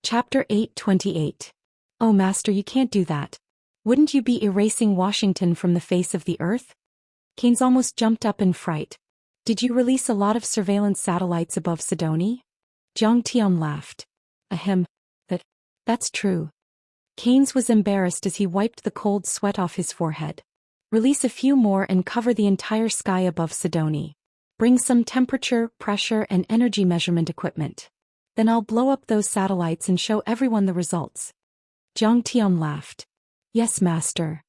Chapter 828. Oh Master, you can't do that. Wouldn't you be erasing Washington from the face of the earth? Keynes almost jumped up in fright. Did you release a lot of surveillance satellites above Sidoni? Zhang Tian laughed. Ahem. That's true. Keynes was embarrassed as he wiped the cold sweat off his forehead. Release a few more and cover the entire sky above Sidoni. Bring some temperature, pressure, and energy measurement equipment. Then I'll blow up those satellites and show everyone the results. Zhang Tian laughed. Yes, Master.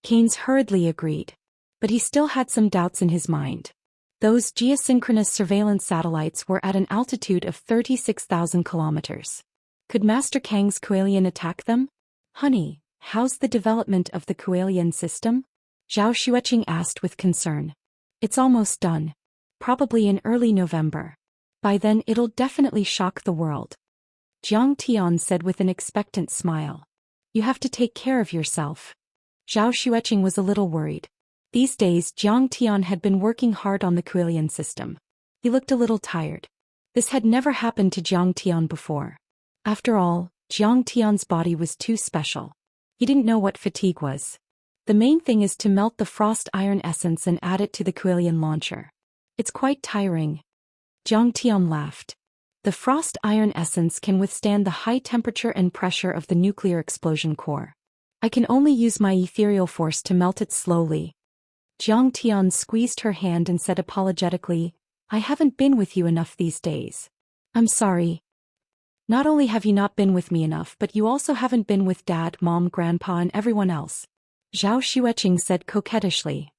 Keynes hurriedly agreed. But he still had some doubts in his mind. Those geosynchronous surveillance satellites were at an altitude of 36,000 kilometers. Could Master Kang's Kuelian attack them? Honey, how's the development of the Kuelian system? Zhao Xueqing asked with concern. It's almost done. Probably in early November. By then it'll definitely shock the world. Zhang Tian said with an expectant smile. You have to take care of yourself. Zhao Xueqing was a little worried. These days Zhang Tian had been working hard on the Kuelian system. He looked a little tired. This had never happened to Zhang Tian before. After all, Zhang Tian's body was too special. He didn't know what fatigue was. The main thing is to melt the frost iron essence and add it to the Kuelian launcher. It's quite tiring. Zhang Tian laughed. The frost iron essence can withstand the high temperature and pressure of the nuclear explosion core. I can only use my ethereal force to melt it slowly. Zhang Tian squeezed her hand and said apologetically, I haven't been with you enough these days. I'm sorry. Not only have you not been with me enough, but you also haven't been with Dad, Mom, Grandpa, and everyone else. Zhao Xueqing said coquettishly.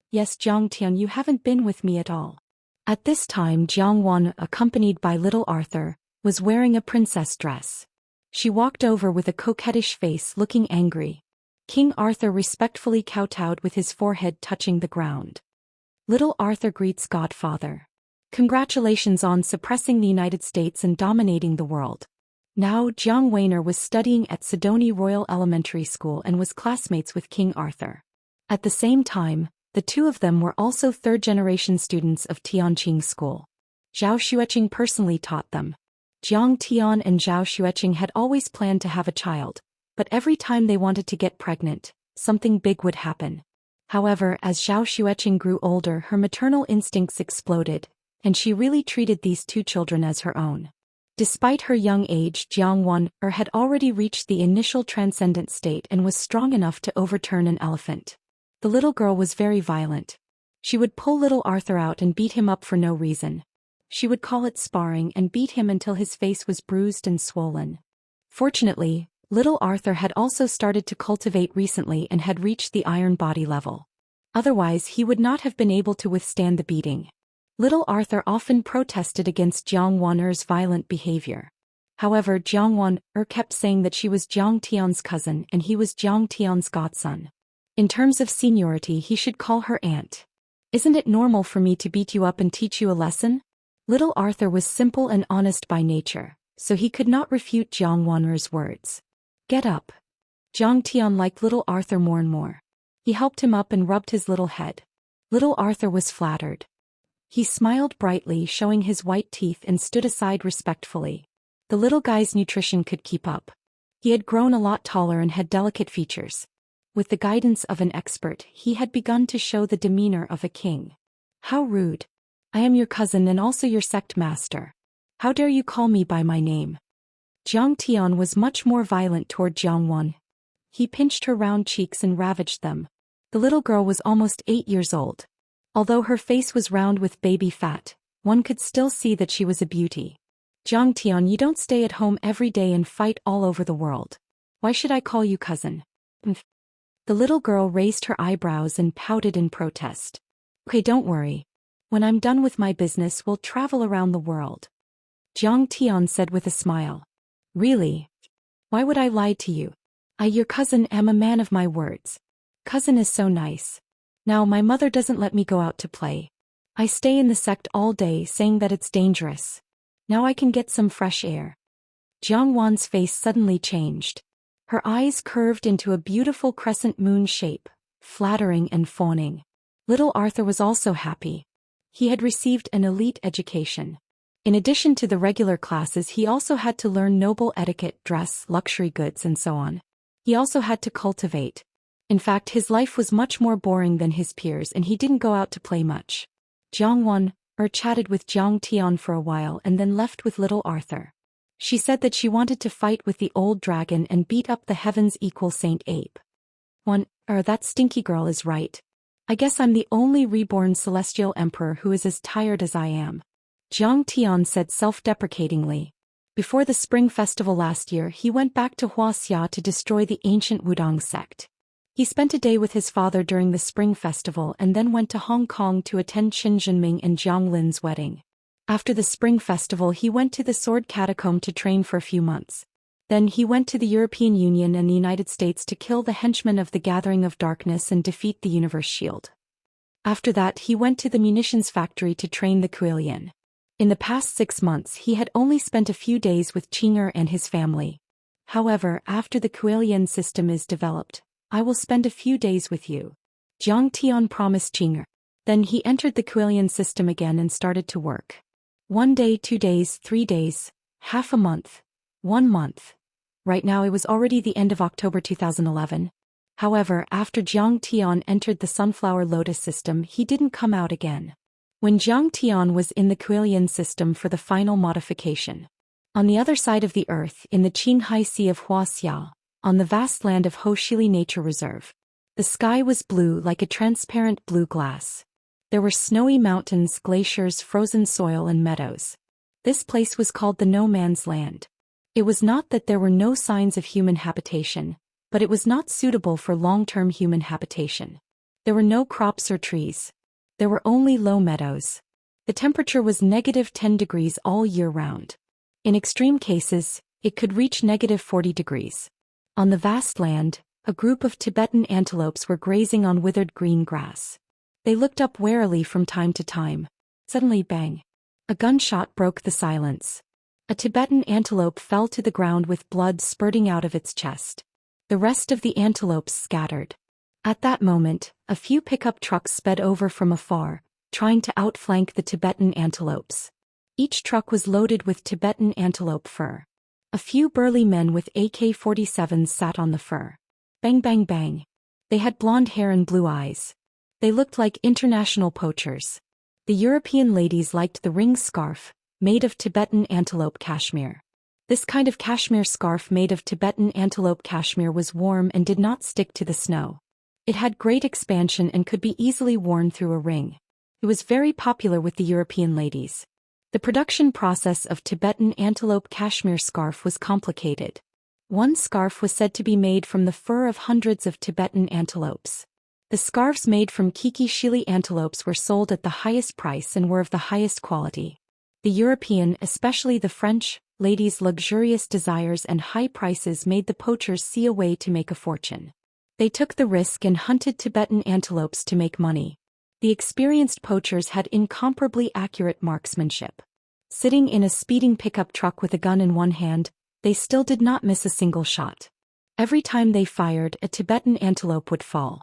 Yes, Zhang Tian, you haven't been with me at all. At this time Jiang Wan, accompanied by little Arthur, was wearing a princess dress. She walked over with a coquettish face looking angry. King Arthur respectfully kowtowed with his forehead touching the ground. Little Arthur greets Godfather. Congratulations on suppressing the United States and dominating the world. Now Jiang Weiner was studying at Sidoni Royal Elementary School and was classmates with King Arthur. At the same time, the two of them were also third-generation students of Tianqing School. Zhao Xueqing personally taught them. Jiang Tian and Zhao Xueqing had always planned to have a child, but every time they wanted to get pregnant, something big would happen. However, as Zhao Xueqing grew older, her maternal instincts exploded, and she really treated these two children as her own. Despite her young age, Jiang Wan had already reached the initial transcendent state and was strong enough to overturn an elephant. The little girl was very violent. She would pull little Arthur out and beat him up for no reason. She would call it sparring and beat him until his face was bruised and swollen. Fortunately, little Arthur had also started to cultivate recently and had reached the iron body level. Otherwise he would not have been able to withstand the beating. Little Arthur often protested against Jiang Wan's violent behavior. However, Jiang Wan kept saying that she was Zhang Tian's cousin and he was Zhang Tian's godson. In terms of seniority, he should call her aunt. Isn't it normal for me to beat you up and teach you a lesson? Little Arthur was simple and honest by nature, so he could not refute Jiang Wan's words. Get up. Zhang Tian liked little Arthur more and more. He helped him up and rubbed his little head. Little Arthur was flattered. He smiled brightly, showing his white teeth, and stood aside respectfully. The little guy's nutrition could keep up. He had grown a lot taller and had delicate features. With the guidance of an expert, he had begun to show the demeanor of a king. How rude. I am your cousin and also your sect master. How dare you call me by my name? Zhang Tian was much more violent toward Jiang Wan. He pinched her round cheeks and ravaged them. The little girl was almost 8 years old. Although her face was round with baby fat, one could still see that she was a beauty. Zhang Tian, you don't stay at home every day and fight all over the world. Why should I call you cousin? The little girl raised her eyebrows and pouted in protest. Okay, don't worry. When I'm done with my business, we'll travel around the world. Zhang Tian said with a smile. Really? Why would I lie to you? I, your cousin, am a man of my words. Cousin is so nice. Now my mother doesn't let me go out to play. I stay in the sect all day saying that it's dangerous. Now I can get some fresh air. Jiang Wan's face suddenly changed. Her eyes curved into a beautiful crescent moon shape, flattering and fawning. Little Arthur was also happy. He had received an elite education. In addition to the regular classes, he also had to learn noble etiquette, dress, luxury goods, and so on. He also had to cultivate. In fact, his life was much more boring than his peers and he didn't go out to play much. Jiang Wan chatted with Jiang Tian for a while and then left with little Arthur. She said that she wanted to fight with the old dragon and beat up the heavens equal Saint Ape. That stinky girl is right. I guess I'm the only reborn celestial emperor who is as tired as I am. Jiang Tian said self-deprecatingly. Before the spring festival last year, he went back to Wuxia to destroy the ancient Wudong sect. He spent a day with his father during the spring festival and then went to Hong Kong to attend Qin Zhenming and Jiang Lin's wedding. After the spring festival, he went to the Sword Catacomb to train for a few months. Then he went to the European Union and the United States to kill the henchmen of the Gathering of Darkness and defeat the Universe Shield. After that, he went to the munitions factory to train the Kuelian. In the past 6 months, he had only spent a few days with Qing'er and his family. However, after the Kuelian system is developed, I will spend a few days with you. Jiang Tian promised Qing'er. Then he entered the Kuelian system again and started to work. 1 day, 2 days, 3 days, half a month, 1 month. Right now it was already the end of October 2011. However, after Jiang Tian entered the Sunflower Lotus system, he didn't come out again. When Jiang Tian was in the Kuelian system for the final modification. On the other side of the earth, in the Qinghai Sea of Wuxia, on the vast land of Hoshili Nature Reserve, the sky was blue like a transparent blue glass. There were snowy mountains, glaciers, frozen soil and meadows. This place was called the No Man's Land. It was not that there were no signs of human habitation, but it was not suitable for long-term human habitation. There were no crops or trees. There were only low meadows. The temperature was -10 degrees all year round. In extreme cases, it could reach -40 degrees. On the vast land, a group of Tibetan antelopes were grazing on withered green grass. They looked up warily from time to time. Suddenly, bang! A gunshot broke the silence. A Tibetan antelope fell to the ground with blood spurting out of its chest. The rest of the antelopes scattered. At that moment, a few pickup trucks sped over from afar, trying to outflank the Tibetan antelopes. Each truck was loaded with Tibetan antelope fur. A few burly men with AK-47s sat on the fur. Bang bang bang. They had blonde hair and blue eyes. They looked like international poachers. The European ladies liked the ring scarf, made of Tibetan antelope cashmere. This kind of cashmere scarf made of Tibetan antelope cashmere was warm and did not stick to the snow. It had great expansion and could be easily worn through a ring. It was very popular with the European ladies. The production process of Tibetan antelope cashmere scarf was complicated. One scarf was said to be made from the fur of hundreds of Tibetan antelopes. The scarves made from Kiki-Shili antelopes were sold at the highest price and were of the highest quality. The European, especially the French, ladies' luxurious desires and high prices made the poachers see a way to make a fortune. They took the risk and hunted Tibetan antelopes to make money. The experienced poachers had incomparably accurate marksmanship. Sitting in a speeding pickup truck with a gun in one hand, they still did not miss a single shot. Every time they fired, a Tibetan antelope would fall.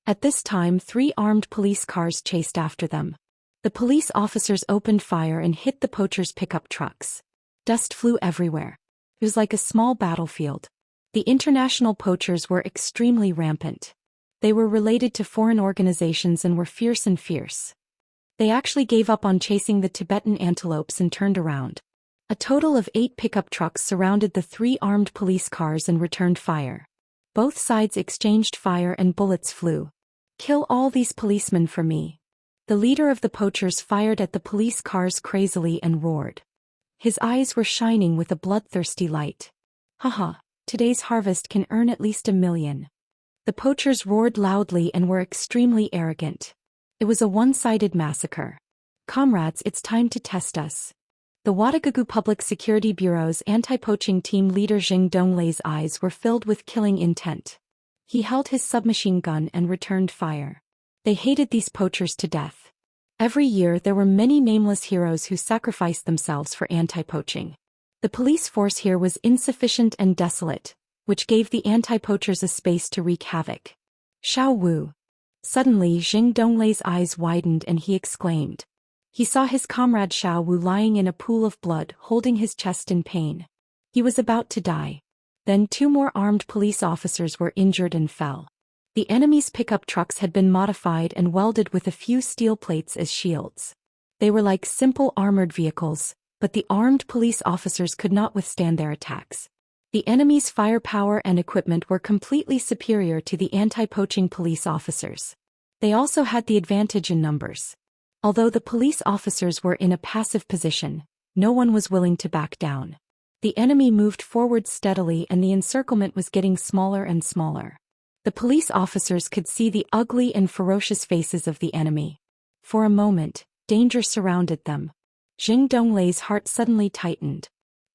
At this time, 3 armed police cars chased after them. The police officers opened fire and hit the poachers' pickup trucks. Dust flew everywhere. It was like a small battlefield. The international poachers were extremely rampant. They were related to foreign organizations and were fierce and fierce. They actually gave up on chasing the Tibetan antelopes and turned around. A total of 8 pickup trucks surrounded the 3 armed police cars and returned fire. Both sides exchanged fire and bullets flew. "Kill all these policemen for me." The leader of the poachers fired at the police cars crazily and roared. His eyes were shining with a bloodthirsty light. "Haha, today's harvest can earn at least 1 million." The poachers roared loudly and were extremely arrogant. It was a one-sided massacre. "Comrades, it's time to test us." The Ouagadougou Public Security Bureau's anti-poaching team leader Jing Donglei's eyes were filled with killing intent. He held his submachine gun and returned fire. They hated these poachers to death. Every year there were many nameless heroes who sacrificed themselves for anti-poaching. The police force here was insufficient and desolate, which gave the anti-poachers a space to wreak havoc. "Xiao Wu." Suddenly Jing Donglei's eyes widened and he exclaimed. He saw his comrade Xiao Wu lying in a pool of blood, holding his chest in pain. He was about to die. Then 2 more armed police officers were injured and fell. The enemy's pickup trucks had been modified and welded with a few steel plates as shields. They were like simple armored vehicles, but the armed police officers could not withstand their attacks. The enemy's firepower and equipment were completely superior to the anti-poaching police officers. They also had the advantage in numbers. Although the police officers were in a passive position, no one was willing to back down. The enemy moved forward steadily and the encirclement was getting smaller and smaller. The police officers could see the ugly and ferocious faces of the enemy. For a moment, danger surrounded them. Jing Donglei's heart suddenly tightened.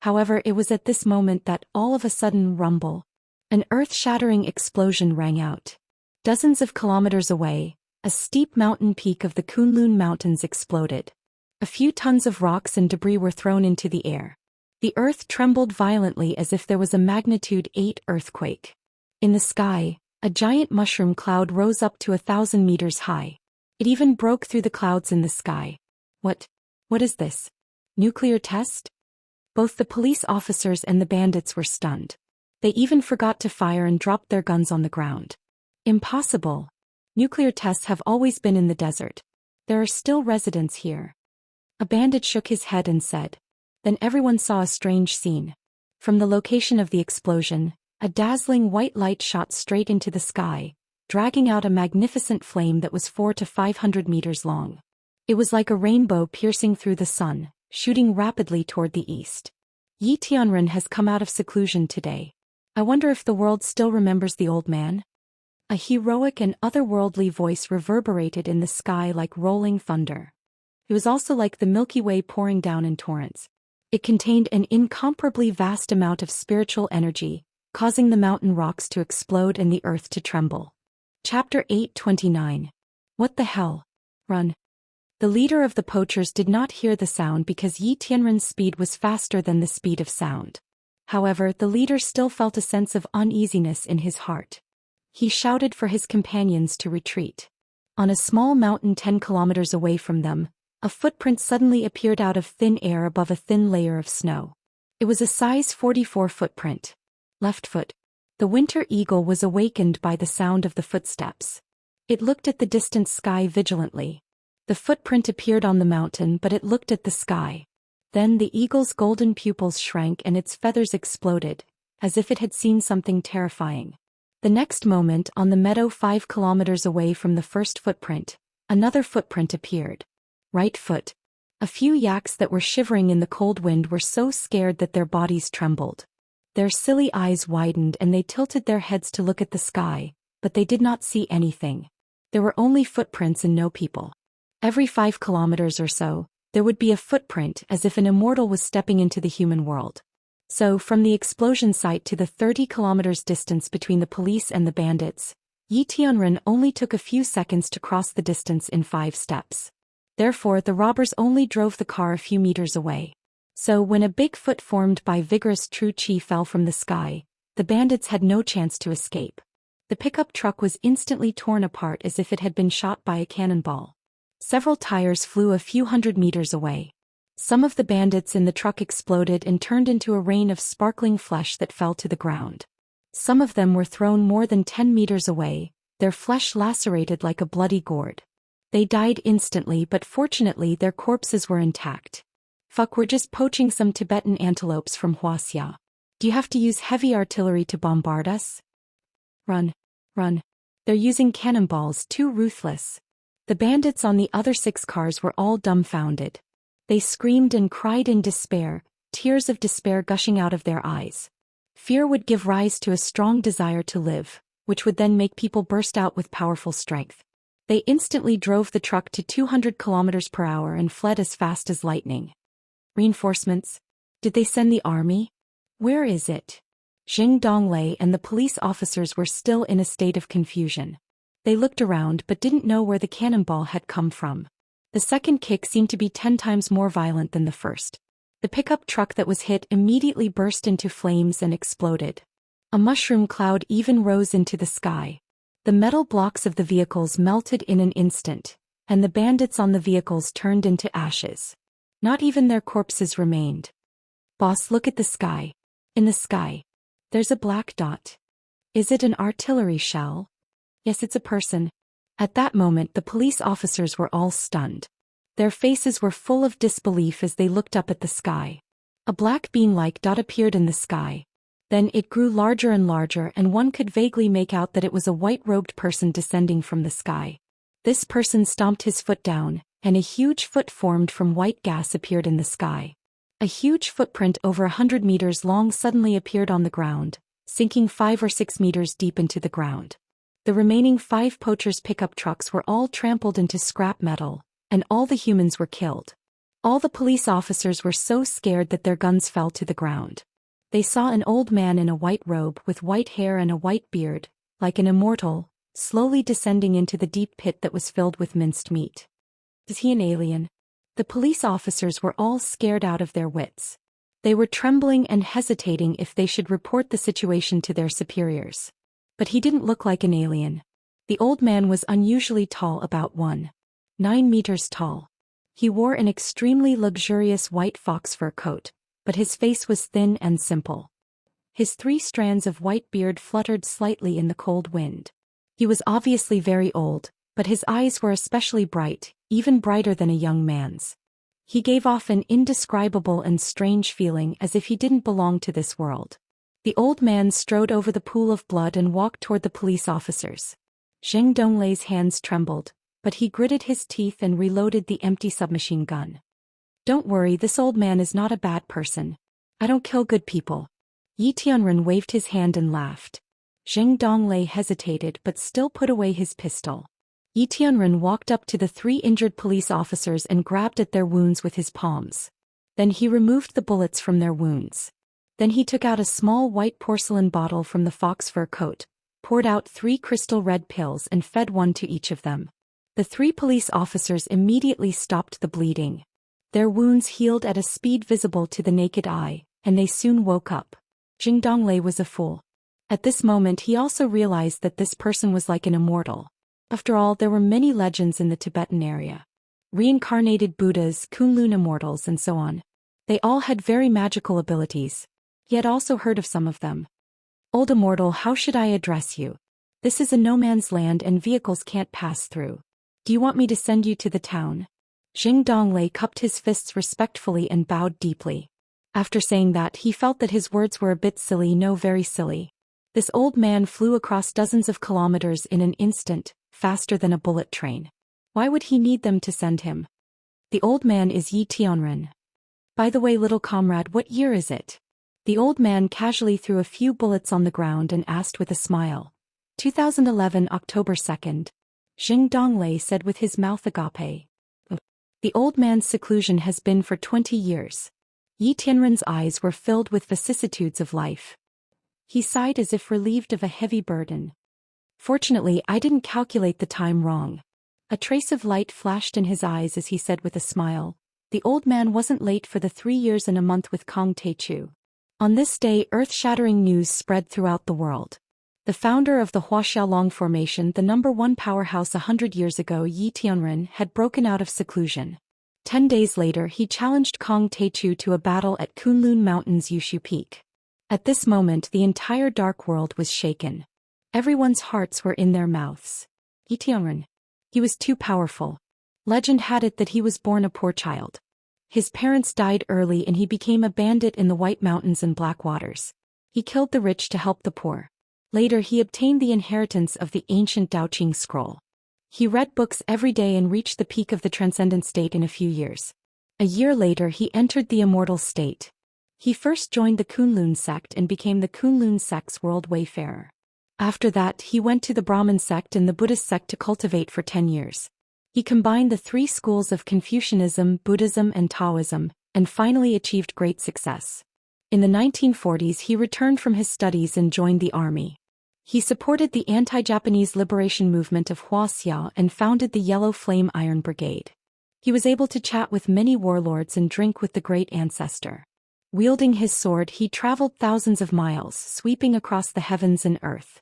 However, it was at this moment that all of a sudden rumble. An earth-shattering explosion rang out. Dozens of kilometers away, a steep mountain peak of the Kunlun Mountains exploded. A few tons of rocks and debris were thrown into the air. The earth trembled violently as if there was a magnitude 8 earthquake. In the sky, a giant mushroom cloud rose up to 1,000 meters high. It even broke through the clouds in the sky. What is this? Nuclear test? Both the police officers and the bandits were stunned. They even forgot to fire and dropped their guns on the ground. Impossible. Nuclear tests have always been in the desert. There are still residents here. A bandit shook his head and said. Then everyone saw a strange scene. From the location of the explosion, a dazzling white light shot straight into the sky, dragging out a magnificent flame that was 400 to 500 meters long. It was like a rainbow piercing through the sun, shooting rapidly toward the east. Yi Tianren has come out of seclusion today. I wonder if the world still remembers the old man? A heroic and otherworldly voice reverberated in the sky like rolling thunder. It was also like the Milky Way pouring down in torrents. It contained an incomparably vast amount of spiritual energy, causing the mountain rocks to explode and the earth to tremble. Chapter 8:29. What the hell? Run. The leader of the poachers did not hear the sound because Yi Tianren's speed was faster than the speed of sound. However, the leader still felt a sense of uneasiness in his heart. He shouted for his companions to retreat. On a small mountain 10 kilometers away from them, a footprint suddenly appeared out of thin air above a thin layer of snow. It was a size 44 footprint. Left foot. The winter eagle was awakened by the sound of the footsteps. It looked at the distant sky vigilantly. The footprint appeared on the mountain, but it looked at the sky. Then the eagle's golden pupils shrank and its feathers exploded, as if it had seen something terrifying. The next moment, on the meadow 5 kilometers away from the first footprint, another footprint appeared. Right foot. A few yaks that were shivering in the cold wind were so scared that their bodies trembled. Their silly eyes widened and they tilted their heads to look at the sky, but they did not see anything. There were only footprints and no people. Every 5 kilometers or so, there would be a footprint as if an immortal was stepping into the human world. So, from the explosion site to the 30 kilometers distance between the police and the bandits, Yi Tianren only took a few seconds to cross the distance in 5 steps. Therefore, the robbers only drove the car a few meters away. So, when a big foot formed by vigorous true qi fell from the sky, the bandits had no chance to escape. The pickup truck was instantly torn apart as if it had been shot by a cannonball. Several tires flew a few hundred meters away. Some of the bandits in the truck exploded and turned into a rain of sparkling flesh that fell to the ground. Some of them were thrown more than 10 meters away, their flesh lacerated like a bloody gourd. They died instantly, but fortunately their corpses were intact. Fuck, we're just poaching some Tibetan antelopes from Wuxia. Do you have to use heavy artillery to bombard us? Run. Run. They're using cannonballs, too ruthless. The bandits on the other 6 cars were all dumbfounded. They screamed and cried in despair, tears of despair gushing out of their eyes. Fear would give rise to a strong desire to live, which would then make people burst out with powerful strength. They instantly drove the truck to 200 kilometers per hour and fled as fast as lightning. Reinforcements? Did they send the army? Where is it? Jing Donglei and the police officers were still in a state of confusion. They looked around but didn't know where the cannonball had come from. The second kick seemed to be 10 times more violent than the first. The pickup truck that was hit immediately burst into flames and exploded. A mushroom cloud even rose into the sky. The metal blocks of the vehicles melted in an instant, and the bandits on the vehicles turned into ashes. Not even their corpses remained. Boss, look at the sky. In the sky. There's a black dot. Is it an artillery shell? Yes, it's a person. At that moment the police officers were all stunned. Their faces were full of disbelief as they looked up at the sky. A black bean-like dot appeared in the sky. Then it grew larger and larger, and one could vaguely make out that it was a white-robed person descending from the sky. This person stomped his foot down, and a huge foot formed from white gas appeared in the sky. A huge footprint over 100 meters long suddenly appeared on the ground, sinking 5 or 6 meters deep into the ground. The remaining 5 poachers' pickup trucks were all trampled into scrap metal, and all the humans were killed. All the police officers were so scared that their guns fell to the ground. They saw an old man in a white robe with white hair and a white beard, like an immortal, slowly descending into the deep pit that was filled with minced meat. Is he an alien? The police officers were all scared out of their wits. They were trembling and hesitating if they should report the situation to their superiors. But he didn't look like an alien. The old man was unusually tall, about 1.9 meters tall. He wore an extremely luxurious white fox fur coat, but his face was thin and simple. His 3 strands of white beard fluttered slightly in the cold wind. He was obviously very old, but his eyes were especially bright, even brighter than a young man's. He gave off an indescribable and strange feeling as if he didn't belong to this world. The old man strode over the pool of blood and walked toward the police officers. Zheng Donglei's hands trembled, but he gritted his teeth and reloaded the empty submachine gun. Don't worry, this old man is not a bad person. I don't kill good people. Yi Tianren waved his hand and laughed. Zheng Donglei hesitated but still put away his pistol. Yi Tianren walked up to the 3 injured police officers and grabbed at their wounds with his palms. Then he removed the bullets from their wounds. Then he took out a small white porcelain bottle from the fox fur coat, poured out 3 crystal red pills and fed one to each of them. The 3 police officers immediately stopped the bleeding. Their wounds healed at a speed visible to the naked eye, and they soon woke up. Zheng Donglei was a fool. At this moment he also realized that this person was like an immortal. After all, there were many legends in the Tibetan area. Reincarnated Buddhas, Kunlun immortals and so on. They all had very magical abilities. He had also heard of some of them. Old immortal, how should I address you? This is a no man's land and vehicles can't pass through. Do you want me to send you to the town? Zheng Donglei cupped his fists respectfully and bowed deeply. After saying that, he felt that his words were a bit silly, no, very silly. This old man flew across dozens of kilometers in an instant, faster than a bullet train. Why would he need them to send him? The old man is Yi Tianren. By the way, little comrade, what year is it? The old man casually threw a few bullets on the ground and asked with a smile. 2011 October 2nd. Zheng Donglei said with his mouth agape. The old man's seclusion has been for 20 years. Yi Tianren's eyes were filled with vicissitudes of life. He sighed as if relieved of a heavy burden. Fortunately, I didn't calculate the time wrong. A trace of light flashed in his eyes as he said with a smile. The old man wasn't late for the 3 years and a month with Kong Techu. On this day, earth-shattering news spread throughout the world. The founder of the Huaxiaolong Formation, the #1 powerhouse 100 years ago, Yi Tianren, had broken out of seclusion. 10 days later, he challenged Kong Techu to a battle at Kunlun Mountain's Yushu Peak. At this moment, the entire dark world was shaken. Everyone's hearts were in their mouths. Yi Tianren. He was too powerful. Legend had it that he was born a poor child. His parents died early and he became a bandit in the White Mountains and Black Waters. He killed the rich to help the poor. Later he obtained the inheritance of the ancient Daoqing scroll. He read books every day and reached the peak of the transcendent state in a few years. A year later he entered the immortal state. He first joined the Kunlun sect and became the Kunlun sect's world wayfarer. After that he went to the Brahmin sect and the Buddhist sect to cultivate for 10 years. He combined the 3 schools of Confucianism, Buddhism and Taoism, and finally achieved great success. In the 1940s he returned from his studies and joined the army. He supported the anti-Japanese liberation movement of Wuxia and founded the Yellow Flame Iron Brigade. He was able to chat with many warlords and drink with the great ancestor. Wielding his sword, he traveled thousands of miles, sweeping across the heavens and earth.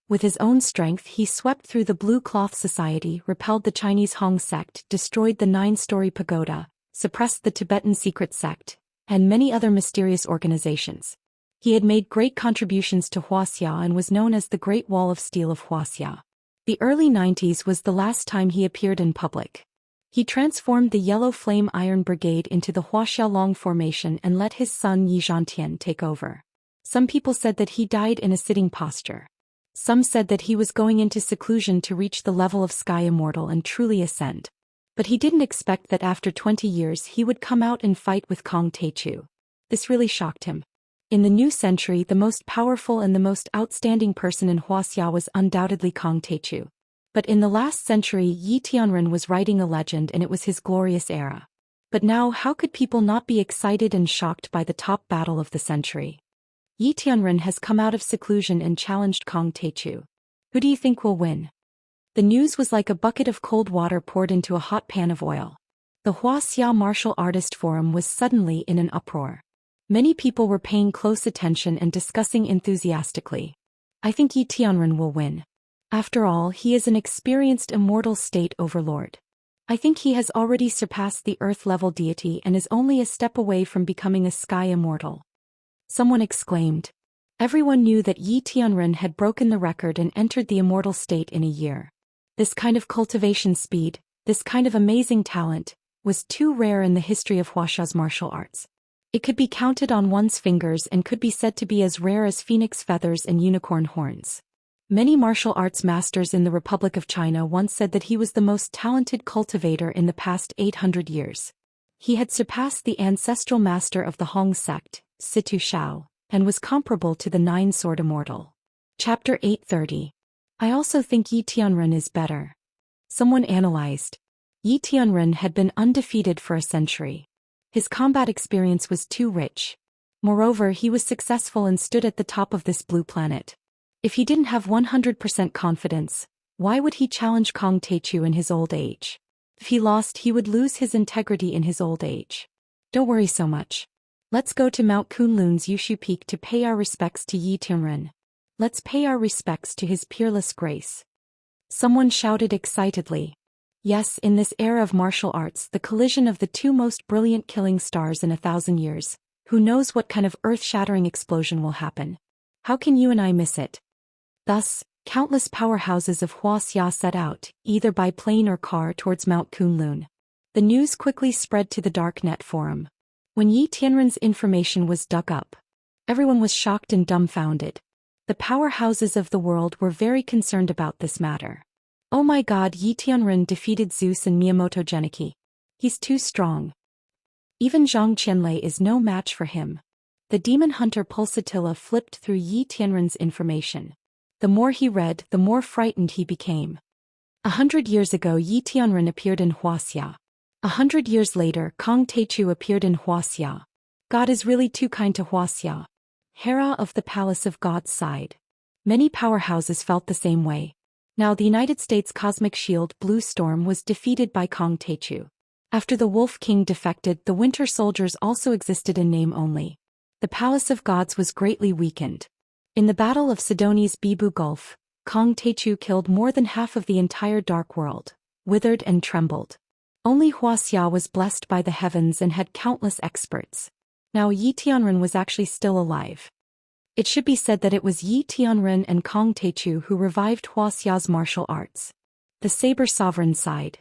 With his own strength he swept through the Blue Cloth Society, repelled the Chinese Hong sect, destroyed the 9-story pagoda, suppressed the Tibetan secret sect, and many other mysterious organizations. He had made great contributions to Wuxia and was known as the Great Wall of Steel of Wuxia. The early 90s was the last time he appeared in public. He transformed the Yellow Flame Iron Brigade into the Wuxia Long Formation and let his son Yi Zhantian take over. Some people said that he died in a sitting posture. Some said that he was going into seclusion to reach the level of Sky Immortal and truly ascend. But he didn't expect that after 20 years he would come out and fight with Kong Teichu. This really shocked him. In the new century, the most powerful and the most outstanding person in Wuxia was undoubtedly Kong Teichu. But in the last century, Yi Tianren was writing a legend and it was his glorious era. But now, how could people not be excited and shocked by the top battle of the century? Yi Tianren has come out of seclusion and challenged Kong Teichu. Who do you think will win? The news was like a bucket of cold water poured into a hot pan of oil. The Wuxia Martial Artist Forum was suddenly in an uproar. Many people were paying close attention and discussing enthusiastically. I think Yi Tianren will win. After all, he is an experienced immortal state overlord. I think he has already surpassed the Earth-level deity and is only a step away from becoming a Sky Immortal. Someone exclaimed. Everyone knew that Yi Tianren had broken the record and entered the immortal state in a year. This kind of cultivation speed, this kind of amazing talent, was too rare in the history of Wuxia's martial arts. It could be counted on one's fingers and could be said to be as rare as phoenix feathers and unicorn horns. Many martial arts masters in the Republic of China once said that he was the most talented cultivator in the past 800 years. He had surpassed the ancestral master of the Hong sect, Situ Shao, and was comparable to the 9-sword immortal. Chapter 830. I also think Yi Tianren is better. Someone analyzed. Yi Tianren had been undefeated for a century. His combat experience was too rich. Moreover, he was successful and stood at the top of this blue planet. If he didn't have 100% confidence, why would he challenge Kong Teichu in his old age? If he lost, he would lose his integrity in his old age. Don't worry so much. Let's go to Mount Kunlun's Yushu Peak to pay our respects to Yi Tianren. Let's pay our respects to his peerless grace. Someone shouted excitedly. Yes, in this era of martial arts, the collision of the two most brilliant killing stars in 1,000 years, who knows what kind of earth-shattering explosion will happen? How can you and I miss it? Thus, countless powerhouses of Wuxia set out, either by plane or car, towards Mount Kunlun. The news quickly spread to the Darknet forum. When Yi Tianren's information was dug up, everyone was shocked and dumbfounded. The powerhouses of the world were very concerned about this matter. Oh my god, Yi Tianren defeated Zeus and Miyamoto Genichi. He's too strong. Even Zhang Qianlei is no match for him. The demon hunter Pulsatilla flipped through Yi Tianren's information. The more he read, the more frightened he became. 100 years ago Yi Tianren appeared in Wuxia. 100 years later Kong Teichu appeared in Wuxia. God is really too kind to Wuxia. Hera of the Palace of God sighed. Many powerhouses felt the same way. Now the United States Cosmic Shield Blue Storm was defeated by Kong Teichu. After the Wolf King defected, the Winter Soldiers also existed in name only. The Palace of Gods was greatly weakened. In the Battle of Sidoni's Bibu Gulf, Kong Teichu killed more than half of the entire Dark World, withered and trembled. Only Wuxia was blessed by the heavens and had countless experts. Now Yi Tianren was actually still alive. It should be said that it was Yi Tianren and Kong Teichu who revived Wuxia's martial arts. The Saber Sovereign sighed.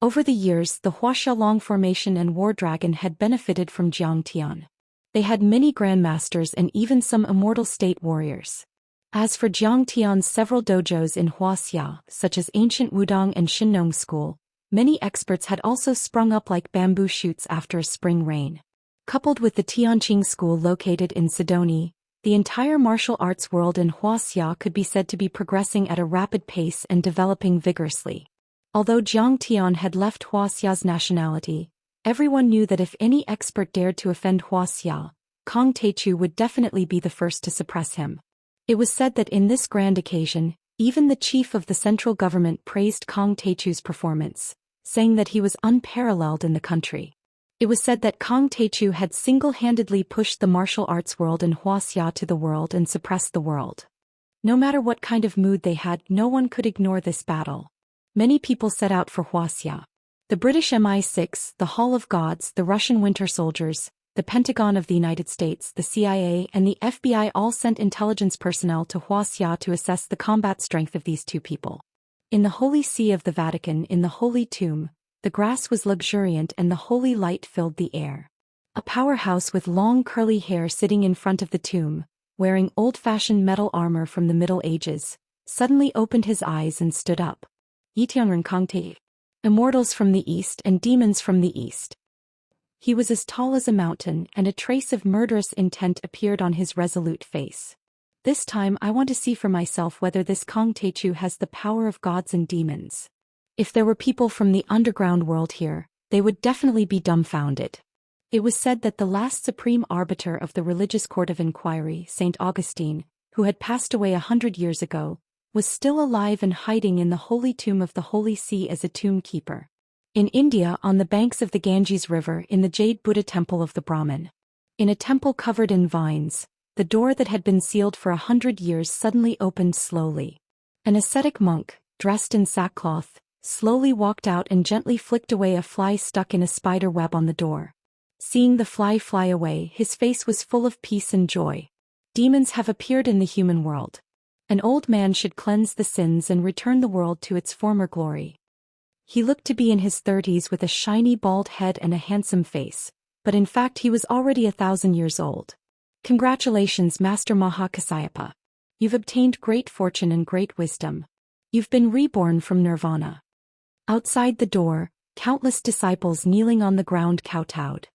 Over the years, the Wuxia Long Formation and War Dragon had benefited from Jiang Tian. They had many grandmasters and even some immortal state warriors. As for Jiang Tian's several dojos in Wuxia, such as Ancient Wudong and Shinnong School, many experts had also sprung up like bamboo shoots after a spring rain. Coupled with the Tianqing School located in Sidoni, the entire martial arts world in Wuxia could be said to be progressing at a rapid pace and developing vigorously. Although Jiang Tian had left Wuxia's nationality, everyone knew that if any expert dared to offend Wuxia, Kong Teichu would definitely be the first to suppress him. It was said that in this grand occasion, even the chief of the central government praised Kong Teichu's performance, saying that he was unparalleled in the country. It was said that Kong Teichu had single-handedly pushed the martial arts world in Wuxia to the world and suppressed the world. No matter what kind of mood they had, no one could ignore this battle. Many people set out for Wuxia. The British MI6, the Hall of Gods, the Russian Winter Soldiers, the Pentagon of the United States, the CIA, and the FBI all sent intelligence personnel to Wuxia to assess the combat strength of these two people. In the Holy See of the Vatican, in the Holy Tomb, the grass was luxuriant and the holy light filled the air. A powerhouse with long curly hair sitting in front of the tomb, wearing old-fashioned metal armor from the Middle Ages, suddenly opened his eyes and stood up. Yitianren Kangte. Immortals from the east and demons from the east. He was as tall as a mountain, and a trace of murderous intent appeared on his resolute face. This time I want to see for myself whether this Kong Techu has the power of gods and demons. If there were people from the underground world here, they would definitely be dumbfounded. It was said that the last supreme arbiter of the religious court of inquiry, St. Augustine, who had passed away 100 years ago, was still alive and hiding in the holy tomb of the Holy See as a tomb keeper. In India, on the banks of the Ganges River, in the Jade Buddha temple of the Brahmin. In a temple covered in vines, the door that had been sealed for 100 years suddenly opened slowly. An ascetic monk, dressed in sackcloth, slowly walked out and gently flicked away a fly stuck in a spider web on the door. Seeing the fly fly away, his face was full of peace and joy. Demons have appeared in the human world. An old man should cleanse the sins and return the world to its former glory. He looked to be in his 30s with a shiny bald head and a handsome face, but in fact he was already 1,000 years old. Congratulations, Master Mahakasayapa. You've obtained great fortune and great wisdom. You've been reborn from nirvana. Outside the door, countless disciples kneeling on the ground kowtowed.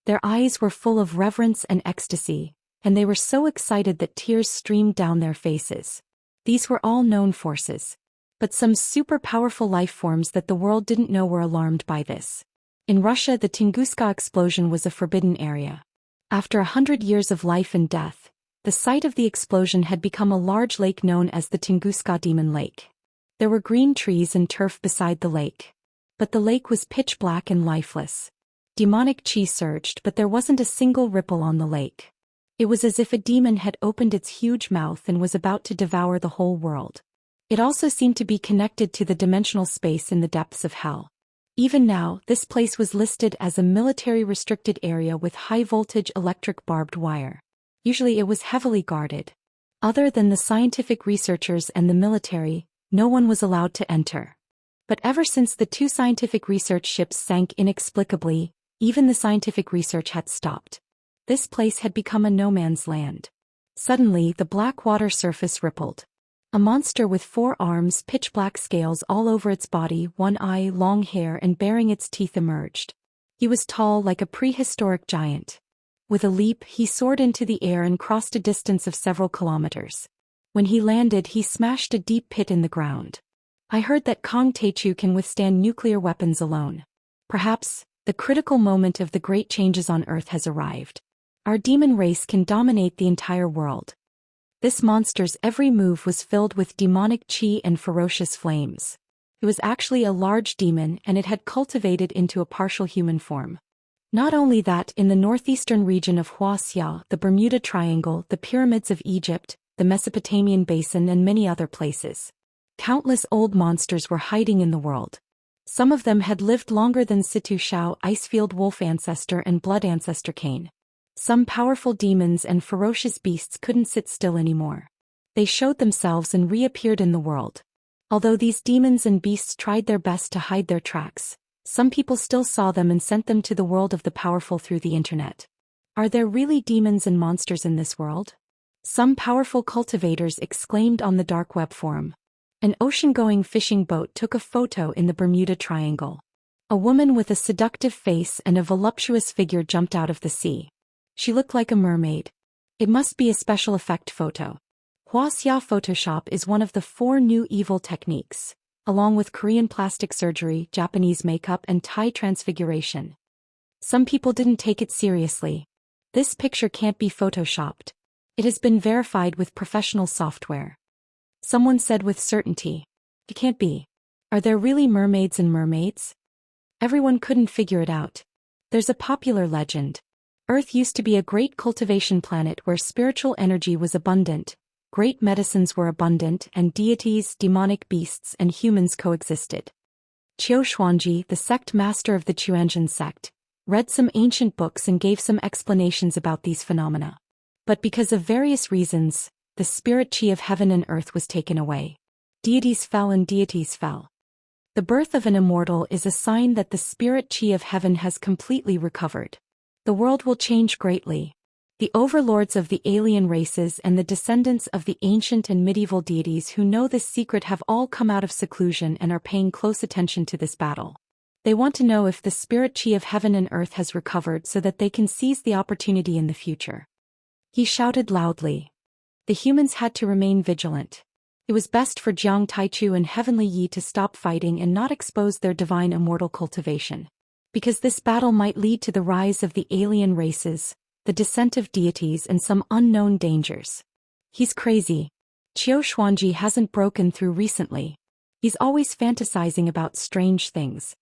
Their eyes were full of reverence and ecstasy, and they were so excited that tears streamed down their faces. These were all known forces. But some super powerful life forms that the world didn't know were alarmed by this. In Russia, the Tunguska explosion was a forbidden area. After 100 years of life and death, the site of the explosion had become a large lake known as the Tunguska Demon Lake. There were green trees and turf beside the lake. But the lake was pitch black and lifeless. Demonic chi surged, but there wasn't a single ripple on the lake. It was as if a demon had opened its huge mouth and was about to devour the whole world. It also seemed to be connected to the dimensional space in the depths of hell. Even now, this place was listed as a military-restricted area with high-voltage electric barbed wire. Usually it was heavily guarded. Other than the scientific researchers and the military, no one was allowed to enter. But ever since the 2 scientific research ships sank inexplicably, even the scientific research had stopped. This place had become a no-man's land. Suddenly, the black water surface rippled. A monster with 4 arms, pitch-black scales all over its body, 1 eye, long hair and baring its teeth emerged. He was tall like a prehistoric giant. With a leap, he soared into the air and crossed a distance of several kilometers. When he landed, he smashed a deep pit in the ground. I heard that Kong Techu can withstand nuclear weapons alone. Perhaps, the critical moment of the great changes on Earth has arrived. Our demon race can dominate the entire world. This monster's every move was filled with demonic chi and ferocious flames. It was actually a large demon, and it had cultivated into a partial human form. Not only that, in the northeastern region of Wuxia, the Bermuda Triangle, the pyramids of Egypt, the Mesopotamian basin and many other places, countless old monsters were hiding in the world. Some of them had lived longer than Situ Shao, Icefield Wolf Ancestor and Blood Ancestor Cain. Some powerful demons and ferocious beasts couldn't sit still anymore. They showed themselves and reappeared in the world. Although these demons and beasts tried their best to hide their tracks, some people still saw them and sent them to the world of the powerful through the internet. Are there really demons and monsters in this world? Some powerful cultivators exclaimed on the dark web forum. An ocean-going fishing boat took a photo in the Bermuda Triangle. A woman with a seductive face and a voluptuous figure jumped out of the sea. She looked like a mermaid. It must be a special effect photo. Wuxia Photoshop is one of the 4 new evil techniques, along with Korean plastic surgery, Japanese makeup and Thai transfiguration. Some people didn't take it seriously. This picture can't be photoshopped. It has been verified with professional software. Someone said with certainty, it can't be. Are there really mermaids and mermaids? Everyone couldn't figure it out. There's a popular legend. Earth used to be a great cultivation planet where spiritual energy was abundant, Great medicines were abundant, and deities, demonic beasts, and humans coexisted. Qiu Xuanji, the sect master of the Quanzhen sect, read some ancient books and gave some explanations about these phenomena. But because of various reasons, the spirit qi of heaven and earth was taken away. Deities fell and deities fell. The birth of an immortal is a sign that the spirit qi of heaven has completely recovered. The world will change greatly. The overlords of the alien races and the descendants of the ancient and medieval deities who know this secret have all come out of seclusion and are paying close attention to this battle. They want to know if the spirit qi of heaven and earth has recovered so that they can seize the opportunity in the future. He shouted loudly. The humans had to remain vigilant. It was best for Jiang Taichu and Heavenly Yi to stop fighting and not expose their divine immortal cultivation. Because this battle might lead to the rise of the alien races, the descent of deities, and some unknown dangers. He's crazy. Qiu Xuanji hasn't broken through recently. He's always fantasizing about strange things.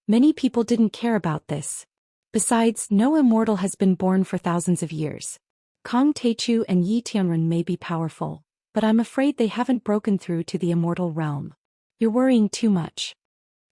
Many people didn't care about this. Besides, no immortal has been born for thousands of years. Kong Taichu and Yi Tianren may be powerful, but I'm afraid they haven't broken through to the immortal realm. You're worrying too much.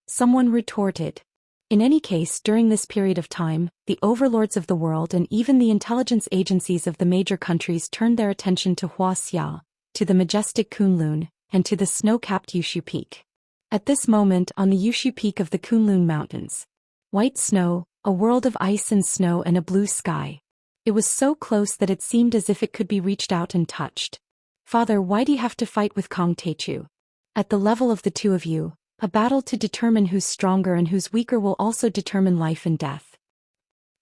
Someone retorted. In any case, during this period of time, the overlords of the world and even the intelligence agencies of the major countries turned their attention to Wuxia, to the majestic Kunlun, and to the snow-capped Yushu Peak. At this moment, on the Yushu Peak of the Kunlun Mountains, white snow, a world of ice and snow and a blue sky. It was so close that it seemed as if it could be reached out and touched. Father, why do you have to fight with Kong Taichu? At the level of the two of you, a battle to determine who's stronger and who's weaker will also determine life and death.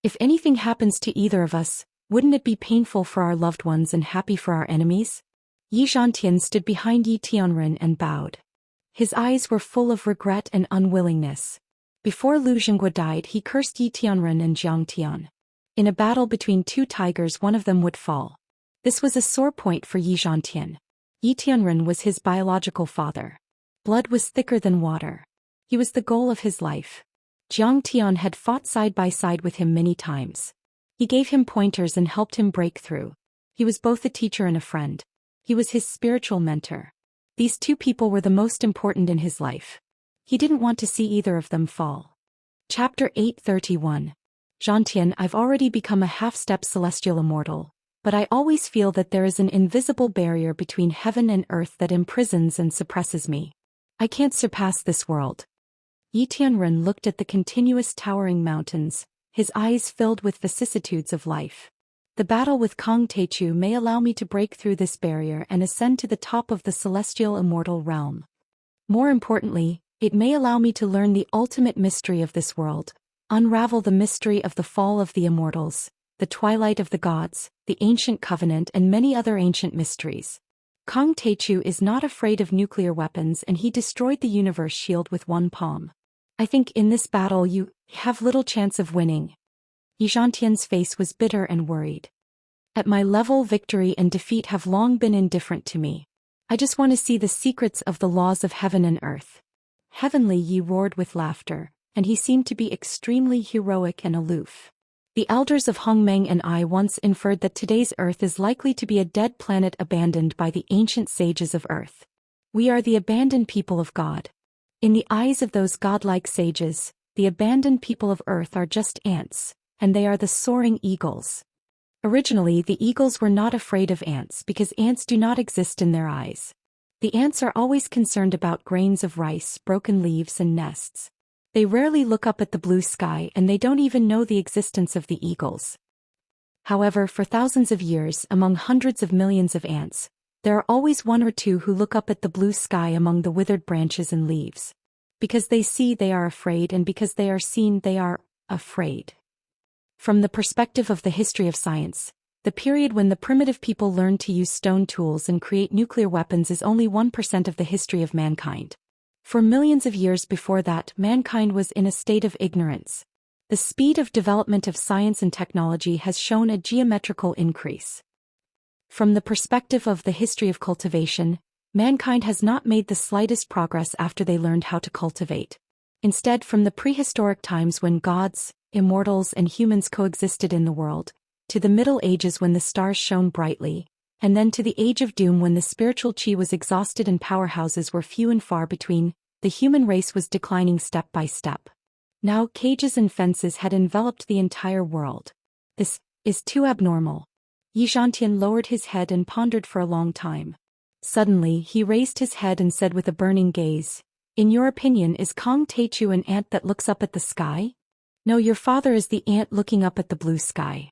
If anything happens to either of us, wouldn't it be painful for our loved ones and happy for our enemies? Yi Zhantian stood behind Yi Tianren and bowed. His eyes were full of regret and unwillingness. Before Lu Zhenghua died, he cursed Yi Tianren and Jiang Tian. In a battle between two tigers, one of them would fall. This was a sore point for Yi Zhantian. Yi Tianren was his biological father. Blood was thicker than water. He was the goal of his life. Jiang Tian had fought side by side with him many times. He gave him pointers and helped him break through. He was both a teacher and a friend. He was his spiritual mentor. These two people were the most important in his life. He didn't want to see either of them fall. Chapter 831. Zhantian, I've already become a half-step celestial immortal, but I always feel that there is an invisible barrier between heaven and earth that imprisons and suppresses me. I can't surpass this world. Yi Tianren looked at the continuous towering mountains, his eyes filled with vicissitudes of life. The battle with Kong Taichu may allow me to break through this barrier and ascend to the top of the celestial immortal realm. More importantly, it may allow me to learn the ultimate mystery of this world, unravel the mystery of the fall of the immortals, the twilight of the gods, the ancient covenant, and many other ancient mysteries. Kong Taichu is not afraid of nuclear weapons, and he destroyed the universe shield with one palm. I think in this battle you have little chance of winning. Yi Zhantian's face was bitter and worried. At my level, victory and defeat have long been indifferent to me. I just want to see the secrets of the laws of heaven and earth. Heavenly Yi roared with laughter, and he seemed to be extremely heroic and aloof. The elders of Hongmeng and I once inferred that today's Earth is likely to be a dead planet abandoned by the ancient sages of Earth. We are the abandoned people of God. In the eyes of those godlike sages, the abandoned people of Earth are just ants, and they are the soaring eagles. Originally, the eagles were not afraid of ants because ants do not exist in their eyes. The ants are always concerned about grains of rice, broken leaves, and nests. They rarely look up at the blue sky, and they don't even know the existence of the eagles. However, for thousands of years, among hundreds of millions of ants, there are always one or two who look up at the blue sky among the withered branches and leaves. Because they see, they are afraid, and because they are seen, they are afraid. From the perspective of the history of science, the period when the primitive people learned to use stone tools and create nuclear weapons is only 1% of the history of mankind. For millions of years before that, mankind was in a state of ignorance. The speed of development of science and technology has shown a geometrical increase. From the perspective of the history of cultivation, mankind has not made the slightest progress after they learned how to cultivate. Instead, from the prehistoric times when gods, immortals, and humans coexisted in the world, to the Middle Ages when the stars shone brightly, And then to the Age of Doom, when the spiritual chi was exhausted and powerhouses were few and far between, the human race was declining step by step. Now cages and fences had enveloped the entire world. This is too abnormal. Xianxia lowered his head and pondered for a long time. Suddenly he raised his head and said with a burning gaze, "In your opinion, is Kong Teichu an ant that looks up at the sky? No, your father is the ant looking up at the blue sky."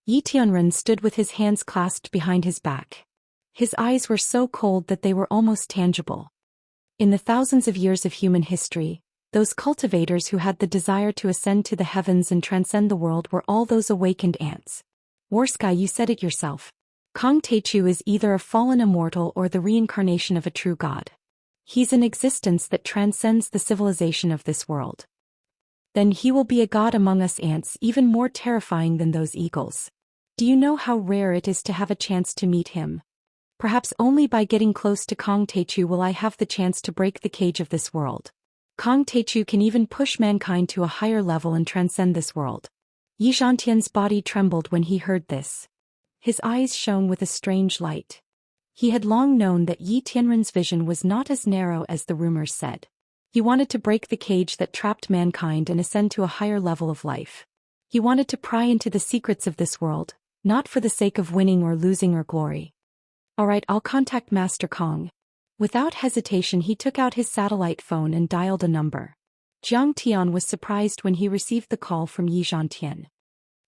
Yi Tianren stood with his hands clasped behind his back. His eyes were so cold that they were almost tangible. In the thousands of years of human history, those cultivators who had the desire to ascend to the heavens and transcend the world were all those awakened ants. Warsky, you said it yourself. Kong Teichu is either a fallen immortal or the reincarnation of a true god. He's an existence that transcends the civilization of this world. Then he will be a god among us ants, even more terrifying than those eagles. Do you know how rare it is to have a chance to meet him? Perhaps only by getting close to Kong Teichu will I have the chance to break the cage of this world. Kong Teichu can even push mankind to a higher level and transcend this world. Yi Zhantian's body trembled when he heard this. His eyes shone with a strange light. He had long known that Yi Tianren's vision was not as narrow as the rumors said. He wanted to break the cage that trapped mankind and ascend to a higher level of life. He wanted to pry into the secrets of this world, not for the sake of winning or losing or glory. All right, I'll contact Master Kong. Without hesitation he took out his satellite phone and dialed a number. Jiang Tian was surprised when he received the call from Yi Zhantian.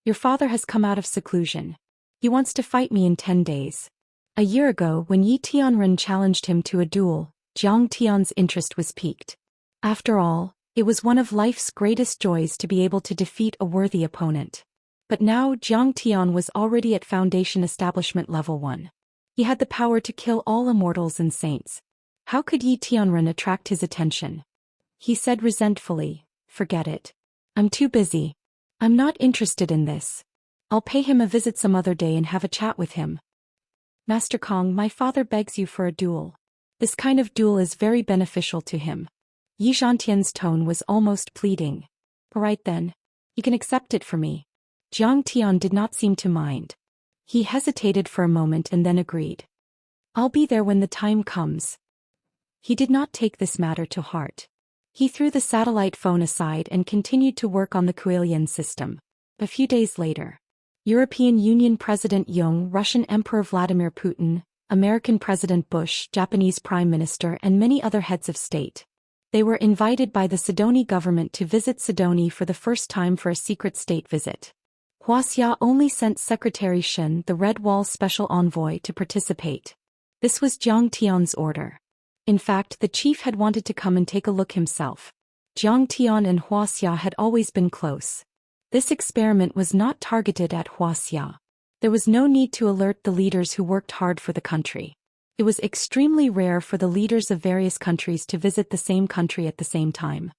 Your father has come out of seclusion. He wants to fight me in 10 days. A year ago, when Yi Tianren challenged him to a duel, Jiang Tian's interest was piqued. After all, it was one of life's greatest joys to be able to defeat a worthy opponent. But now Jiang Tian was already at Foundation Establishment Level 1. He had the power to kill all immortals and saints. How could Yi Tianren attract his attention? He said resentfully, "Forget it. I'm too busy. I'm not interested in this. I'll pay him a visit some other day and have a chat with him." Master Kong, my father begs you for a duel. This kind of duel is very beneficial to him. Yi Zhantian's tone was almost pleading. All right then. You can accept it for me. Jiang Tian did not seem to mind. He hesitated for a moment and then agreed. I'll be there when the time comes. He did not take this matter to heart. He threw the satellite phone aside and continued to work on the Cultivation system. A few days later, European Union President Jung, Russian Emperor Vladimir Putin, American President Bush, Japanese Prime Minister and many other heads of state. They were invited by the Sidoni government to visit Sidoni for the first time for a secret state visit. Wuxia only sent Secretary Shen, the Red Wall special envoy, to participate. This was Jiang Tian's order. In fact, the chief had wanted to come and take a look himself. Jiang Tian and Wuxia had always been close. This experiment was not targeted at Wuxia. There was no need to alert the leaders who worked hard for the country. It was extremely rare for the leaders of various countries to visit the same country at the same time.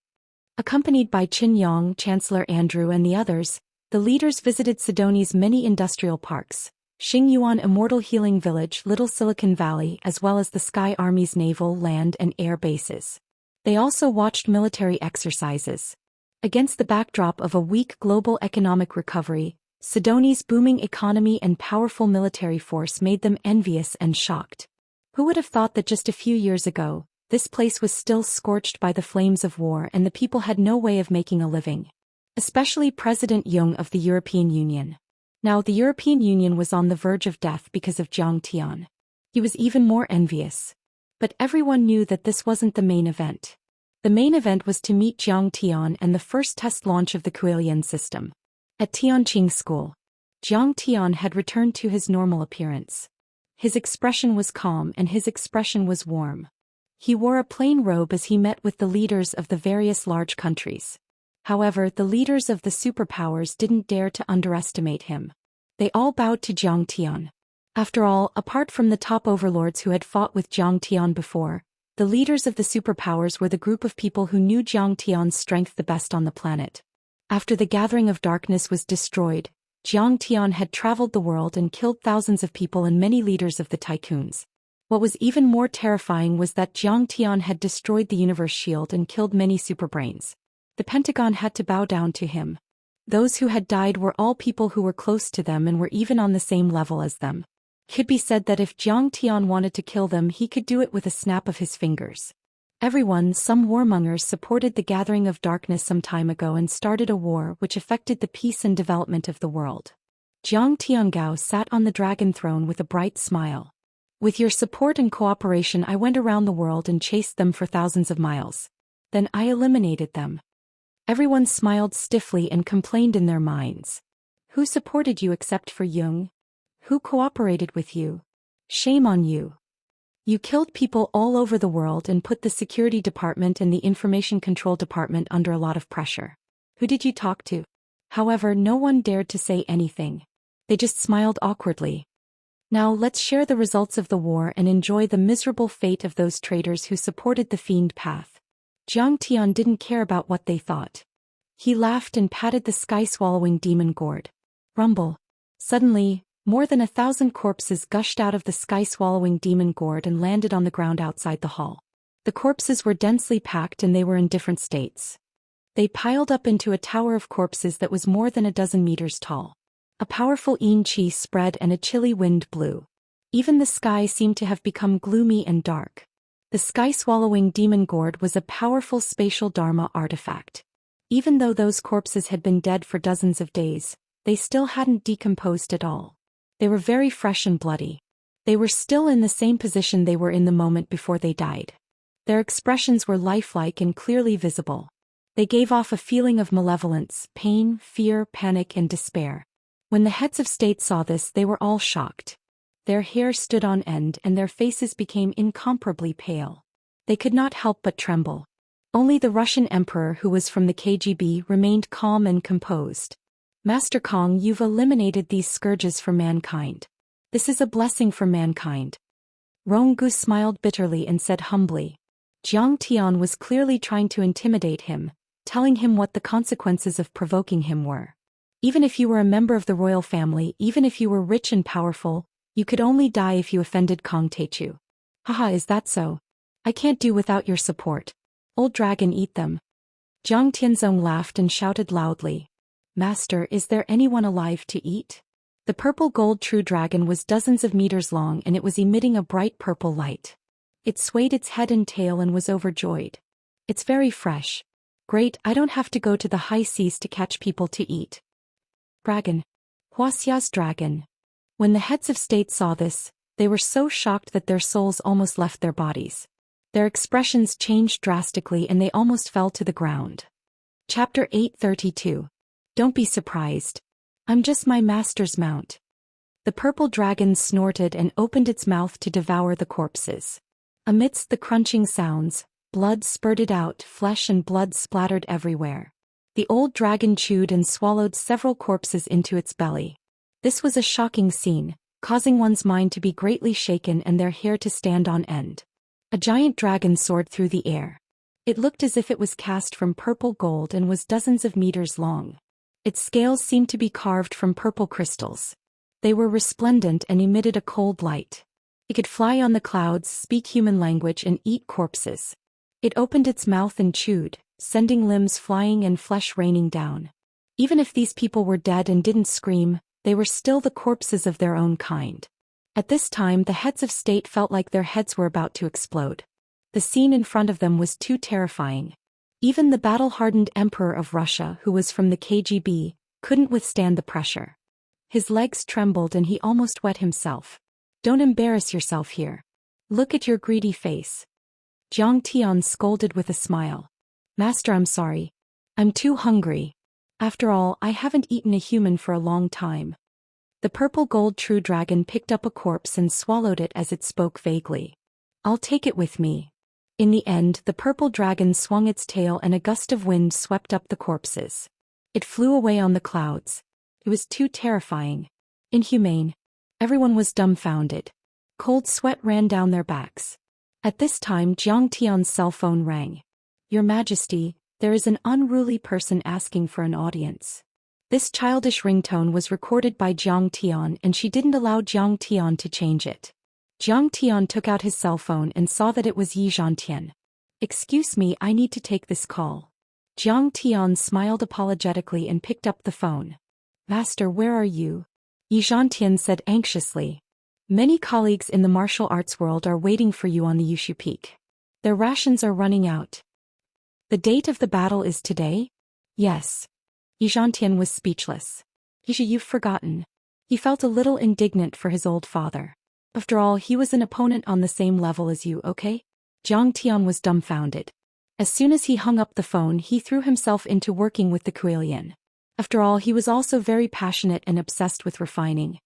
Accompanied by Qin Yang, Chancellor Andrew and the others, the leaders visited Sidoni's many industrial parks, Xingyuan Immortal Healing Village, Little Silicon Valley, as well as the Sky Army's naval, land and air bases. They also watched military exercises. Against the backdrop of a weak global economic recovery, Sidoni's booming economy and powerful military force made them envious and shocked. Who would have thought that just a few years ago, this place was still scorched by the flames of war and the people had no way of making a living? Especially President Jung of the European Union. Now the European Union was on the verge of death because of Jiang Tian. He was even more envious. But everyone knew that this wasn't the main event. The main event was to meet Jiang Tian and the first test launch of the Cultivation system. At Tianqing School, Jiang Tian had returned to his normal appearance. His expression was calm and his expression was warm. He wore a plain robe as he met with the leaders of the various large countries. However, the leaders of the superpowers didn't dare to underestimate him. They all bowed to Jiang Tian. After all, apart from the top overlords who had fought with Jiang Tian before, the leaders of the superpowers were the group of people who knew Jiang Tian's strength the best on the planet. After the Gathering of Darkness was destroyed, Jiang Tian had traveled the world and killed thousands of people and many leaders of the tycoons. What was even more terrifying was that Jiang Tian had destroyed the universe shield and killed many superbrains. The Pentagon had to bow down to him. Those who had died were all people who were close to them and were even on the same level as them. Could be said that if Zhang Tian wanted to kill them, he could do it with a snap of his fingers. Everyone, some warmongers supported the gathering of darkness some time ago and started a war which affected the peace and development of the world. Jiang Tiangao sat on the dragon throne with a bright smile. With your support and cooperation, I went around the world and chased them for thousands of miles. Then I eliminated them. Everyone smiled stiffly and complained in their minds. Who supported you except for Yung? Who cooperated with you? Shame on you. You killed people all over the world and put the security department and the information control department under a lot of pressure. Who did you talk to? However, no one dared to say anything. They just smiled awkwardly. Now let's share the results of the war and enjoy the miserable fate of those traitors who supported the fiend path. Jiang Tian didn't care about what they thought. He laughed and patted the sky-swallowing demon gourd. Rumble. Suddenly, more than 1,000 corpses gushed out of the sky-swallowing demon gourd and landed on the ground outside the hall. The corpses were densely packed and they were in different states. They piled up into a tower of corpses that was more than a dozen meters tall. A powerful yin qi spread and a chilly wind blew. Even the sky seemed to have become gloomy and dark. The sky-swallowing demon gourd was a powerful spatial dharma artifact. Even though those corpses had been dead for dozens of days, they still hadn't decomposed at all. They were very fresh and bloody. They were still in the same position they were in the moment before they died. Their expressions were lifelike and clearly visible. They gave off a feeling of malevolence, pain, fear, panic, and despair. When the heads of state saw this, they were all shocked. Their hair stood on end and their faces became incomparably pale. They could not help but tremble. Only the Russian emperor, who was from the KGB, remained calm and composed. Master Kong, you've eliminated these scourges for mankind. This is a blessing for mankind. Ronggu smiled bitterly and said humbly. Jiang Tian was clearly trying to intimidate him, telling him what the consequences of provoking him were. Even if you were a member of the royal family, even if you were rich and powerful, you could only die if you offended Kong Techu. Haha, is that so? I can't do without your support. Old dragon, eat them. Jiang Tianzong laughed and shouted loudly. Master, is there anyone alive to eat? The purple gold true dragon was dozens of meters long and it was emitting a bright purple light. It swayed its head and tail and was overjoyed. It's very fresh. Great, I don't have to go to the high seas to catch people to eat. Dragon. Wuxia's dragon. When the heads of state saw this, they were so shocked that their souls almost left their bodies. Their expressions changed drastically and they almost fell to the ground. Chapter 832. Don't be surprised. I'm just my master's mount. The purple dragon snorted and opened its mouth to devour the corpses. Amidst the crunching sounds, blood spurted out, flesh and blood splattered everywhere. The old dragon chewed and swallowed several corpses into its belly. This was a shocking scene, causing one's mind to be greatly shaken and their hair to stand on end. A giant dragon soared through the air. It looked as if it was cast from purple gold and was dozens of meters long. Its scales seemed to be carved from purple crystals. They were resplendent and emitted a cold light. It could fly on the clouds, speak human language, and eat corpses. It opened its mouth and chewed, sending limbs flying and flesh raining down. Even if these people were dead and didn't scream, they were still the corpses of their own kind. At this time, the heads of state felt like their heads were about to explode. The scene in front of them was too terrifying. Even the battle-hardened emperor of Russia, who was from the KGB, couldn't withstand the pressure. His legs trembled and he almost wet himself. Don't embarrass yourself here. Look at your greedy face. Jiang Tian scolded with a smile. Master, I'm sorry. I'm too hungry. After all, I haven't eaten a human for a long time. The purple gold true dragon picked up a corpse and swallowed it as it spoke vaguely. I'll take it with me. In the end, the purple dragon swung its tail and a gust of wind swept up the corpses. It flew away on the clouds. It was too terrifying. Inhumane. Everyone was dumbfounded. Cold sweat ran down their backs. At this time, Jiang Tian's cell phone rang. Your Majesty, there is an unruly person asking for an audience. This childish ringtone was recorded by Jiang Tian and she didn't allow Jiang Tian to change it. Jiang Tian took out his cell phone and saw that it was Yi Zhantian. Excuse me, I need to take this call. Jiang Tian smiled apologetically and picked up the phone. Master, where are you? Yi Zhantian said anxiously. Many colleagues in the martial arts world are waiting for you on the Yushu Peak. Their rations are running out. The date of the battle is today? Yes. Xiantian was speechless. You've forgotten. He felt a little indignant for his old father. After all, he was an opponent on the same level as you, okay? Jiang Tian was dumbfounded. As soon as he hung up the phone, he threw himself into working with the Kuelian. After all, he was also very passionate and obsessed with refining.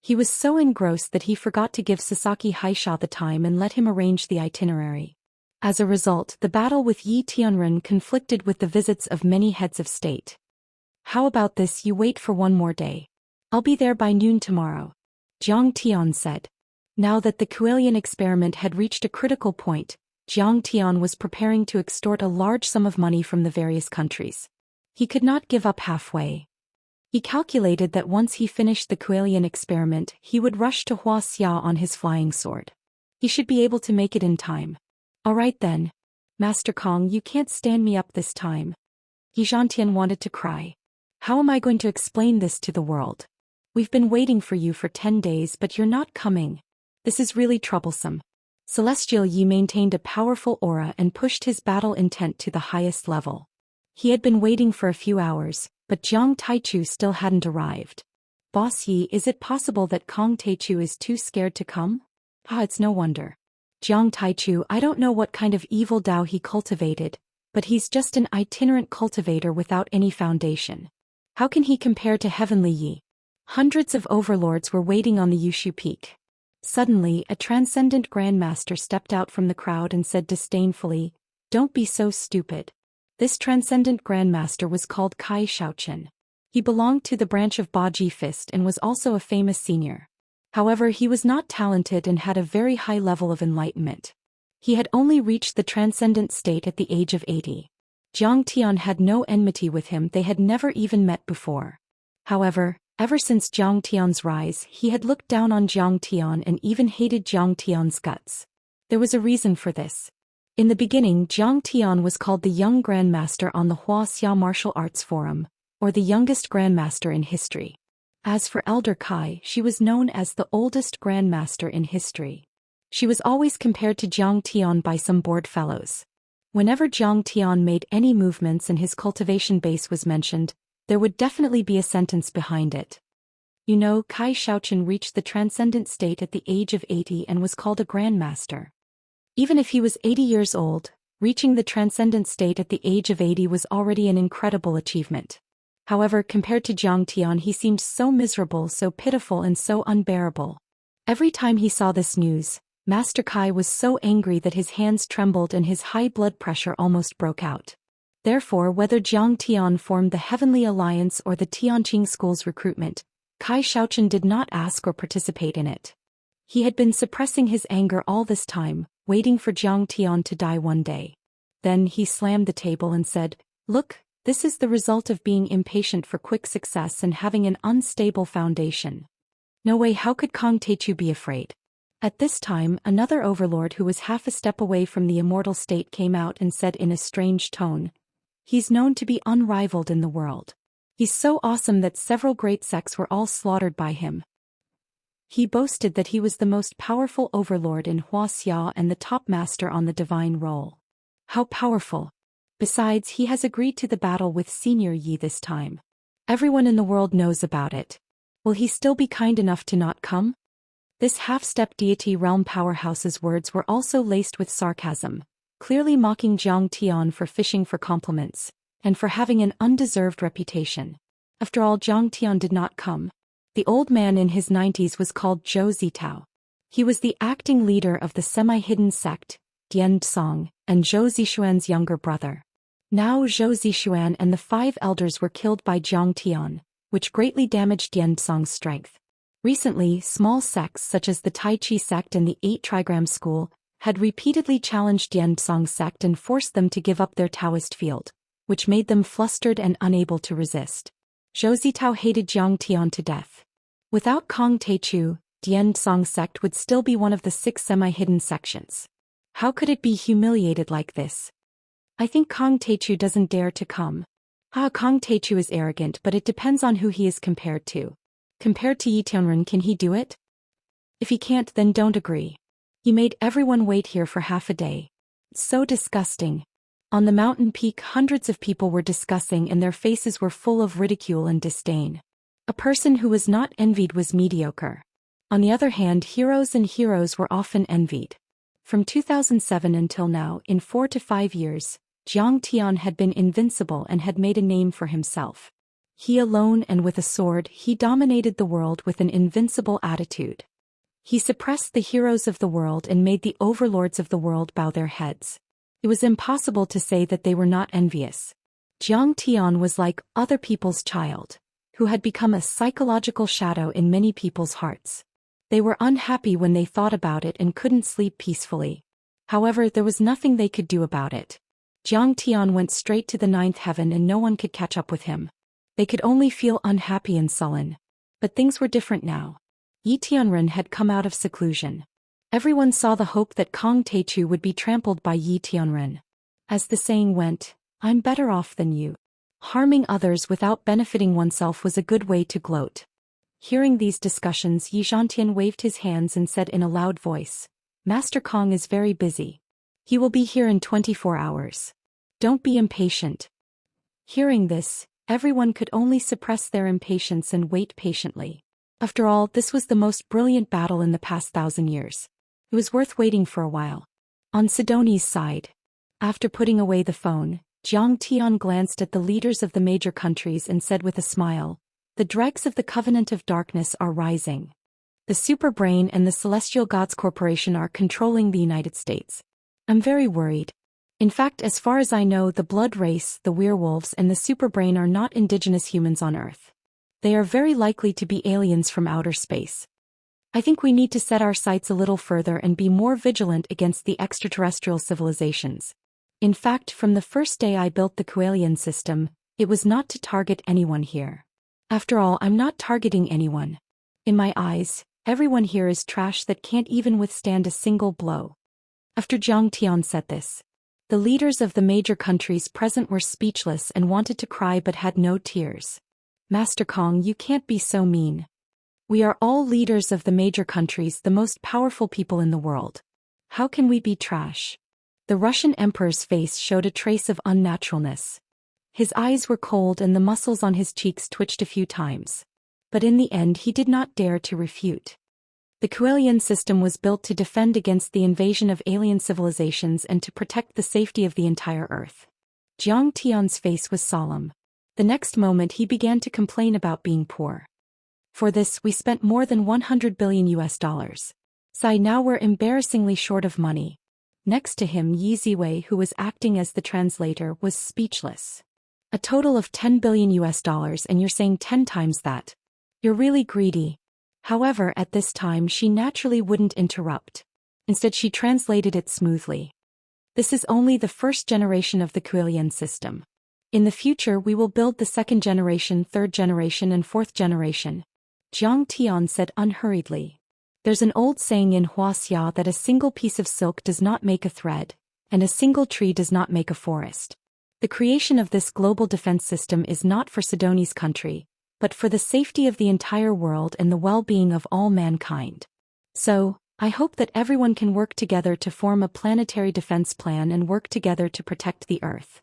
He was so engrossed that he forgot to give Sasaki Haisha the time and let him arrange the itinerary. As a result, the battle with Yi Tianren conflicted with the visits of many heads of state. How about this, you wait for one more day? I'll be there by noon tomorrow, Jiang Tian said. Now that the Kuelian experiment had reached a critical point, Jiang Tian was preparing to extort a large sum of money from the various countries. He could not give up halfway. He calculated that once he finished the Kuelian experiment, he would rush to Wuxia on his flying sword. He should be able to make it in time. All right then. Master Kong, you can't stand me up this time. Xiantian wanted to cry. How am I going to explain this to the world? We've been waiting for you for 10 days but you're not coming. This is really troublesome. Celestial Yi maintained a powerful aura and pushed his battle intent to the highest level. He had been waiting for a few hours, but Jiang Taichu still hadn't arrived. Boss Yi, is it possible that Kong Taichu is too scared to come? It's no wonder. Jiang Taichu, I don't know what kind of evil Dao he cultivated, but he's just an itinerant cultivator without any foundation. How can he compare to Heavenly Yi? Hundreds of overlords were waiting on the Yushu Peak. Suddenly, a transcendent grandmaster stepped out from the crowd and said disdainfully, "Don't be so stupid." This transcendent grandmaster was called Kai Shaochen. He belonged to the branch of Baji Fist and was also a famous senior. However, he was not talented and had a very high level of enlightenment. He had only reached the transcendent state at the age of 80. Jiang Tian had no enmity with him, they had never even met before. However, ever since Jiang Tian's rise, he had looked down on Jiang Tian and even hated Jiang Tian's guts. There was a reason for this. In the beginning, Jiang Tian was called the Young Grandmaster on the Wuxia Martial Arts Forum, or the youngest Grandmaster in history. As for Elder Kai, she was known as the oldest Grandmaster in history. She was always compared to Jiang Tian by some bored fellows. Whenever Jiang Tian made any movements and his cultivation base was mentioned, there would definitely be a sentence behind it. You know, Kai Shaochen reached the transcendent state at the age of 80 and was called a Grandmaster. Even if he was 80 years old, reaching the transcendent state at the age of 80 was already an incredible achievement. However, compared to Jiang Tian, he seemed so miserable, so pitiful and so unbearable. Every time he saw this news, Master Kai was so angry that his hands trembled and his high blood pressure almost broke out. Therefore, whether Jiang Tian formed the Heavenly Alliance or the Tianqing School's recruitment, Kai Shaochen did not ask or participate in it. He had been suppressing his anger all this time, waiting for Jiang Tian to die one day. Then he slammed the table and said, "Look, this is the result of being impatient for quick success and having an unstable foundation. No way, how could Kong Taichu be afraid?" At this time, another overlord who was half a step away from the immortal state came out and said in a strange tone, "He's known to be unrivaled in the world. He's so awesome that several great sects were all slaughtered by him. He boasted that he was the most powerful overlord in Wuxia and the top master on the divine roll. How powerful! Besides, he has agreed to the battle with Senior Yi this time. Everyone in the world knows about it. Will he still be kind enough to not come?" This half-step deity realm powerhouse's words were also laced with sarcasm, clearly mocking Jiang Tian for fishing for compliments, and for having an undeserved reputation. After all, Jiang Tian did not come. The old man in his 90s was called Zhou Xian. He was the acting leader of the semi-hidden sect, Dian Song, and Zhou Zishuan's younger brother. Now Zhou Zishuan and the 5 elders were killed by Jiang Tian, which greatly damaged Dian Song's strength. Recently, small sects such as the Tai Chi sect and the 8 Trigram school had repeatedly challenged Dian Song's sect and forced them to give up their Taoist field, which made them flustered and unable to resist. Zhou Zitao hated Jiang Tian to death. Without Kong Taichu, Dian Song's sect would still be one of the 6 semi-hidden sections. How could it be humiliated like this? I think Kong Taichu doesn't dare to come. Kong Taichu is arrogant, but it depends on who he is compared to. Compared to Yi Tianren, can he do it? If he can't, then don't agree. He made everyone wait here for half a day. So disgusting. On the mountain peak, hundreds of people were discussing, and their faces were full of ridicule and disdain. A person who was not envied was mediocre. On the other hand, heroes were often envied. From 2007 until now, in 4 to 5 years, Zhou Xian had been invincible and had made a name for himself. He alone, and with a sword, he dominated the world with an invincible attitude. He suppressed the heroes of the world and made the overlords of the world bow their heads. It was impossible to say that they were not envious. Zhou Xian was like other people's child, who had become a psychological shadow in many people's hearts. They were unhappy when they thought about it and couldn't sleep peacefully. However, there was nothing they could do about it. Zhou Xian went straight to the 9th heaven and no one could catch up with him. They could only feel unhappy and sullen. But things were different now. Yi Tianren had come out of seclusion. Everyone saw the hope that Kong Teichu would be trampled by Yi Tianren. As the saying went, "I'm better off than you." Harming others without benefiting oneself was a good way to gloat. Hearing these discussions, Yi Zhantian waved his hands and said in a loud voice, "Master Kong is very busy. He will be here in 24 hours. Don't be impatient." Hearing this, everyone could only suppress their impatience and wait patiently. After all, this was the most brilliant battle in the past 1,000 years. It was worth waiting for a while. On Sidoni's side, after putting away the phone, Zhou Xian glanced at the leaders of the major countries and said with a smile, "The dregs of the Covenant of Darkness are rising. The Superbrain and the Celestial Gods Corporation are controlling the United States. I'm very worried. In fact, as far as I know, the Blood Race, the Werewolves, and the Superbrain are not indigenous humans on Earth. They are very likely to be aliens from outer space. I think we need to set our sights a little further and be more vigilant against the extraterrestrial civilizations. In fact, from the first day I built the Cultivation system, it was not to target anyone here. After all, I'm not targeting anyone. In my eyes, everyone here is trash that can't even withstand a single blow." After Zhou Xian said this, the leaders of the major countries present were speechless and wanted to cry but had no tears. "Master Kong, you can't be so mean. We are all leaders of the major countries, the most powerful people in the world. How can we be trash?" The Russian emperor's face showed a trace of unnaturalness. His eyes were cold and the muscles on his cheeks twitched a few times. But in the end he did not dare to refute. The Cultivation system was built to defend against the invasion of alien civilizations and to protect the safety of the entire Earth. Zhou Xian's face was solemn. The next moment he began to complain about being poor. "For this, we spent more than $100 billion US. So now we're embarrassingly short of money." Next to him, Yi Ziwei, who was acting as the translator, was speechless. "A total of $10 billion US, and you're saying 10 times that. You're really greedy." However, at this time she naturally wouldn't interrupt. Instead she translated it smoothly. "This is only the first generation of the Cultivation system. In the future we will build the 2nd generation, 3rd generation and 4th generation." Zhou Xian said unhurriedly. "There's an old saying in Wuxia that a single piece of silk does not make a thread, and a single tree does not make a forest. The creation of this global defense system is not for Sidoni's country, but for the safety of the entire world and the well-being of all mankind. So, I hope that everyone can work together to form a planetary defense plan and work together to protect the Earth.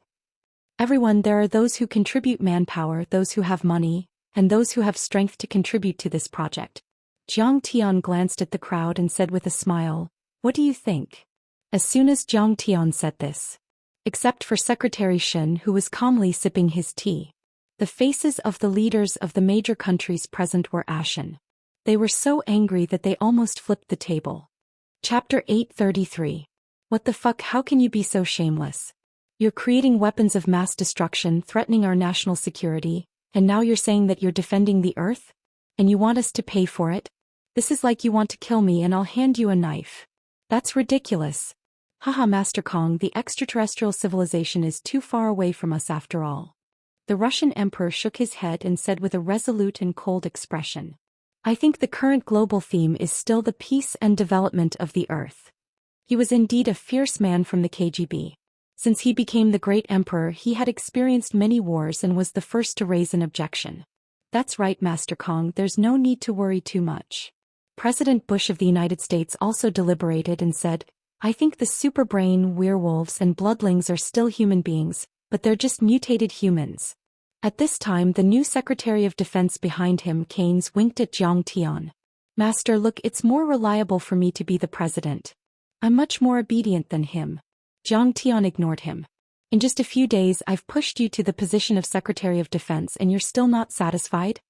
Everyone, there are those who contribute manpower, those who have money, and those who have strength to contribute to this project." Zhou Xian glanced at the crowd and said with a smile, "What do you think?" As soon as Zhou Xian said this, except for Secretary Shen, who was calmly sipping his tea, the faces of the leaders of the major countries present were ashen. They were so angry that they almost flipped the table. Chapter 833. What the fuck? How can you be so shameless? You're creating weapons of mass destruction threatening our national security, and now you're saying that you're defending the Earth? And you want us to pay for it? This is like you want to kill me and I'll hand you a knife. That's ridiculous. Haha, Master Kong, the extraterrestrial civilization is too far away from us after all. The Russian emperor shook his head and said with a resolute and cold expression, "I think the current global theme is still the peace and development of the Earth." He was indeed a fierce man from the KGB. Since he became the great emperor, he had experienced many wars and was the first to raise an objection. "That's right, Master Kong, there's no need to worry too much. President Bush of the United States also deliberated and said, I think the superbrain werewolves and bloodlings are still human beings, but they're just mutated humans. At this time the new Secretary of Defense behind him, Keynes, winked at Zhou Xian. Master, look, it's more reliable for me to be the president. I'm much more obedient than him. Zhou Xian ignored him. In just a few days I've pushed you to the position of Secretary of Defense and you're still not satisfied?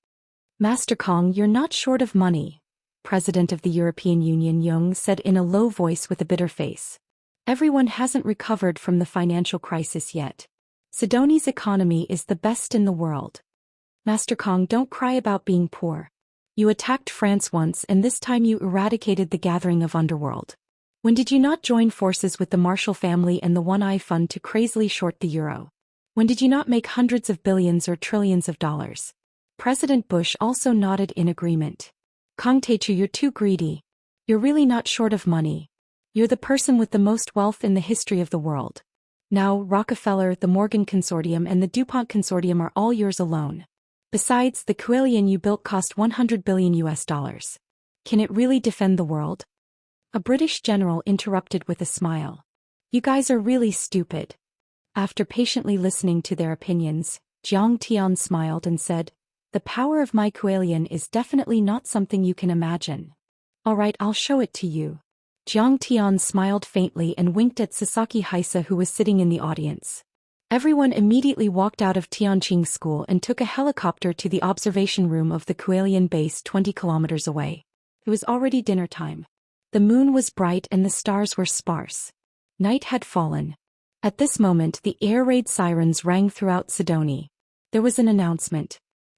Master Kong, you're not short of money, President of the European Union Jung said in a low voice with a bitter face. Everyone hasn't recovered from the financial crisis yet. Sidoni's economy is the best in the world. Master Kong, don't cry about being poor. You attacked France once and this time you eradicated the gathering of underworld. When did you not join forces with the Marshall family and the One-Eye Fund to crazily short the euro? When did you not make hundreds of billions or trillions of dollars? President Bush also nodded in agreement. Kong Taechu, you're too greedy. You're really not short of money. You're the person with the most wealth in the history of the world. Now, Rockefeller, the Morgan Consortium and the DuPont Consortium are all yours alone. Besides, the Coelian you built cost $100 billion US. Can it really defend the world? A British general interrupted with a smile. You guys are really stupid. After patiently listening to their opinions, Zhou Xian smiled and said, the power of my Coelian is definitely not something you can imagine. All right, I'll show it to you. Zhou Xian smiled faintly and winked at Sasaki Haisa, who was sitting in the audience. Everyone immediately walked out of Tianqing School and took a helicopter to the observation room of the Coelian base 20 kilometers away. It was already dinner time. The moon was bright and the stars were sparse. Night had fallen. At this moment the air raid sirens rang throughout Sidoni. There was an announcement.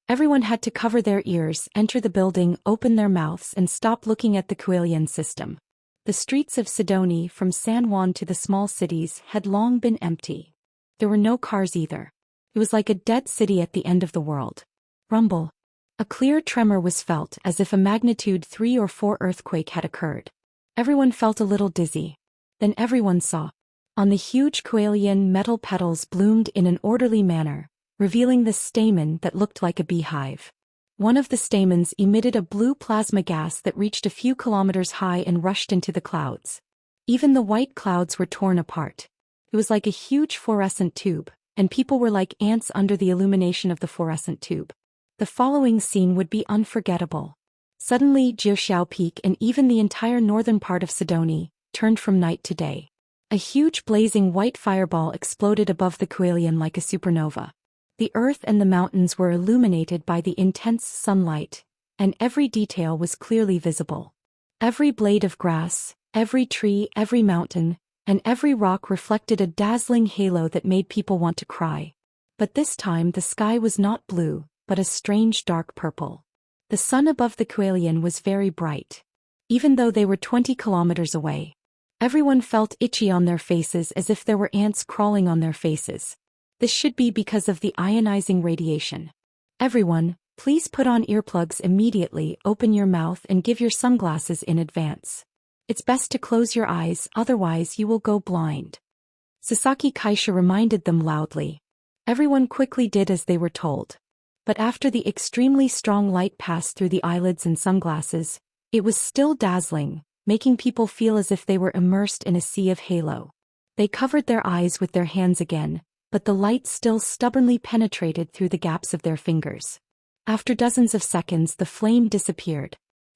Everyone had to cover their ears, enter the building, open their mouths and stop looking at the Coelian system. The streets of Sidoni, from San Juan to the small cities, had long been empty. There were no cars either. It was like a dead city at the end of the world. Rumble. A clear tremor was felt, as if a magnitude 3 or 4 earthquake had occurred. Everyone felt a little dizzy. Then everyone saw. On the huge Coelian metal petals bloomed in an orderly manner, revealing the stamen that looked like a beehive. One of the stamens emitted a blue plasma gas that reached a few kilometers high and rushed into the clouds. Even the white clouds were torn apart. It was like a huge fluorescent tube, and people were like ants under the illumination of the fluorescent tube. The following scene would be unforgettable. Suddenly Jiuxiao Peak and even the entire northern part of Sidoni turned from night to day. A huge blazing white fireball exploded above the Coelian like a supernova. The earth and the mountains were illuminated by the intense sunlight, and every detail was clearly visible. Every blade of grass, every tree, every mountain, and every rock reflected a dazzling halo that made people want to cry. But this time the sky was not blue, but a strange dark purple. The sun above the Coelian was very bright. Even though they were 20 kilometers away. Everyone felt itchy on their faces, as if there were ants crawling on their faces. This should be because of the ionizing radiation. Everyone, please put on earplugs immediately, open your mouth and give your sunglasses in advance. It's best to close your eyes, otherwise you will go blind. Sasaki Kaisha reminded them loudly. Everyone quickly did as they were told. But after the extremely strong light passed through the eyelids and sunglasses, it was still dazzling, making people feel as if they were immersed in a sea of halo. They covered their eyes with their hands again, but the light still stubbornly penetrated through the gaps of their fingers. After dozens of seconds the flame disappeared.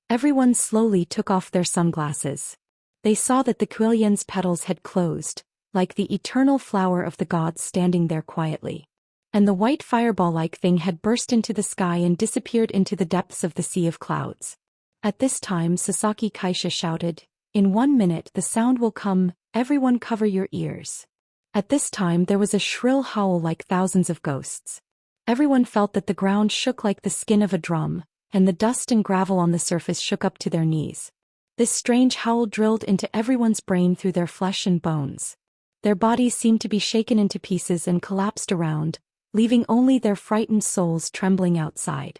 Everyone slowly took off their sunglasses. They saw that the Coelian's petals had closed, like the eternal flower of the gods standing there quietly. And the white fireball-like thing had burst into the sky and disappeared into the depths of the sea of clouds. At this time Sasaki Kaisha shouted, "In 1 minute the sound will come, everyone cover your ears." At this time there was a shrill howl like thousands of ghosts. Everyone felt that the ground shook like the skin of a drum, and the dust and gravel on the surface shook up to their knees. This strange howl drilled into everyone's brain through their flesh and bones. Their bodies seemed to be shaken into pieces and collapsed around, leaving only their frightened souls trembling outside.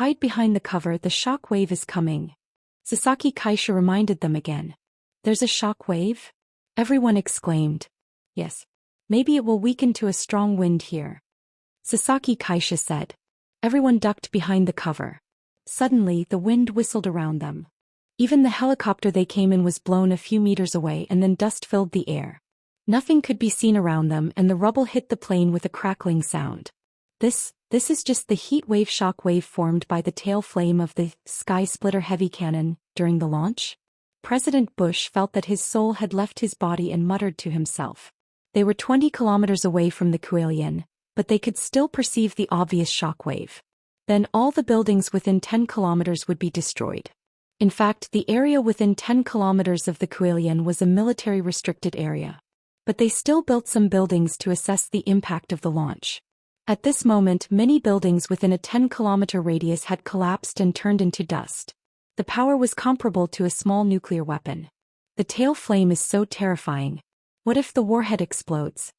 Hide behind the cover, the shock wave is coming. Sasaki Kaisha reminded them again. There's a shock wave? Everyone exclaimed. Yes. Maybe it will weaken to a strong wind here. Sasaki Kaisha said. Everyone ducked behind the cover. Suddenly the wind whistled around them. Even the helicopter they came in was blown a few meters away and then dust filled the air. Nothing could be seen around them and the rubble hit the plane with a crackling sound. This is just the heat wave shock wave formed by the tail flame of the Sky Splitter heavy cannon during the launch. President Bush felt that his soul had left his body and muttered to himself. They were 20 kilometers away from the Cultivation, but they could still perceive the obvious shock wave. Then all the buildings within 10 kilometers would be destroyed. In fact, the area within 10 kilometers of the Cultivation was a military-restricted area. But they still built some buildings to assess the impact of the launch. At this moment, many buildings within a 10-kilometer radius had collapsed and turned into dust. The power was comparable to a small nuclear weapon. The tail flame is so terrifying. What if the warhead explodes?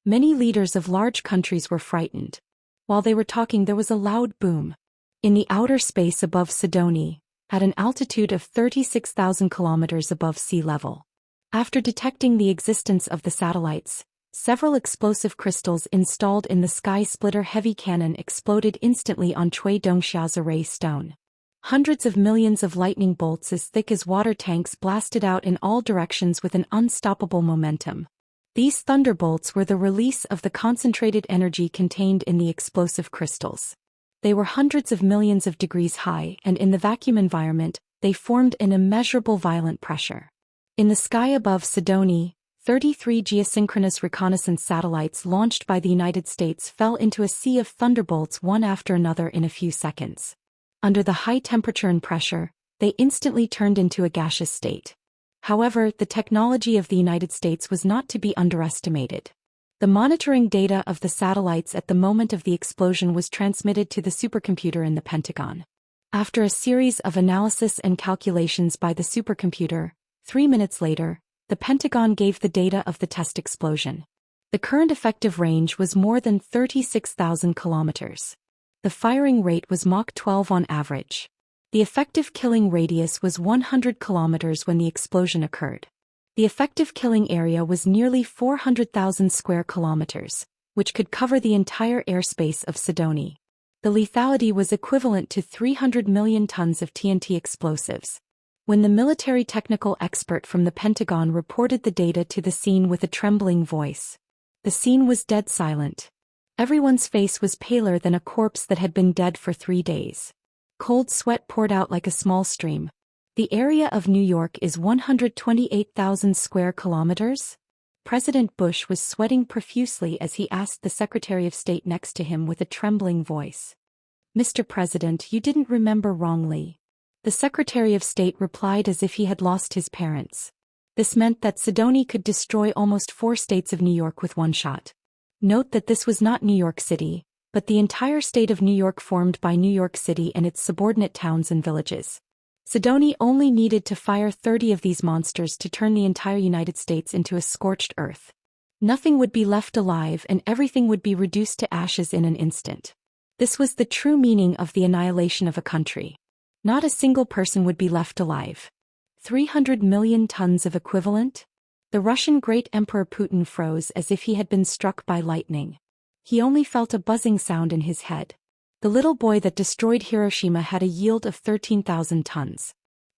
Many leaders of large countries were frightened. While they were talking, there was a loud boom. In the outer space above Sidoni, at an altitude of 36,000 kilometers above sea level. After detecting the existence of the satellites, several explosive crystals installed in the Sky Splitter heavy cannon exploded instantly on Cui Dongxia's array stone. Hundreds of millions of lightning bolts as thick as water tanks blasted out in all directions with an unstoppable momentum. These thunderbolts were the release of the concentrated energy contained in the explosive crystals. They were hundreds of millions of degrees high, and in the vacuum environment, they formed an immeasurable violent pressure. In the sky above Sidoni, 33 geosynchronous reconnaissance satellites launched by the United States fell into a sea of thunderbolts one after another in a few seconds. Under the high temperature and pressure, they instantly turned into a gaseous state. However, the technology of the United States was not to be underestimated. The monitoring data of the satellites at the moment of the explosion was transmitted to the supercomputer in the Pentagon. After a series of analysis and calculations by the supercomputer, 3 minutes later, the Pentagon gave the data of the test explosion. The current effective range was more than 36,000 kilometers. The firing rate was Mach 12 on average. The effective killing radius was 100 kilometers when the explosion occurred. The effective killing area was nearly 400,000 square kilometers, which could cover the entire airspace of Sidoni. The lethality was equivalent to 300 million tons of TNT explosives. When the military technical expert from the Pentagon reported the data to the scene with a trembling voice, the scene was dead silent. Everyone's face was paler than a corpse that had been dead for 3 days. Cold sweat poured out like a small stream. The area of New York is 128,000 square kilometers. President Bush was sweating profusely as he asked the Secretary of State next to him with a trembling voice. "Mr. President, you didn't remember wrongly." The Secretary of State replied as if he had lost his parents. This meant that Sidoni could destroy almost 4 states of New York with one shot. Note that this was not New York City, but the entire state of New York formed by New York City and its subordinate towns and villages. Sidoni only needed to fire 30 of these monsters to turn the entire United States into a scorched earth. Nothing would be left alive and everything would be reduced to ashes in an instant. This was the true meaning of the annihilation of a country. Not a single person would be left alive. 300 million tons of equivalent? The Russian Great Emperor Putin froze as if he had been struck by lightning. He only felt a buzzing sound in his head. The little boy that destroyed Hiroshima had a yield of 13,000 tons.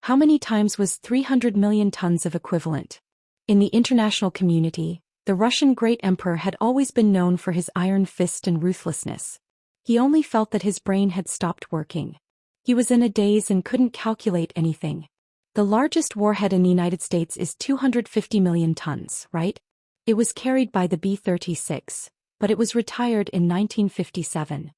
How many times was 300 million tons of equivalent? In the international community, the Russian Great Emperor had always been known for his iron fist and ruthlessness. He only felt that his brain had stopped working. He was in a daze and couldn't calculate anything. The largest warhead in the United States is 250 million tons, right? It was carried by the B-36, but it was retired in 1957.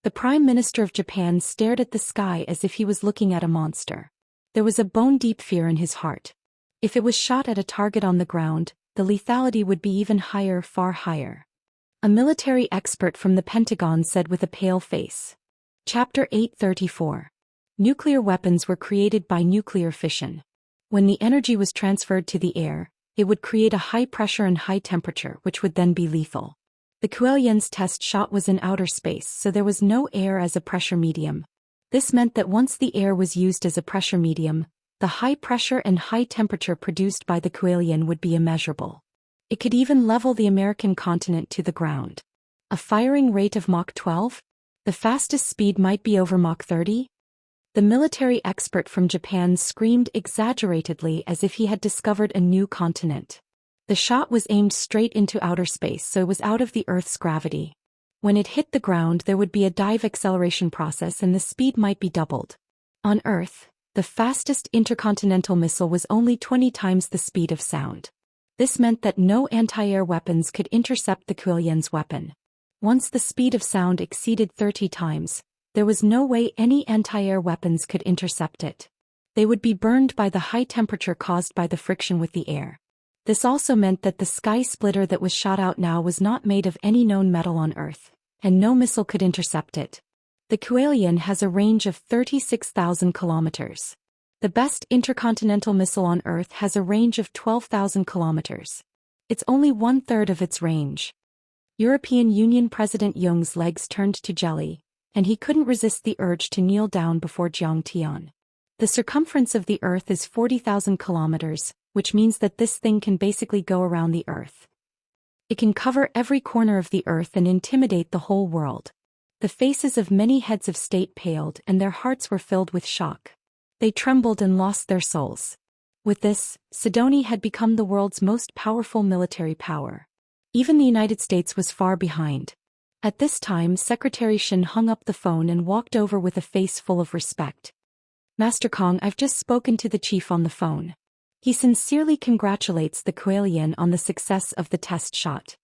The Prime Minister of Japan stared at the sky as if he was looking at a monster. There was a bone-deep fear in his heart. If it was shot at a target on the ground, the lethality would be even higher, far higher. A military expert from the Pentagon said with a pale face. Chapter 834. Nuclear weapons were created by nuclear fission. When the energy was transferred to the air, it would create a high pressure and high temperature which would then be lethal. The Cultivation's test shot was in outer space, so there was no air as a pressure medium. This meant that once the air was used as a pressure medium, the high pressure and high temperature produced by the Cultivation would be immeasurable. It could even level the American continent to the ground. A firing rate of Mach 12? The fastest speed might be over Mach 30? The military expert from Japan screamed exaggeratedly as if he had discovered a new continent. The shot was aimed straight into outer space, so it was out of the Earth's gravity. When it hit the ground, there would be a dive acceleration process and the speed might be doubled. On Earth, the fastest intercontinental missile was only 20 times the speed of sound. This meant that no anti-air weapons could intercept the Kuelian's weapon. Once the speed of sound exceeded 30 times, there was no way any anti-air weapons could intercept it. They would be burned by the high temperature caused by the friction with the air. This also meant that the sky splitter that was shot out now was not made of any known metal on Earth, and no missile could intercept it. The Kuelian has a range of 36,000 kilometers. The best intercontinental missile on Earth has a range of 12,000 kilometers. It's only one-third of its range. European Union President Jung's legs turned to jelly, and he couldn't resist the urge to kneel down before Zhou Xian. The circumference of the Earth is 40,000 kilometers, which means that this thing can basically go around the Earth. It can cover every corner of the Earth and intimidate the whole world. The faces of many heads of state paled and their hearts were filled with shock. They trembled and lost their souls. With this, Sidonia had become the world's most powerful military power. Even the United States was far behind. At this time, Secretary Shen hung up the phone and walked over with a face full of respect. Master Kong, I've just spoken to the chief on the phone. He sincerely congratulates the Kuelian on the success of the test shot.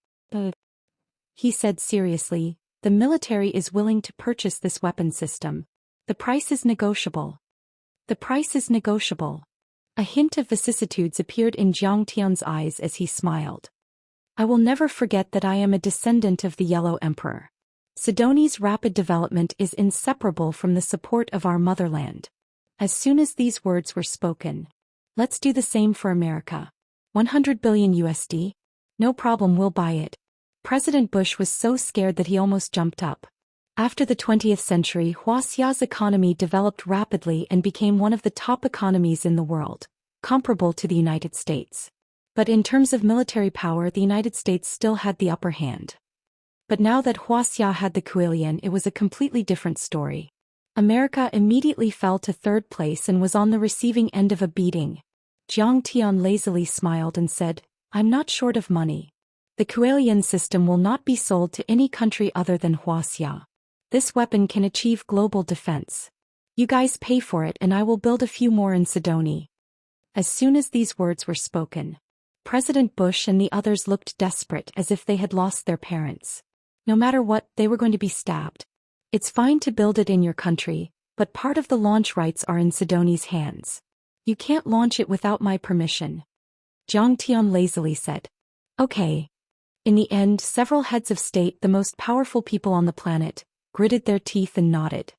He said seriously, the military is willing to purchase this weapon system. The price is negotiable. The price is negotiable. A hint of vicissitudes appeared in Zhou Xian's eyes as he smiled. I will never forget that I am a descendant of the Yellow Emperor. Sidonia's rapid development is inseparable from the support of our motherland. As soon as these words were spoken, let's do the same for America. 100 billion USD? No problem, we'll buy it. President Bush was so scared that he almost jumped up. After the 20th century, Wuxia's economy developed rapidly and became one of the top economies in the world, comparable to the United States. But in terms of military power, the United States still had the upper hand. But now that Wuxia had the Kuelian, it was a completely different story. America immediately fell to third place and was on the receiving end of a beating. Zhou Xian lazily smiled and said, I'm not short of money. The Kuelian system will not be sold to any country other than Wuxia. This weapon can achieve global defense. You guys pay for it and I will build a few more in Sidonia. As soon as these words were spoken, President Bush and the others looked desperate, as if they had lost their parents. No matter what, they were going to be stabbed. It's fine to build it in your country, but part of the launch rights are in Sidonia's hands. You can't launch it without my permission. Zhou Xian lazily said. Okay. In the end, several heads of state, the most powerful people on the planet, gritted their teeth and nodded.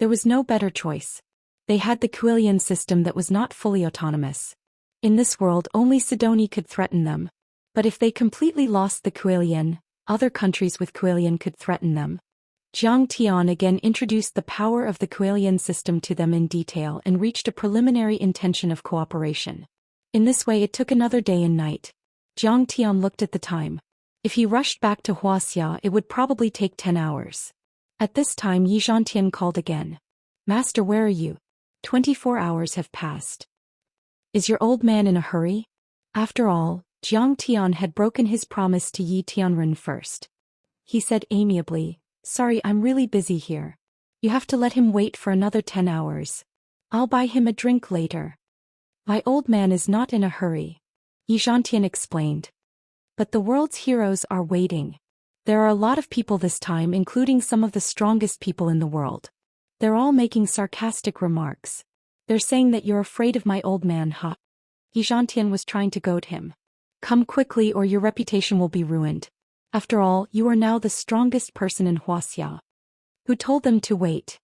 There was no better choice. They had the Kuelian system that was not fully autonomous. In this world, only Sidonia could threaten them. But if they completely lost the Kuelian, other countries with Kuelian could threaten them. Zhou Xian again introduced the power of the Kuelian system to them in detail and reached a preliminary intention of cooperation. In this way it took another day and night. Zhou Xian looked at the time. If he rushed back to Wuxia, it would probably take 10 hours. At this time Yi Zhantian called again. Master, where are you? 24 hours have passed. Is your old man in a hurry? After all, Zhou Xian had broken his promise to Yi Tianren first. He said amiably, Sorry, I'm really busy here. You have to let him wait for another 10 hours. I'll buy him a drink later. My old man is not in a hurry. Yi Zhantian explained. But the world's heroes are waiting. There are a lot of people this time, including some of the strongest people in the world. They're all making sarcastic remarks. They're saying that you're afraid of my old man, huh? Yi Zhantian was trying to goad him. Come quickly or your reputation will be ruined. After all, you are now the strongest person in Wuxia. Who told them to wait?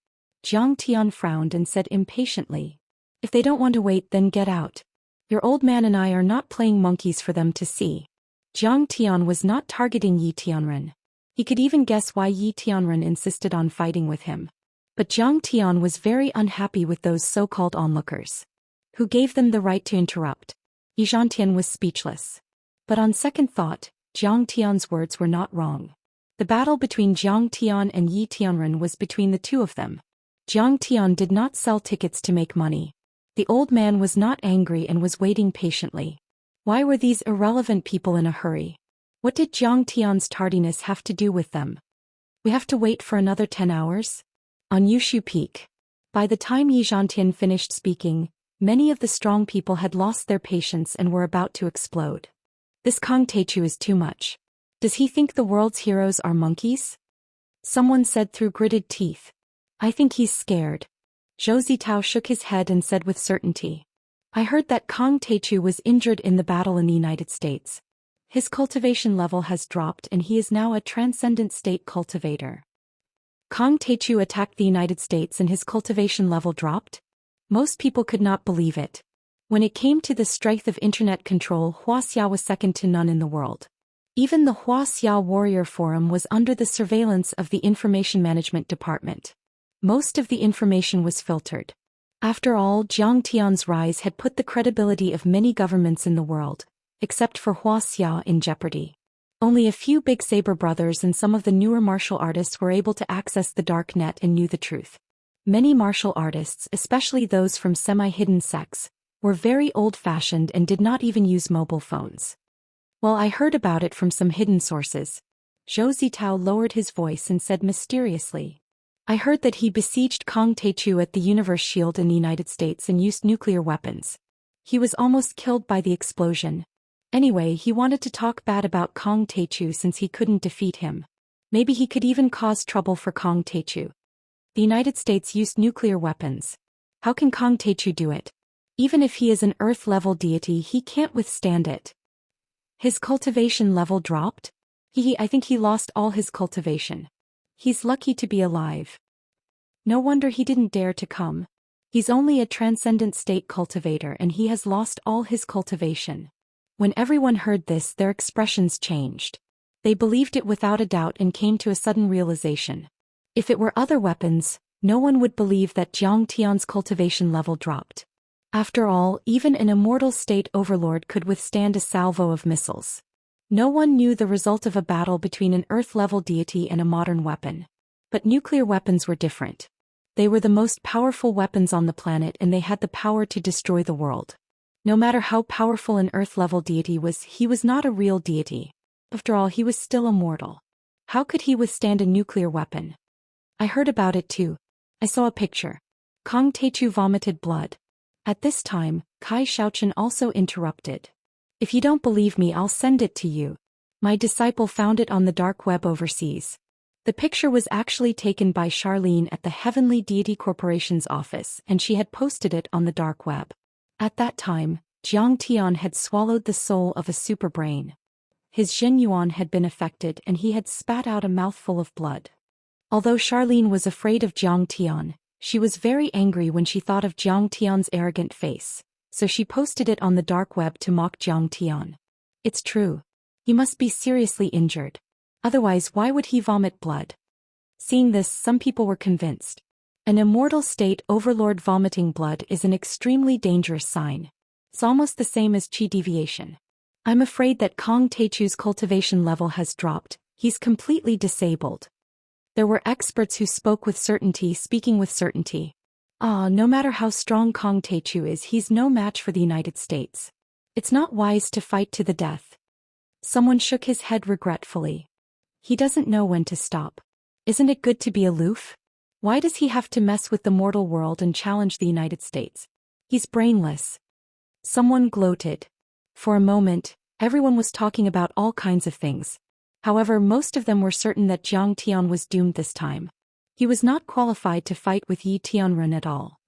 Zhou Xian frowned and said impatiently. If they don't want to wait, then get out. Your old man and I are not playing monkeys for them to see. Zhou Xian was not targeting Yi Tianren. He could even guess why Yi Tianren insisted on fighting with him. But Zhou Xian was very unhappy with those so-called onlookers. Who gave them the right to interrupt? Yi Zhantian was speechless. But on second thought, Zhou Xian's words were not wrong. The battle between Zhou Xian and Yi Tianren was between the two of them. Jiang Tian did not sell tickets to make money. The old man was not angry and was waiting patiently. Why were these irrelevant people in a hurry? What did Jiang Tian's tardiness have to do with them? We have to wait for another 10 hours? On Yushu Peak. By the time Yi Zhantian finished speaking, many of the strong people had lost their patience and were about to explode. This Kong Teichu is too much. Does he think the world's heroes are monkeys? Someone said through gritted teeth. I think he's scared. Zhou Zitao shook his head and said with certainty. I heard that Kong Teichu was injured in the battle in the United States. His cultivation level has dropped and he is now a transcendent state cultivator. Kong Teichu attacked the United States and his cultivation level dropped? Most people could not believe it. When it came to the strength of internet control, Wuxia was second to none in the world. Even the Wuxia Warrior Forum was under the surveillance of the Information Management Department. Most of the information was filtered. After all, Jiang Tian's rise had put the credibility of many governments in the world, except for Wuxia, in jeopardy. Only a few big saber brothers and some of the newer martial artists were able to access the dark net and knew the truth. Many martial artists, especially those from semi-hidden sects, were very old-fashioned and did not even use mobile phones. Well, I heard about it from some hidden sources. Zhou Zitao lowered his voice and said mysteriously. I heard that he besieged Kong Teichu at the Universe Shield in the United States and used nuclear weapons. He was almost killed by the explosion. Anyway, he wanted to talk bad about Kong Teichu since he couldn't defeat him. Maybe he could even cause trouble for Kong Teichu. The United States used nuclear weapons. How can Kong Teichu do it? Even if he is an Earth-level deity, he can't withstand it. His cultivation level dropped? I think he lost all his cultivation. He's lucky to be alive. No wonder he didn't dare to come. He's only a transcendent state cultivator and he has lost all his cultivation. When everyone heard this, their expressions changed. They believed it without a doubt and came to a sudden realization. If it were other weapons, no one would believe that Jiang Tian's cultivation level dropped. After all, even an immortal state overlord could withstand a salvo of missiles. No one knew the result of a battle between an Earth-level deity and a modern weapon. But nuclear weapons were different. They were the most powerful weapons on the planet and they had the power to destroy the world. No matter how powerful an Earth-level deity was, he was not a real deity. After all, he was still immortal. How could he withstand a nuclear weapon? I heard about it too. I saw a picture. Kong Teichu vomited blood. At this time, Kai Shaochen also interrupted. If you don't believe me, I'll send it to you. My disciple found it on the dark web overseas. The picture was actually taken by Charlene at the Heavenly Deity Corporation's office and she had posted it on the dark web. At that time, Jiang Tian had swallowed the soul of a superbrain. His Zhen Yuan had been affected and he had spat out a mouthful of blood. Although Charlene was afraid of Jiang Tian, she was very angry when she thought of Jiang Tian's arrogant face, so she posted it on the dark web to mock Jiang Tian. It's true. He must be seriously injured. Otherwise, why would he vomit blood? Seeing this, some people were convinced. An immortal state overlord vomiting blood is an extremely dangerous sign. It's almost the same as qi deviation. I'm afraid that Kong Teichu's cultivation level has dropped. He's completely disabled. There were experts who spoke with certainty, speaking with certainty. No matter how strong Kong Teichu is, he's no match for the United States. It's not wise to fight to the death. Someone shook his head regretfully. He doesn't know when to stop. Isn't it good to be aloof? Why does he have to mess with the mortal world and challenge the United States? He's brainless. Someone gloated. For a moment, everyone was talking about all kinds of things. However, most of them were certain that Jiang Tian was doomed this time. He was not qualified to fight with Yi Tianren at all.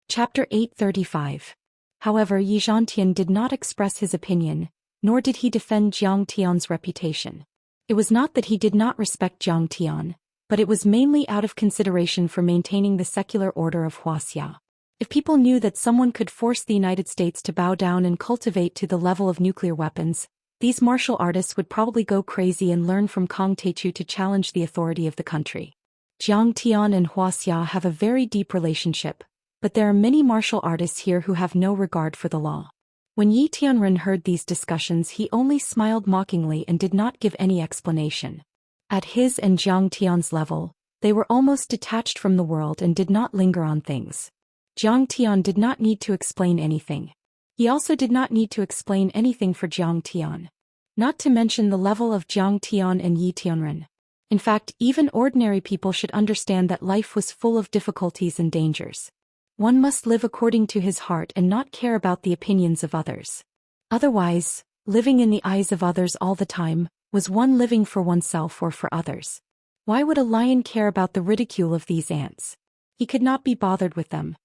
Chapter 835. However, Yi Zhantian did not express his opinion, nor did he defend Jiang Tian's reputation. It was not that he did not respect Jiang Tian, but it was mainly out of consideration for maintaining the secular order of Wuxia. If people knew that someone could force the United States to bow down and cultivate to the level of nuclear weapons, these martial artists would probably go crazy and learn from Kong Teichu to challenge the authority of the country. Jiang Tian and Wuxia have a very deep relationship, but there are many martial artists here who have no regard for the law. When Yi Tianren heard these discussions, he only smiled mockingly and did not give any explanation. At his and Jiang Tian's level, They were almost detached from the world and did not linger on things. Zhang Tian did not need to explain anything. He also did not need to explain anything for Zhang Tian. Not to mention the level of Zhang Tian and Yi Tianren. In fact, even ordinary people should understand that life was full of difficulties and dangers. One must live according to his heart and not care about the opinions of others. Otherwise, living in the eyes of others all the time, was one living for oneself or for others. Why would a lion care about the ridicule of these ants? He could not be bothered with them.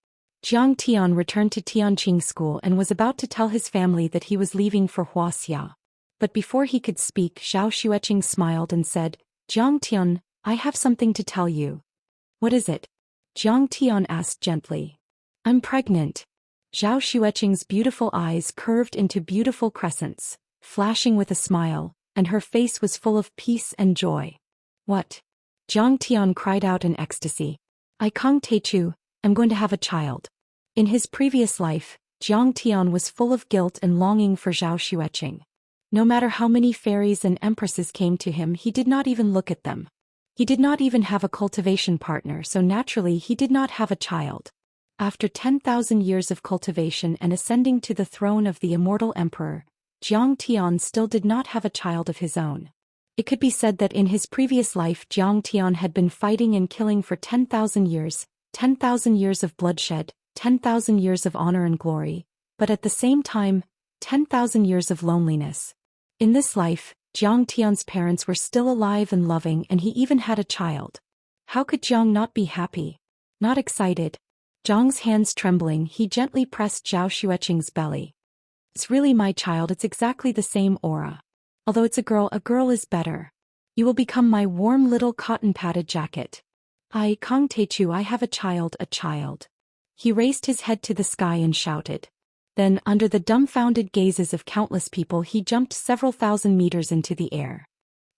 Zhang Tian returned to Tianqing school and was about to tell his family that he was leaving for Wuxia. But before he could speak, Zhao Xueqing smiled and said, "Zhang Tian, I have something to tell you." "What is it?" Zhang Tian asked gently. "I'm pregnant." Zhao Xueqing's beautiful eyes curved into beautiful crescents, flashing with a smile, and her face was full of peace and joy. "What?" Zhang Tian cried out in ecstasy. "I Kang Teichu, I'm going to have a child." In his previous life, Zhang Tian was full of guilt and longing for Zhao Xueqing. No matter how many fairies and empresses came to him, he did not even look at them. He did not even have a cultivation partner, so naturally he did not have a child. After 10,000 years of cultivation and ascending to the throne of the immortal emperor, Zhang Tian still did not have a child of his own. It could be said that in his previous life Zhang Tian had been fighting and killing for 10,000 years, 10,000 years of bloodshed, 10,000 years of honor and glory, but at the same time, 10,000 years of loneliness. In this life, Zhang Tian's parents were still alive and loving, and he even had a child. How could Zhang not be happy? Not excited? Zhang's hands trembling, he gently pressed Zhao Xueqing's belly. "It's really my child, it's exactly the same aura. Although it's a girl is better. You will become my warm little cotton-padded jacket. I, Kang Teichu, I have a child, a child." He raised his head to the sky and shouted. Then, under the dumbfounded gazes of countless people, he jumped several thousand meters into the air.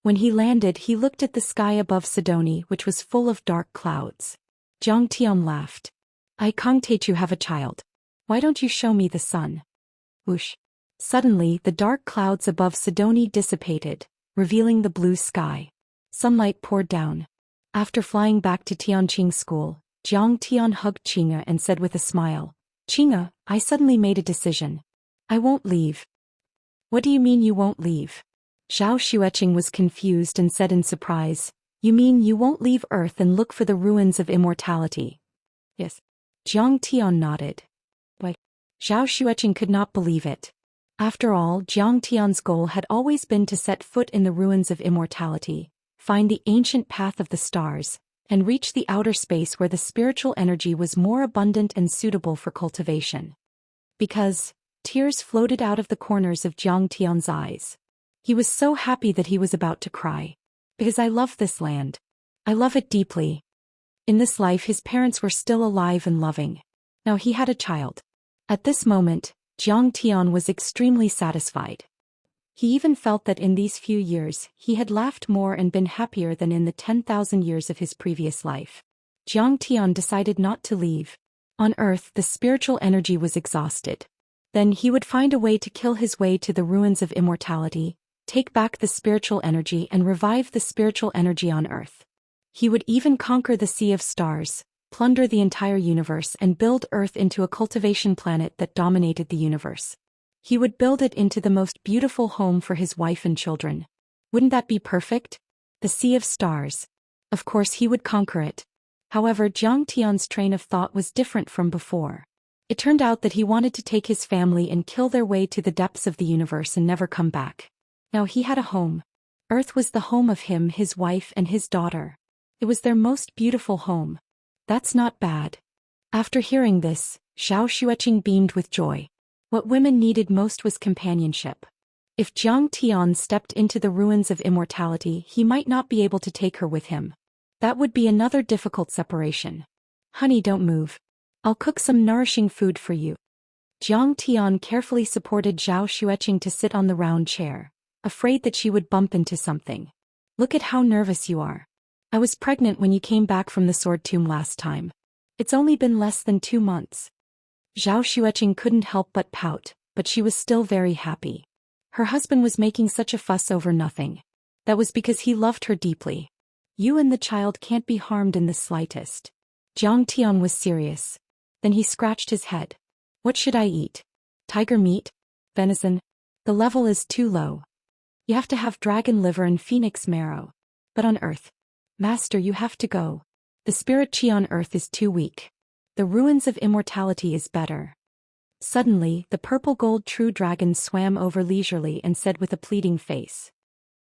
When he landed, he looked at the sky above Sidoni, which was full of dark clouds. Zhang Tian laughed. "I, Kang Teichu, have a child. Why don't you show me the sun?" Whoosh. Suddenly, the dark clouds above Sidoni dissipated, revealing the blue sky. Sunlight poured down. After flying back to Tianqing school, Zhang Tian hugged Qing'e and said with a smile, "Qing'e, I suddenly made a decision. I won't leave." "What do you mean you won't leave?" Zhao Xueqing was confused and said in surprise, "You mean you won't leave Earth and look for the ruins of immortality?" "Yes." Zhang Tian nodded. "Why?" Zhao Xueqing could not believe it. After all, Zhang Tian's goal had always been to set foot in the ruins of immortality, find the ancient path of the stars, and reach the outer space where the spiritual energy was more abundant and suitable for cultivation. Because tears floated out of the corners of Zhang Tian's eyes. He was so happy that he was about to cry. "Because I love this land. I love it deeply." In this life his parents were still alive and loving. Now he had a child. At this moment, Zhang Tian was extremely satisfied. He even felt that in these few years he had laughed more and been happier than in the 10,000 years of his previous life. Zhang Tian decided not to leave. On Earth the spiritual energy was exhausted. Then he would find a way to kill his way to the ruins of immortality, take back the spiritual energy and revive the spiritual energy on Earth. He would even conquer the Sea of Stars, plunder the entire universe and build Earth into a cultivation planet that dominated the universe. He would build it into the most beautiful home for his wife and children. Wouldn't that be perfect? The Sea of Stars. Of course he would conquer it. However, Zhang Tian's train of thought was different from before. It turned out that he wanted to take his family and kill their way to the depths of the universe and never come back. Now he had a home. Earth was the home of him, his wife, and his daughter. It was their most beautiful home. That's not bad. After hearing this, Zhao Xueqing beamed with joy. What women needed most was companionship. If Zhang Tian stepped into the ruins of immortality, he might not be able to take her with him. That would be another difficult separation. "Honey, don't move. I'll cook some nourishing food for you." Zhang Tian carefully supported Zhao Xueqing to sit on the round chair, afraid that she would bump into something. "Look at how nervous you are. I was pregnant when you came back from the sword tomb last time. It's only been less than 2 months. Zhao Xueqing couldn't help but pout, but she was still very happy. Her husband was making such a fuss over nothing. That was because he loved her deeply. You and the child can't be harmed in the slightest. Jiang Tian was serious. Then he scratched his head. What should I eat? Tiger meat? Venison? The level is too low. You have to have dragon liver and phoenix marrow. But on Earth, Master, you have to go. The spirit chi on Earth is too weak. The ruins of immortality is better. Suddenly, the purple gold true dragon swam over leisurely and said with a pleading face.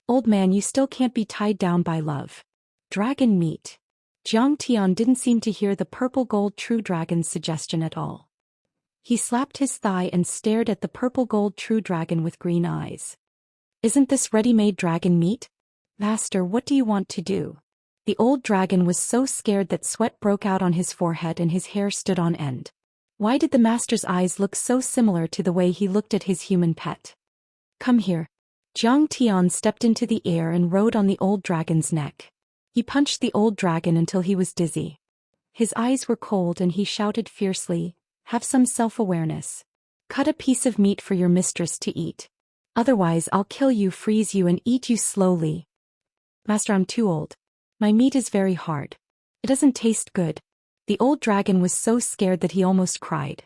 Old man, you still can't be tied down by love. Dragon meat. Jiang Tian didn't seem to hear the purple gold true dragon's suggestion at all. He slapped his thigh and stared at the purple gold true dragon with green eyes. Isn't this ready-made dragon meat? Master, what do you want to do? The old dragon was so scared that sweat broke out on his forehead and his hair stood on end. Why did the master's eyes look so similar to the way he looked at his human pet? Come here. Jiang Tian stepped into the air and rode on the old dragon's neck. He punched the old dragon until he was dizzy. His eyes were cold and he shouted fiercely, have some self-awareness. Cut a piece of meat for your mistress to eat. Otherwise I'll kill you, freeze you and eat you slowly. Master, I'm too old. My meat is very hard. It doesn't taste good. The old dragon was so scared that he almost cried.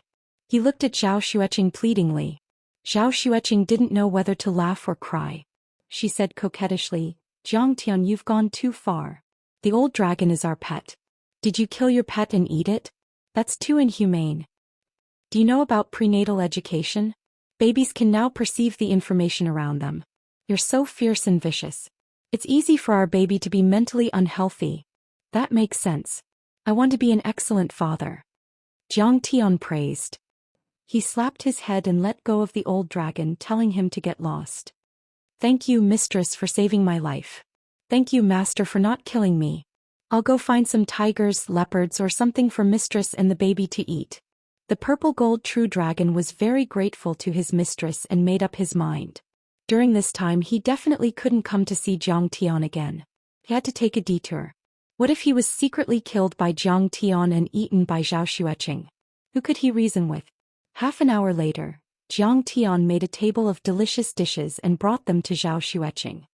He looked at Zhou Xian pleadingly. Zhou Xian didn't know whether to laugh or cry. She said coquettishly, Jiang Tian, you've gone too far. The old dragon is our pet. Did you kill your pet and eat it? That's too inhumane. Do you know about prenatal education? Babies can now perceive the information around them. You're so fierce and vicious. It's easy for our baby to be mentally unhealthy. That makes sense. I want to be an excellent father. Jiang Tian praised. He slapped his head and let go of the old dragon, telling him to get lost. Thank you, mistress, for saving my life. Thank you, master, for not killing me. I'll go find some tigers, leopards, or something for mistress and the baby to eat. The purple gold true dragon was very grateful to his mistress and made up his mind. During this time he definitely couldn't come to see Jiang Tian again. He had to take a detour. What if he was secretly killed by Jiang Tian and eaten by Zhou Xian? Who could he reason with? Half an hour later, Jiang Tian made a table of delicious dishes and brought them to Zhou Xian.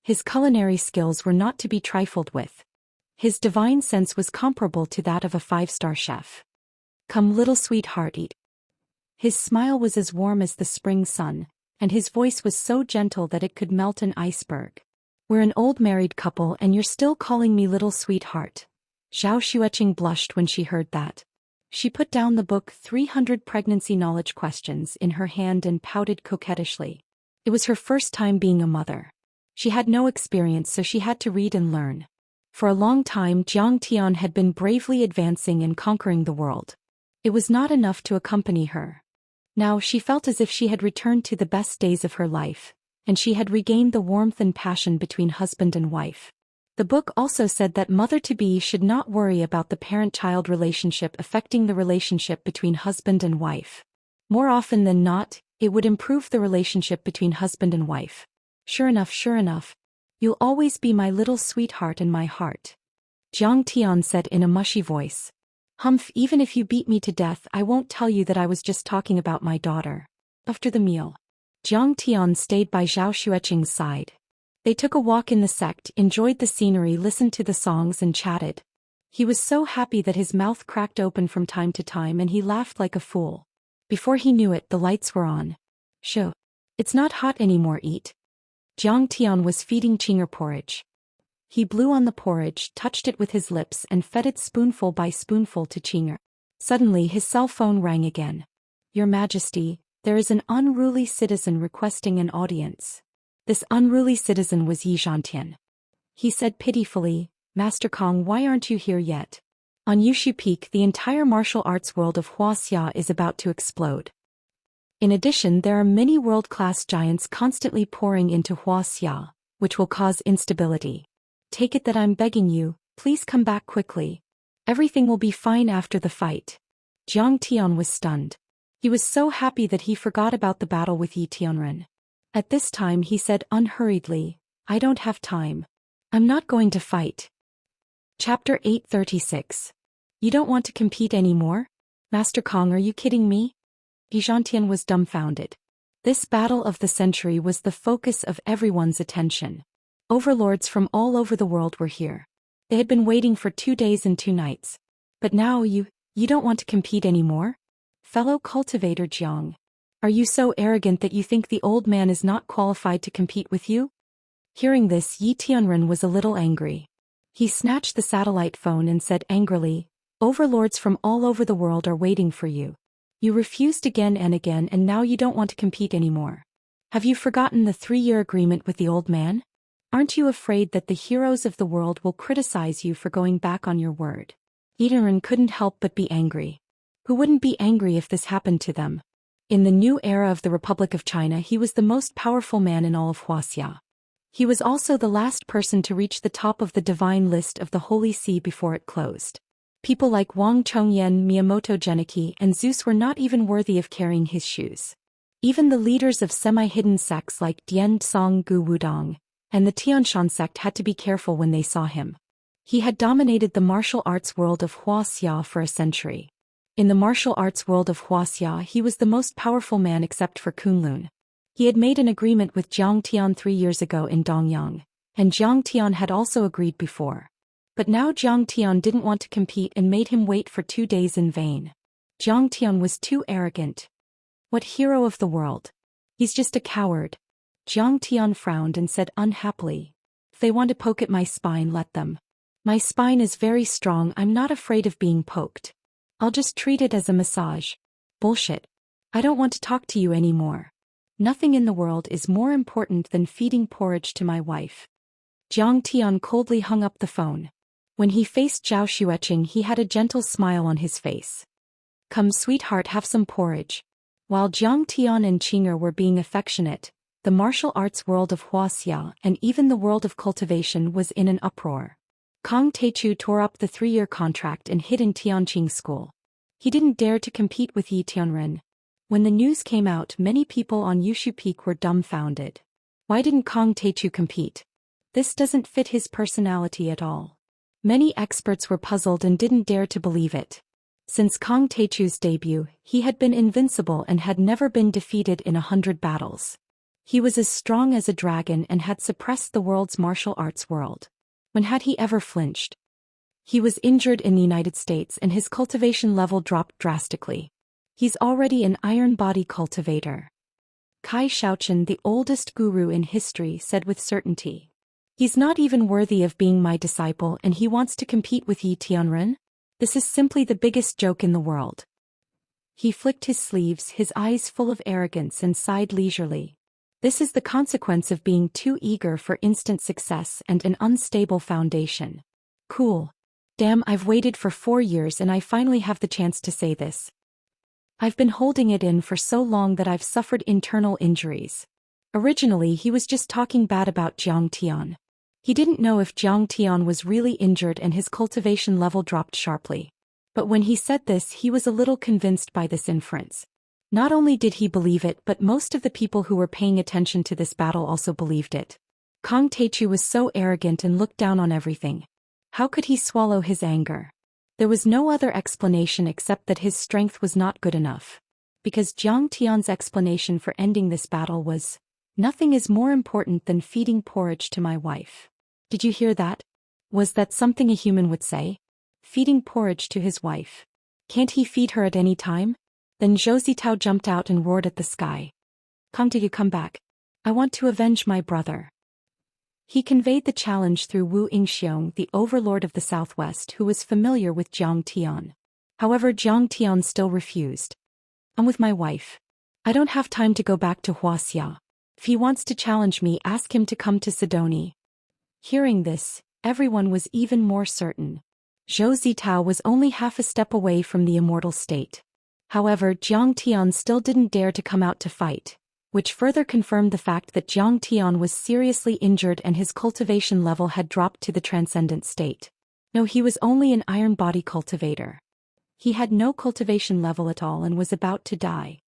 His culinary skills were not to be trifled with. His divine sense was comparable to that of a 5-star chef. Come, little sweetheart, eat. His smile was as warm as the spring sun, and his voice was so gentle that it could melt an iceberg. We're an old married couple and you're still calling me little sweetheart. Zhou Xian blushed when she heard that. She put down the book 300 Pregnancy Knowledge Questions in her hand and pouted coquettishly. It was her first time being a mother. She had no experience, so she had to read and learn. For a long time Jiang Tian had been bravely advancing and conquering the world. It was not enough to accompany her. Now she felt as if she had returned to the best days of her life, and she had regained the warmth and passion between husband and wife. The book also said that mother-to-be should not worry about the parent-child relationship affecting the relationship between husband and wife. More often than not, it would improve the relationship between husband and wife. Sure enough. You'll always be my little sweetheart in my heart. Jiang Tian said in a mushy voice. Humph, even if you beat me to death, I won't tell you that I was just talking about my daughter. After the meal, Jiang Tian stayed by Zhou Xian's side. They took a walk in the sect, enjoyed the scenery, listened to the songs and chatted. He was so happy that his mouth cracked open from time to time and he laughed like a fool. Before he knew it, the lights were on. Shoo. It's not hot anymore, eat. Jiang Tian was feeding Chinger porridge. He blew on the porridge, touched it with his lips and fed it spoonful by spoonful to Chinger. Suddenly his cell phone rang again. Your Majesty, there is an unruly citizen requesting an audience. This unruly citizen was Yi Zhantian. He said pitifully, Master Kong, why aren't you here yet? On Yushu Peak, the entire martial arts world of Wuxia is about to explode. In addition, there are many world-class giants constantly pouring into Wuxia, which will cause instability. Take it that I'm begging you, please come back quickly. Everything will be fine after the fight. Jiang Tian was stunned. He was so happy that he forgot about the battle with Yi Tianren. At this time he said unhurriedly, I don't have time. I'm not going to fight. Chapter 836. You don't want to compete anymore? Master Kong, are you kidding me? Yi Zhantian was dumbfounded. This battle of the century was the focus of everyone's attention. Overlords from all over the world were here. They had been waiting for 2 days and 2 nights. But now you don't want to compete anymore? Fellow cultivator Jiang. Are you so arrogant that you think the old man is not qualified to compete with you? Hearing this, Yi Tianren was a little angry. He snatched the satellite phone and said angrily, "Overlords from all over the world are waiting for you. You refused again and again and now you don't want to compete anymore. Have you forgotten the 3-year agreement with the old man? Aren't you afraid that the heroes of the world will criticize you for going back on your word?" Yi Tianren couldn't help but be angry. Who wouldn't be angry if this happened to them? In the new era of the Republic of China, he was the most powerful man in all of Wuxia. He was also the last person to reach the top of the divine list of the Holy See before it closed. People like Wang Chongyan, Miyamoto Geniki, and Zeus were not even worthy of carrying his shoes. Even the leaders of semi-hidden sects like Dian Song Gu Wudong and the Tianshan sect had to be careful when they saw him. He had dominated the martial arts world of Wuxia for a century. In the martial arts world of Wuxia, he was the most powerful man except for Kunlun. He had made an agreement with Jiang Tian 3 years ago in Dongyang, and Jiang Tian had also agreed before. But now Jiang Tian didn't want to compete and made him wait for 2 days in vain. Jiang Tian was too arrogant. What hero of the world? He's just a coward. Jiang Tian frowned and said unhappily, "If they want to poke at my spine, let them. My spine is very strong, I'm not afraid of being poked. I'll just treat it as a massage." Bullshit. I don't want to talk to you anymore. Nothing in the world is more important than feeding porridge to my wife. Jiang Tian coldly hung up the phone. When he faced Zhao Xueqing, he had a gentle smile on his face. "Come, sweetheart, have some porridge." While Jiang Tian and Qing'er were being affectionate, the martial arts world of Wuxia and even the world of cultivation was in an uproar. Kang Teichu tore up the 3-year contract and hid in Tianqing school. He didn't dare to compete with Yi Tianren. When the news came out, many people on Yushu Peak were dumbfounded. Why didn't Kang Teichu compete? This doesn't fit his personality at all. Many experts were puzzled and didn't dare to believe it. Since Kang Teichu's debut, he had been invincible and had never been defeated in 100 battles. He was as strong as a dragon and had suppressed the world's martial arts world. When had he ever flinched? He was injured in the United States and his cultivation level dropped drastically. He's already an iron body cultivator. Kai Shaochen, the oldest guru in history, said with certainty. He's not even worthy of being my disciple and he wants to compete with Yi Tianren? This is simply the biggest joke in the world. He flicked his sleeves, his eyes full of arrogance, and sighed leisurely. This is the consequence of being too eager for instant success and an unstable foundation. Cool. Damn, I've waited for 4 years and I finally have the chance to say this. I've been holding it in for so long that I've suffered internal injuries. Originally, he was just talking bad about Jiang Tian. He didn't know if Jiang Tian was really injured and his cultivation level dropped sharply. But when he said this, he was a little convinced by this inference. Not only did he believe it, but most of the people who were paying attention to this battle also believed it. Kang Teichu was so arrogant and looked down on everything. How could he swallow his anger? There was no other explanation except that his strength was not good enough. Because Jiang Tian's explanation for ending this battle was, "Nothing is more important than feeding porridge to my wife." Did you hear that? Was that something a human would say? Feeding porridge to his wife. Can't he feed her at any time? Then Zhou Zitao jumped out and roared at the sky. "Kang Teichu, come back. I want to avenge my brother." He conveyed the challenge through Wu Yingxiong, the overlord of the southwest, who was familiar with Jiang Tian. However, Jiang Tian still refused. "I'm with my wife. I don't have time to go back to Wuxia. If he wants to challenge me, ask him to come to Sidoni." Hearing this, everyone was even more certain. Zhou Zitao was only half a step away from the immortal state. However, Jiang Tian still didn't dare to come out to fight, which further confirmed the fact that Jiang Tian was seriously injured and his cultivation level had dropped to the transcendent state. No, he was only an iron body cultivator. He had no cultivation level at all and was about to die.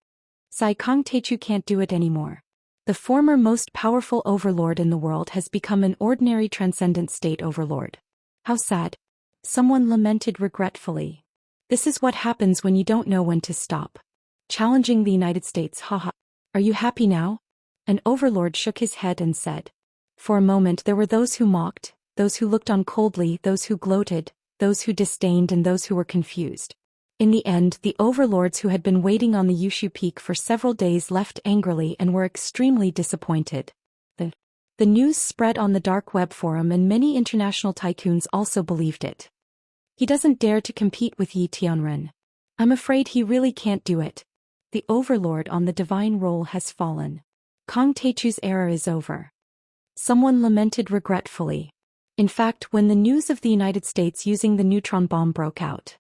Kang Teichu can't do it anymore. The former most powerful overlord in the world has become an ordinary transcendent state overlord. How sad. Someone lamented regretfully. This is what happens when you don't know when to stop. Challenging the United States, haha. Are you happy now? An overlord shook his head and said. For a moment there were those who mocked, those who looked on coldly, those who gloated, those who disdained and those who were confused. In the end, the overlords who had been waiting on the Yushu Peak for several days left angrily and were extremely disappointed. The news spread on the dark web forum and many international tycoons also believed it. He doesn't dare to compete with Yi Tianren. I'm afraid he really can't do it. The overlord on the divine role has fallen. Kong Teichu's era is over. Someone lamented regretfully. In fact, when the news of the United States using the neutron bomb broke out,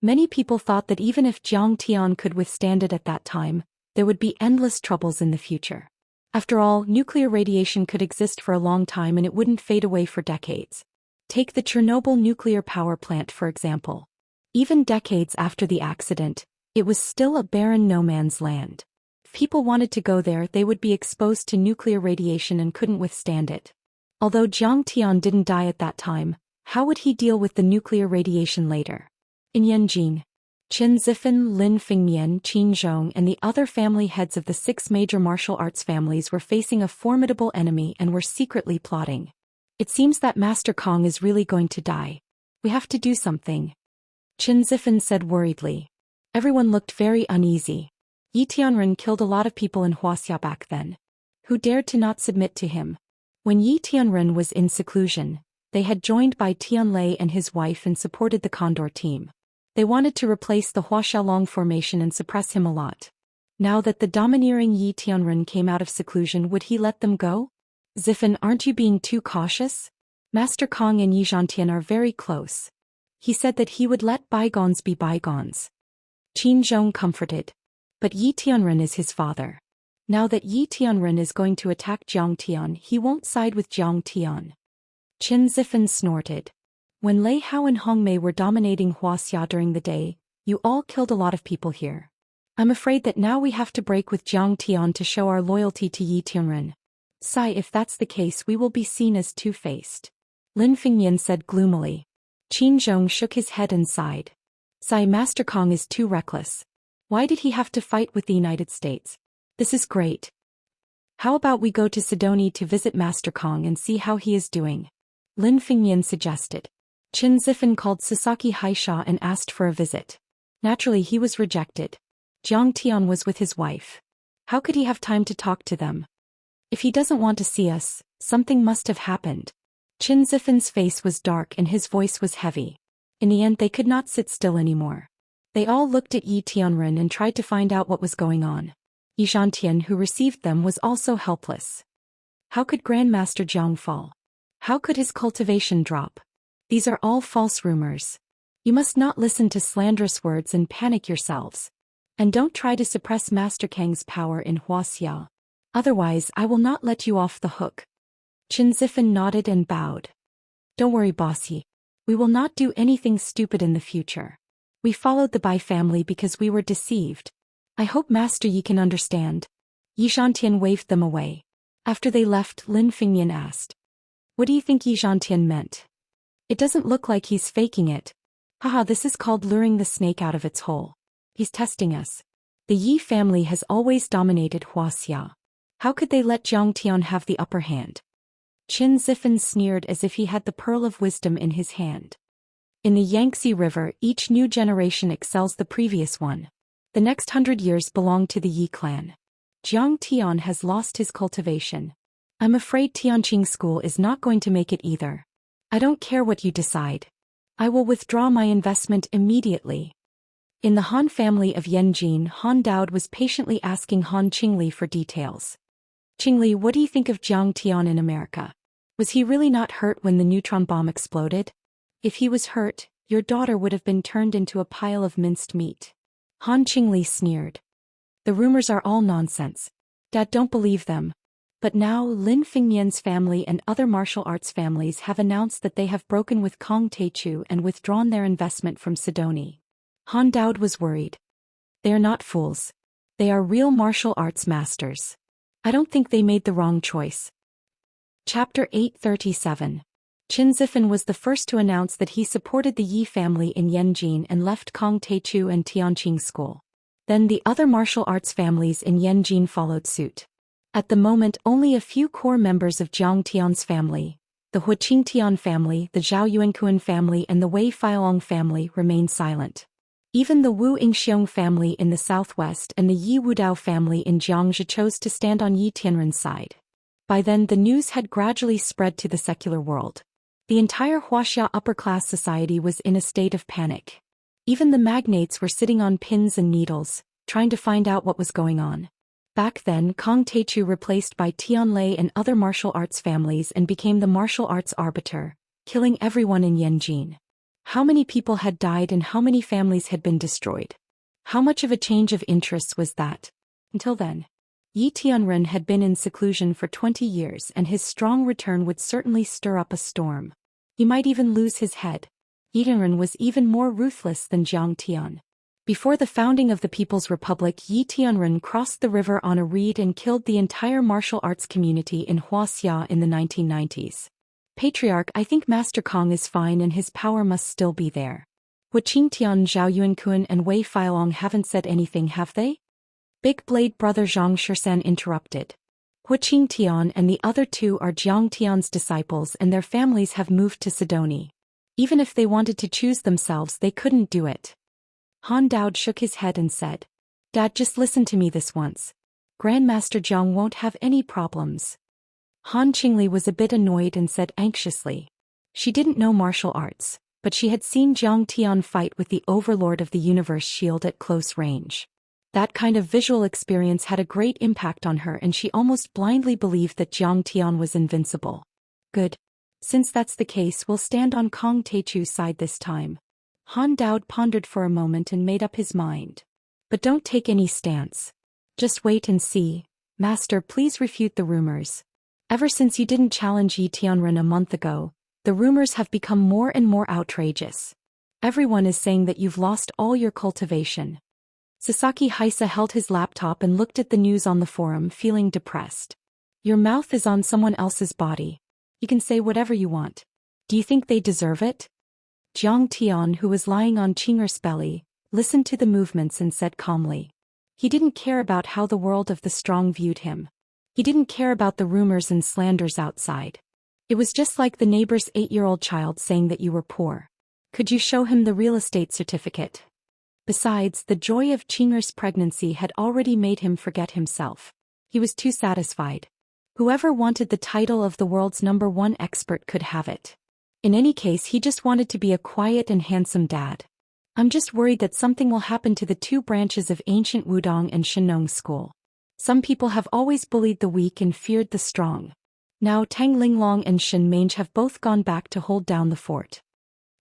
many people thought that even if Jiang Tian could withstand it at that time, there would be endless troubles in the future. After all, nuclear radiation could exist for a long time and it wouldn't fade away for decades. Take the Chernobyl nuclear power plant for example. Even decades after the accident, it was still a barren no-man's land. If people wanted to go there, they would be exposed to nuclear radiation and couldn't withstand it. Although Jiang Tian didn't die at that time, how would he deal with the nuclear radiation later? In Yanjing, Chen Zifan, Lin Fengmian, Qin Zhong and the other family heads of the 6 major martial arts families were facing a formidable enemy and were secretly plotting. It seems that Master Kong is really going to die. We have to do something. Chen Zifan said worriedly. Everyone looked very uneasy. Yi Tianren killed a lot of people in Wuxia back then. Who dared to not submit to him? When Yi Tianren was in seclusion, they had joined by Tianlei and his wife and supported the Condor team. They wanted to replace the Huaxiaolong formation and suppress him a lot. Now that the domineering Yi Tianren came out of seclusion, would he let them go? Zifan, aren't you being too cautious? Master Kong and Yi Zhantian are very close. He said that he would let bygones be bygones. Qin Zhong comforted. But Yi Tianren is his father. Now that Yi Tianren is going to attack Jiang Tian, he won't side with Jiang Tian. Chen Zifan snorted. When Lei Hao and Hong Mei were dominating Huaxia during the day, you all killed a lot of people here. I'm afraid that now we have to break with Jiang Tian to show our loyalty to Yi Tianren. Sai, if that's the case, we will be seen as two-faced. Lin Fengmian said gloomily. Qin Zhong shook his head and sighed. Sai, Master Kong is too reckless. Why did he have to fight with the United States? This is great. How about we go to Sidoni to visit Master Kong and see how he is doing? Lin Fengmian suggested. Chen Zifan called Sasaki Haisha and asked for a visit. Naturally he was rejected. Jiang Tian was with his wife. How could he have time to talk to them? If he doesn't want to see us, something must have happened. Chen Zifan's face was dark and his voice was heavy. In the end they could not sit still anymore. They all looked at Yi Tianren and tried to find out what was going on. Yi Zhantian, who received them, was also helpless. How could Grandmaster Jiang fall? How could his cultivation drop? These are all false rumors. You must not listen to slanderous words and panic yourselves. And don't try to suppress Master Kang's power in Huaxia. Otherwise I will not let you off the hook. Chen Zifan nodded and bowed. Don't worry, bossy. We will not do anything stupid in the future. We followed the Bai family because we were deceived. I hope Master Yi can understand. Yi Zhantian waved them away. After they left, Lin Fengmian asked. What do you think Yi Zhantian meant? It doesn't look like he's faking it. Haha, this is called luring the snake out of its hole. He's testing us. The Yi family has always dominated Huaxia. How could they let Jiang Tian have the upper hand? Chen Zifan sneered as if he had the pearl of wisdom in his hand. In the Yangtze River, each new generation excels the previous one. The next 100 years belong to the Yi clan. Jiang Tian has lost his cultivation. I'm afraid Tianqing School is not going to make it either. I don't care what you decide. I will withdraw my investment immediately. In the Han family of Yanjin, Han Daoist was patiently asking Han Qingli for details. Qingli, what do you think of Jiang Tian in America? Was he really not hurt when the neutron bomb exploded? If he was hurt, your daughter would have been turned into a pile of minced meat. Han Qingli sneered. The rumors are all nonsense. Dad, don't believe them. But now Lin Fengmian's family and other martial arts families have announced that they have broken with Kong Teichu and withdrawn their investment from Sidoni. Han Daoist was worried. They are not fools. They are real martial arts masters. I don't think they made the wrong choice. Chapter 837. Chen Zifan was the first to announce that he supported the Yi family in Yanjin and left Kong Teichu and Tianqing School. Then the other martial arts families in Yanjin followed suit. At the moment, only a few core members of Jiang Tian's family, The Huqingtian family, the Zhao Yuankuan family and the Wei Fialong family remained silent. Even the Wu Yingxiong family in the southwest and the Yi Wudao family in Jiangxia chose to stand on Yi Tianren's side. By then the news had gradually spread to the secular world. The entire Wuxia upper-class society was in a state of panic. Even the magnates were sitting on pins and needles, trying to find out what was going on. Back then, Kong Teichu replaced by Tianlei and other martial arts families and became the martial arts arbiter, killing everyone in Yanjin. How many people had died and how many families had been destroyed? How much of a change of interests was that? Until then, Yi Tianren had been in seclusion for 20 years and his strong return would certainly stir up a storm. He might even lose his head. Yi Tianren was even more ruthless than Jiang Tian. Before the founding of the People's Republic, Yi Tianren crossed the river on a reed and killed the entire martial arts community in Wuxia in the 1990s. Patriarch, I think Master Kong is fine and his power must still be there. Huqingtian, Zhao Yuankun and Wei Fialong haven't said anything, have they? Big Blade brother Zhang Shisan interrupted. Huqingtian and the other two are Jiang Tian's disciples and their families have moved to Sidoni. Even if they wanted to choose themselves, they couldn't do it. Han Daoid shook his head and said, Dad, just listen to me this once. Grandmaster Jiang won't have any problems. Han Qingli was a bit annoyed and said anxiously. She didn't know martial arts, but she had seen Jiang Tian fight with the Overlord of the Universe shield at close range. That kind of visual experience had a great impact on her and she almost blindly believed that Jiang Tian was invincible. Good. Since that's the case, we'll stand on Kong Teichu's side this time. Han Daoid pondered for a moment and made up his mind. But don't take any stance. Just wait and see. Master, please refute the rumors. Ever since you didn't challenge Yi Tianren a month ago, the rumors have become more and more outrageous. Everyone is saying that you've lost all your cultivation. Sasaki Haisa held his laptop and looked at the news on the forum, feeling depressed. Your mouth is on someone else's body. You can say whatever you want. Do you think they deserve it? Jiang Tian, who was lying on Qing'er's belly, listened to the movements and said calmly. He didn't care about how the world of the strong viewed him. He didn't care about the rumors and slanders outside. It was just like the neighbor's 8-year-old child saying that you were poor. Could you show him the real estate certificate? Besides, the joy of Qing'er's pregnancy had already made him forget himself. He was too satisfied. Whoever wanted the title of the world's #1 expert could have it. In any case, he just wanted to be a quiet and handsome dad. I'm just worried that something will happen to the two branches of ancient Wudong and Shenong school. Some people have always bullied the weak and feared the strong. Now Tang Linglong and Shen Mange have both gone back to hold down the fort.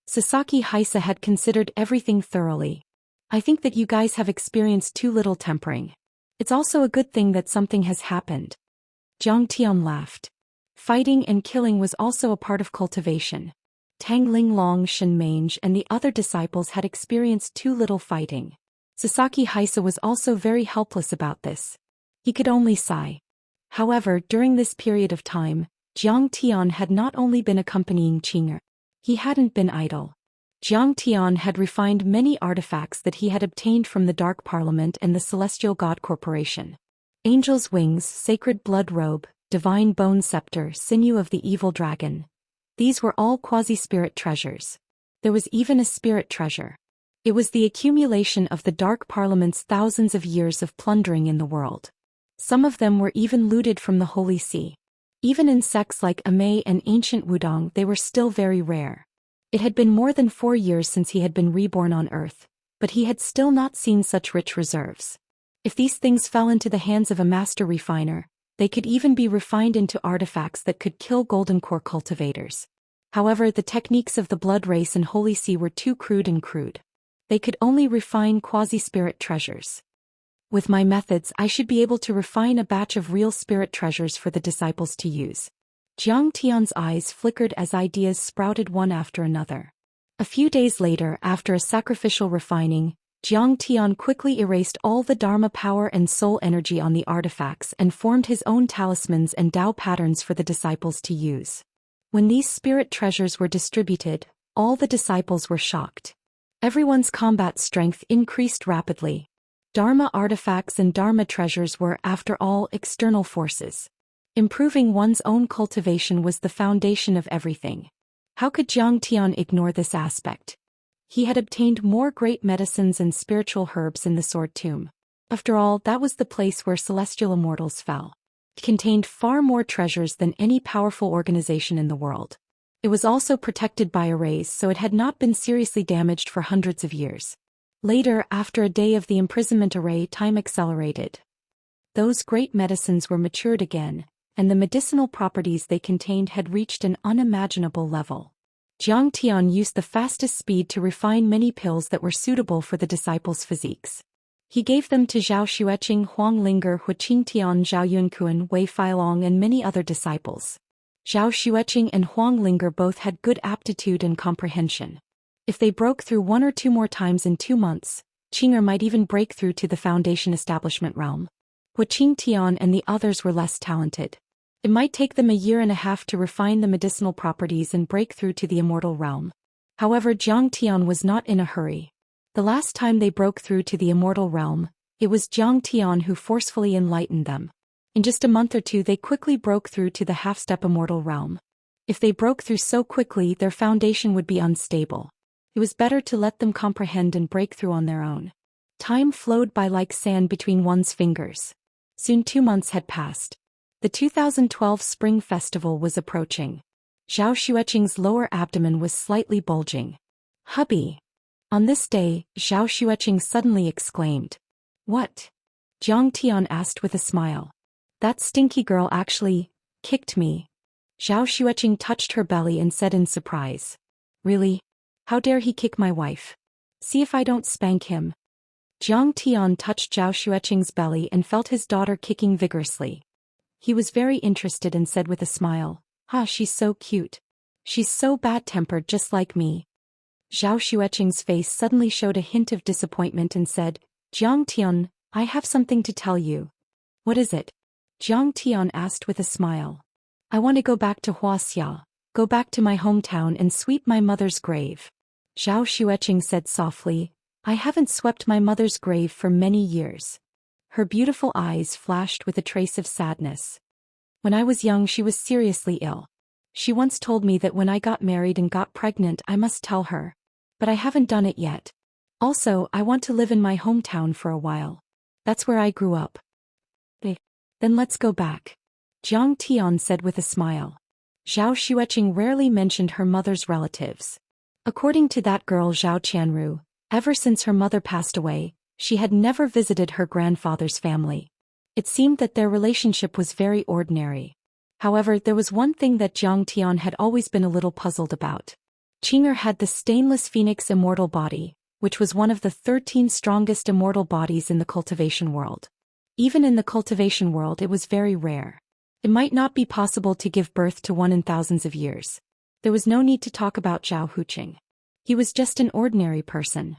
Sasaki Haisa had considered everything thoroughly. I think that you guys have experienced too little tempering. It's also a good thing that something has happened. Jiang Tian laughed. Fighting and killing was also a part of cultivation. Tang Linglong, Shen Mange and the other disciples had experienced too little fighting. Sasaki Haisa was also very helpless about this. He could only sigh. However, during this period of time, Jiang Tian had not only been accompanying Qing'er. He hadn't been idle. Jiang Tian had refined many artifacts that he had obtained from the Dark Parliament and the Celestial God Corporation. Angel's wings, sacred blood robe, divine bone scepter, sinew of the evil dragon. These were all quasi-spirit treasures. There was even a spirit treasure. It was the accumulation of the Dark Parliament's thousands of years of plundering in the world. Some of them were even looted from the Holy See. Even in sects like Amei and ancient Wudong, they were still very rare. It had been more than 4 years since he had been reborn on Earth, but he had still not seen such rich reserves. If these things fell into the hands of a master refiner, they could even be refined into artifacts that could kill golden core cultivators. However, the techniques of the Blood Race and Holy See were too crude and crude. They could only refine quasi-spirit treasures. With my methods, I should be able to refine a batch of real spirit treasures for the disciples to use. Jiang Tian's eyes flickered as ideas sprouted one after another. A few days later, after a sacrificial refining, Jiang Tian quickly erased all the Dharma power and soul energy on the artifacts and formed his own talismans and Dao patterns for the disciples to use. When these spirit treasures were distributed, all the disciples were shocked. Everyone's combat strength increased rapidly. Dharma artifacts and Dharma treasures were, after all, external forces. Improving one's own cultivation was the foundation of everything. How could Zhang Tian ignore this aspect? He had obtained more great medicines and spiritual herbs in the Sword Tomb. After all, that was the place where celestial immortals fell. It contained far more treasures than any powerful organization in the world. It was also protected by arrays, so it had not been seriously damaged for hundreds of years. Later, after a day of the imprisonment array, time accelerated. Those great medicines were matured again, and the medicinal properties they contained had reached an unimaginable level. Zhang Tian used the fastest speed to refine many pills that were suitable for the disciples' physiques. He gave them to Zhao Xueqing, Huang Linger, Hu Qingtian, Zhao Yunkuan, Wei Feilong, and many other disciples. Zhao Xueqing and Huang Linger both had good aptitude and comprehension. If they broke through 1 or 2 more times in 2 months, Qing'er might even break through to the Foundation Establishment realm. Hu Qingtian and the others were less talented. It might take them a year and a half to refine the medicinal properties and break through to the immortal realm. However, Zhang Tian was not in a hurry. The last time they broke through to the immortal realm, it was Zhang Tian who forcefully enlightened them. In just a month or two they quickly broke through to the half-step immortal realm. If they broke through so quickly, their foundation would be unstable. It was better to let them comprehend and break through on their own. Time flowed by like sand between one's fingers. Soon 2 months had passed. The 2012 Spring Festival was approaching. Zhao Xueqing's lower abdomen was slightly bulging. "Hubby." On this day, Zhao Xueqing suddenly exclaimed. "What?" Zhang Tian asked with a smile. "That stinky girl actually kicked me." Zhao Xueqing touched her belly and said in surprise. "Really? How dare he kick my wife? See if I don't spank him." Zhang Tian touched Zhao Xueqing's belly and felt his daughter kicking vigorously. He was very interested and said with a smile, she's so cute. She's so bad-tempered just like me." Zhao Xueqing's face suddenly showed a hint of disappointment and said, "Zhang Tian, I have something to tell you." "What is it?" Zhang Tian asked with a smile. "I want to go back to Wuxia, go back to my hometown and sweep my mother's grave." Zhao Xueqing said softly, "I haven't swept my mother's grave for many years." Her beautiful eyes flashed with a trace of sadness. "When I was young she was seriously ill. She once told me that when I got married and got pregnant I must tell her. But I haven't done it yet. Also, I want to live in my hometown for a while. That's where I grew up." "Then let's go back," Zhang Tian said with a smile. Zhao Xueqing rarely mentioned her mother's relatives. According to that girl Zhao Qianru, ever since her mother passed away, she had never visited her grandfather's family. It seemed that their relationship was very ordinary. However, there was one thing that Zhang Tian had always been a little puzzled about. Qing'er had the stainless phoenix immortal body, which was one of the 13 strongest immortal bodies in the cultivation world. Even in the cultivation world it was very rare. It might not be possible to give birth to one in thousands of years. There was no need to talk about Zhao Huqing. He was just an ordinary person.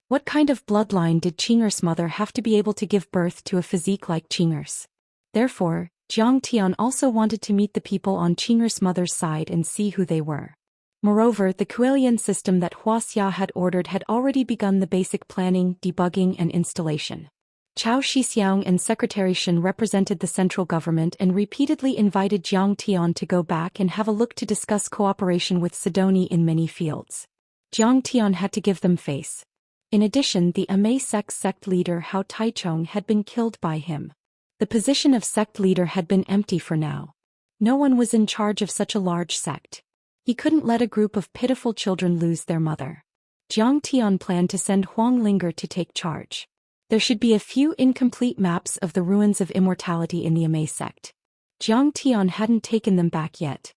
What kind of bloodline did Qing'er's mother have to be able to give birth to a physique like Qing'er's? Therefore, Zhang Tian also wanted to meet the people on Qing'er's mother's side and see who they were. Moreover, the Kuelian system that Wuxia had ordered had already begun the basic planning, debugging and installation. Cao Shixiang and Secretary Shen represented the central government and repeatedly invited Zhang Tian to go back and have a look to discuss cooperation with Sidoni in many fields. Zhang Tian had to give them face. In addition, the Immerse sect leader Hao Taichong had been killed by him. The position of sect leader had been empty for now. No one was in charge of such a large sect. He couldn't let a group of pitiful children lose their mother. Zhang Tian planned to send Huang Linger to take charge. There should be a few incomplete maps of the ruins of immortality in the Immerse sect. Zhang Tian hadn't taken them back yet.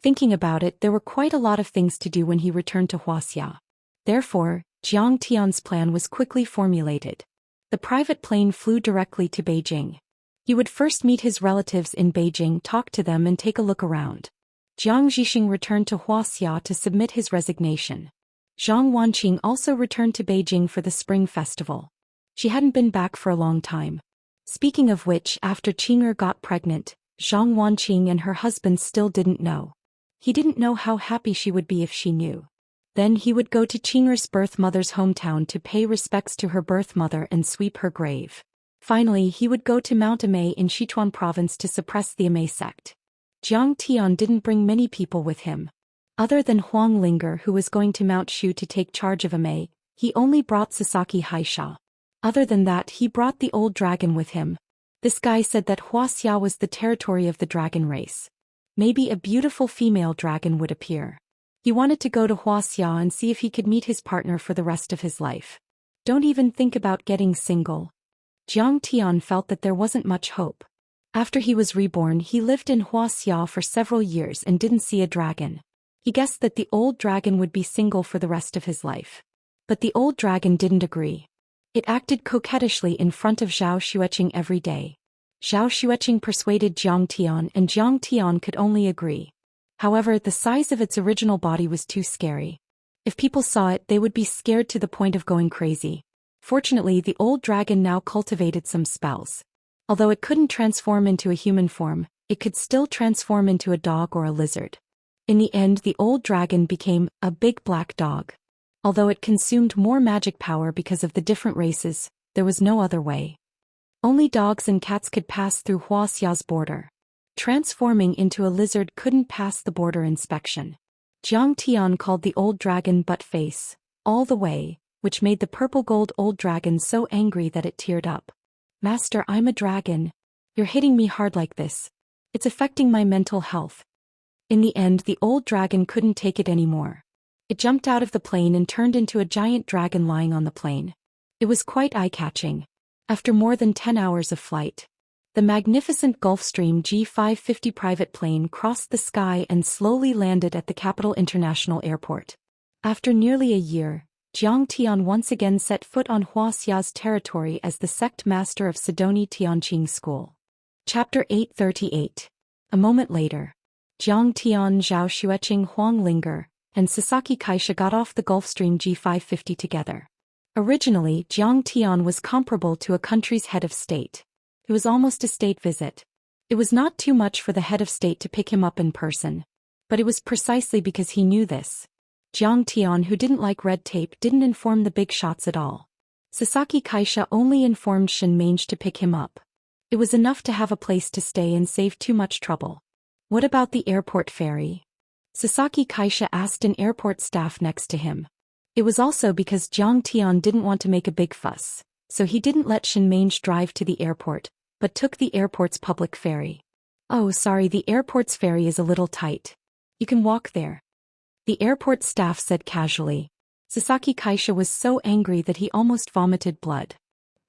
Thinking about it, there were quite a lot of things to do when he returned to Wuxia. Therefore, Zhang Tian's plan was quickly formulated. The private plane flew directly to Beijing. He would first meet his relatives in Beijing, talk to them and take a look around. Jiang Zhixing returned to Wuxia to submit his resignation. Zhang Wanqing also returned to Beijing for the Spring Festival. She hadn't been back for a long time. Speaking of which, after Qing'er got pregnant, Zhang Wanqing and her husband still didn't know. He didn't know how happy she would be if she knew. Then he would go to Qing'er's birth mother's hometown to pay respects to her birth mother and sweep her grave. Finally, he would go to Mount Imei in Sichuan province to suppress the Imei sect. Jiang Tian didn't bring many people with him. Other than Huang Linger, who was going to Mount Shu to take charge of Imei, he only brought Sasaki Haisha. Other than that, he brought the old dragon with him. This guy said that Wuxia was the territory of the dragon race. Maybe a beautiful female dragon would appear. He wanted to go to Wuxia and see if he could meet his partner for the rest of his life. Don't even think about getting single. Jiang Tian felt that there wasn't much hope. After he was reborn, he lived in Wuxia for several years and didn't see a dragon. He guessed that the old dragon would be single for the rest of his life. But the old dragon didn't agree. It acted coquettishly in front of Zhou Xian every day. Zhou Xian persuaded Jiang Tian, and Jiang Tian could only agree. However, the size of its original body was too scary. If people saw it, they would be scared to the point of going crazy. Fortunately, the old dragon now cultivated some spells. Although it couldn't transform into a human form, it could still transform into a dog or a lizard. In the end, the old dragon became a big black dog. Although it consumed more magic power because of the different races, there was no other way. Only dogs and cats could pass through Huaxia's border. Transforming into a lizard couldn't pass the border inspection. Jiang Tian called the old dragon butt face, all the way, which made the purple gold old dragon so angry that it teared up. Master, I'm a dragon. You're hitting me hard like this. It's affecting my mental health. In the end, the old dragon couldn't take it anymore. It jumped out of the plane and turned into a giant dragon lying on the plane. It was quite eye-catching. After more than 10 hours of flight, the magnificent Gulfstream G550 private plane crossed the sky and slowly landed at the Capital International Airport. After nearly a year, Jiang Tian once again set foot on Huaxia's territory as the sect master of Sidoni Tianqing School. Chapter 838. A moment later, Jiang Tian, Zhou Xian, Huang Linger, and Sasaki Kaisha got off the Gulfstream G550 together. Originally, Jiang Tian was comparable to a country's head of state. It was almost a state visit. It was not too much for the head of state to pick him up in person. But it was precisely because he knew this. Jiang Tian, who didn't like red tape, didn't inform the big shots at all. Sasaki Kaisha only informed Shinmange to pick him up. It was enough to have a place to stay and save too much trouble. What about the airport ferry? Sasaki Kaisha asked an airport staff next to him. It was also because Jiang Tian didn't want to make a big fuss, so he didn't let Shinmange drive to the airport, but took the airport's public ferry. Oh, sorry, the airport's ferry is a little tight. You can walk there. The airport staff said casually. Sasaki Kaisha was so angry that he almost vomited blood.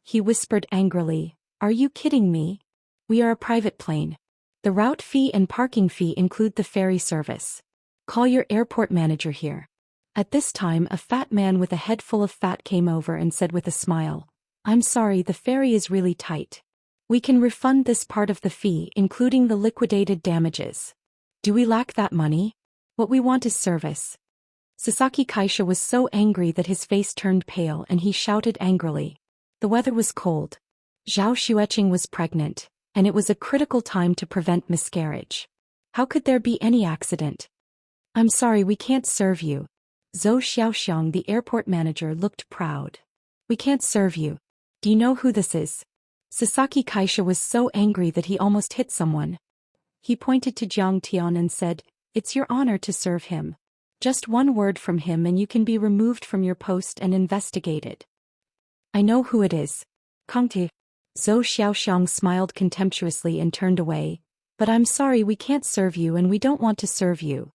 He whispered angrily, "Are you kidding me? We are a private plane. The route fee and parking fee include the ferry service. Call your airport manager here." At this time, a fat man with a head full of fat came over and said with a smile, "I'm sorry, the ferry is really tight. We can refund this part of the fee, including the liquidated damages. Do we lack that money? What we want is service." Sasaki Kaisha was so angry that his face turned pale and he shouted angrily. The weather was cold. Zhou Xian was pregnant, and it was a critical time to prevent miscarriage. How could there be any accident? "I'm sorry, we can't serve you." Zhou Xian, the airport manager, looked proud. "We can't serve you. Do you know who this is?" Sasaki Kaisha was so angry that he almost hit someone. He pointed to Jiang Tian and said, "It's your honor to serve him. Just one word from him and you can be removed from your post and investigated." "I know who it is. Kongti." Zhou Xian smiled contemptuously and turned away. "But I'm sorry, we can't serve you and we don't want to serve you.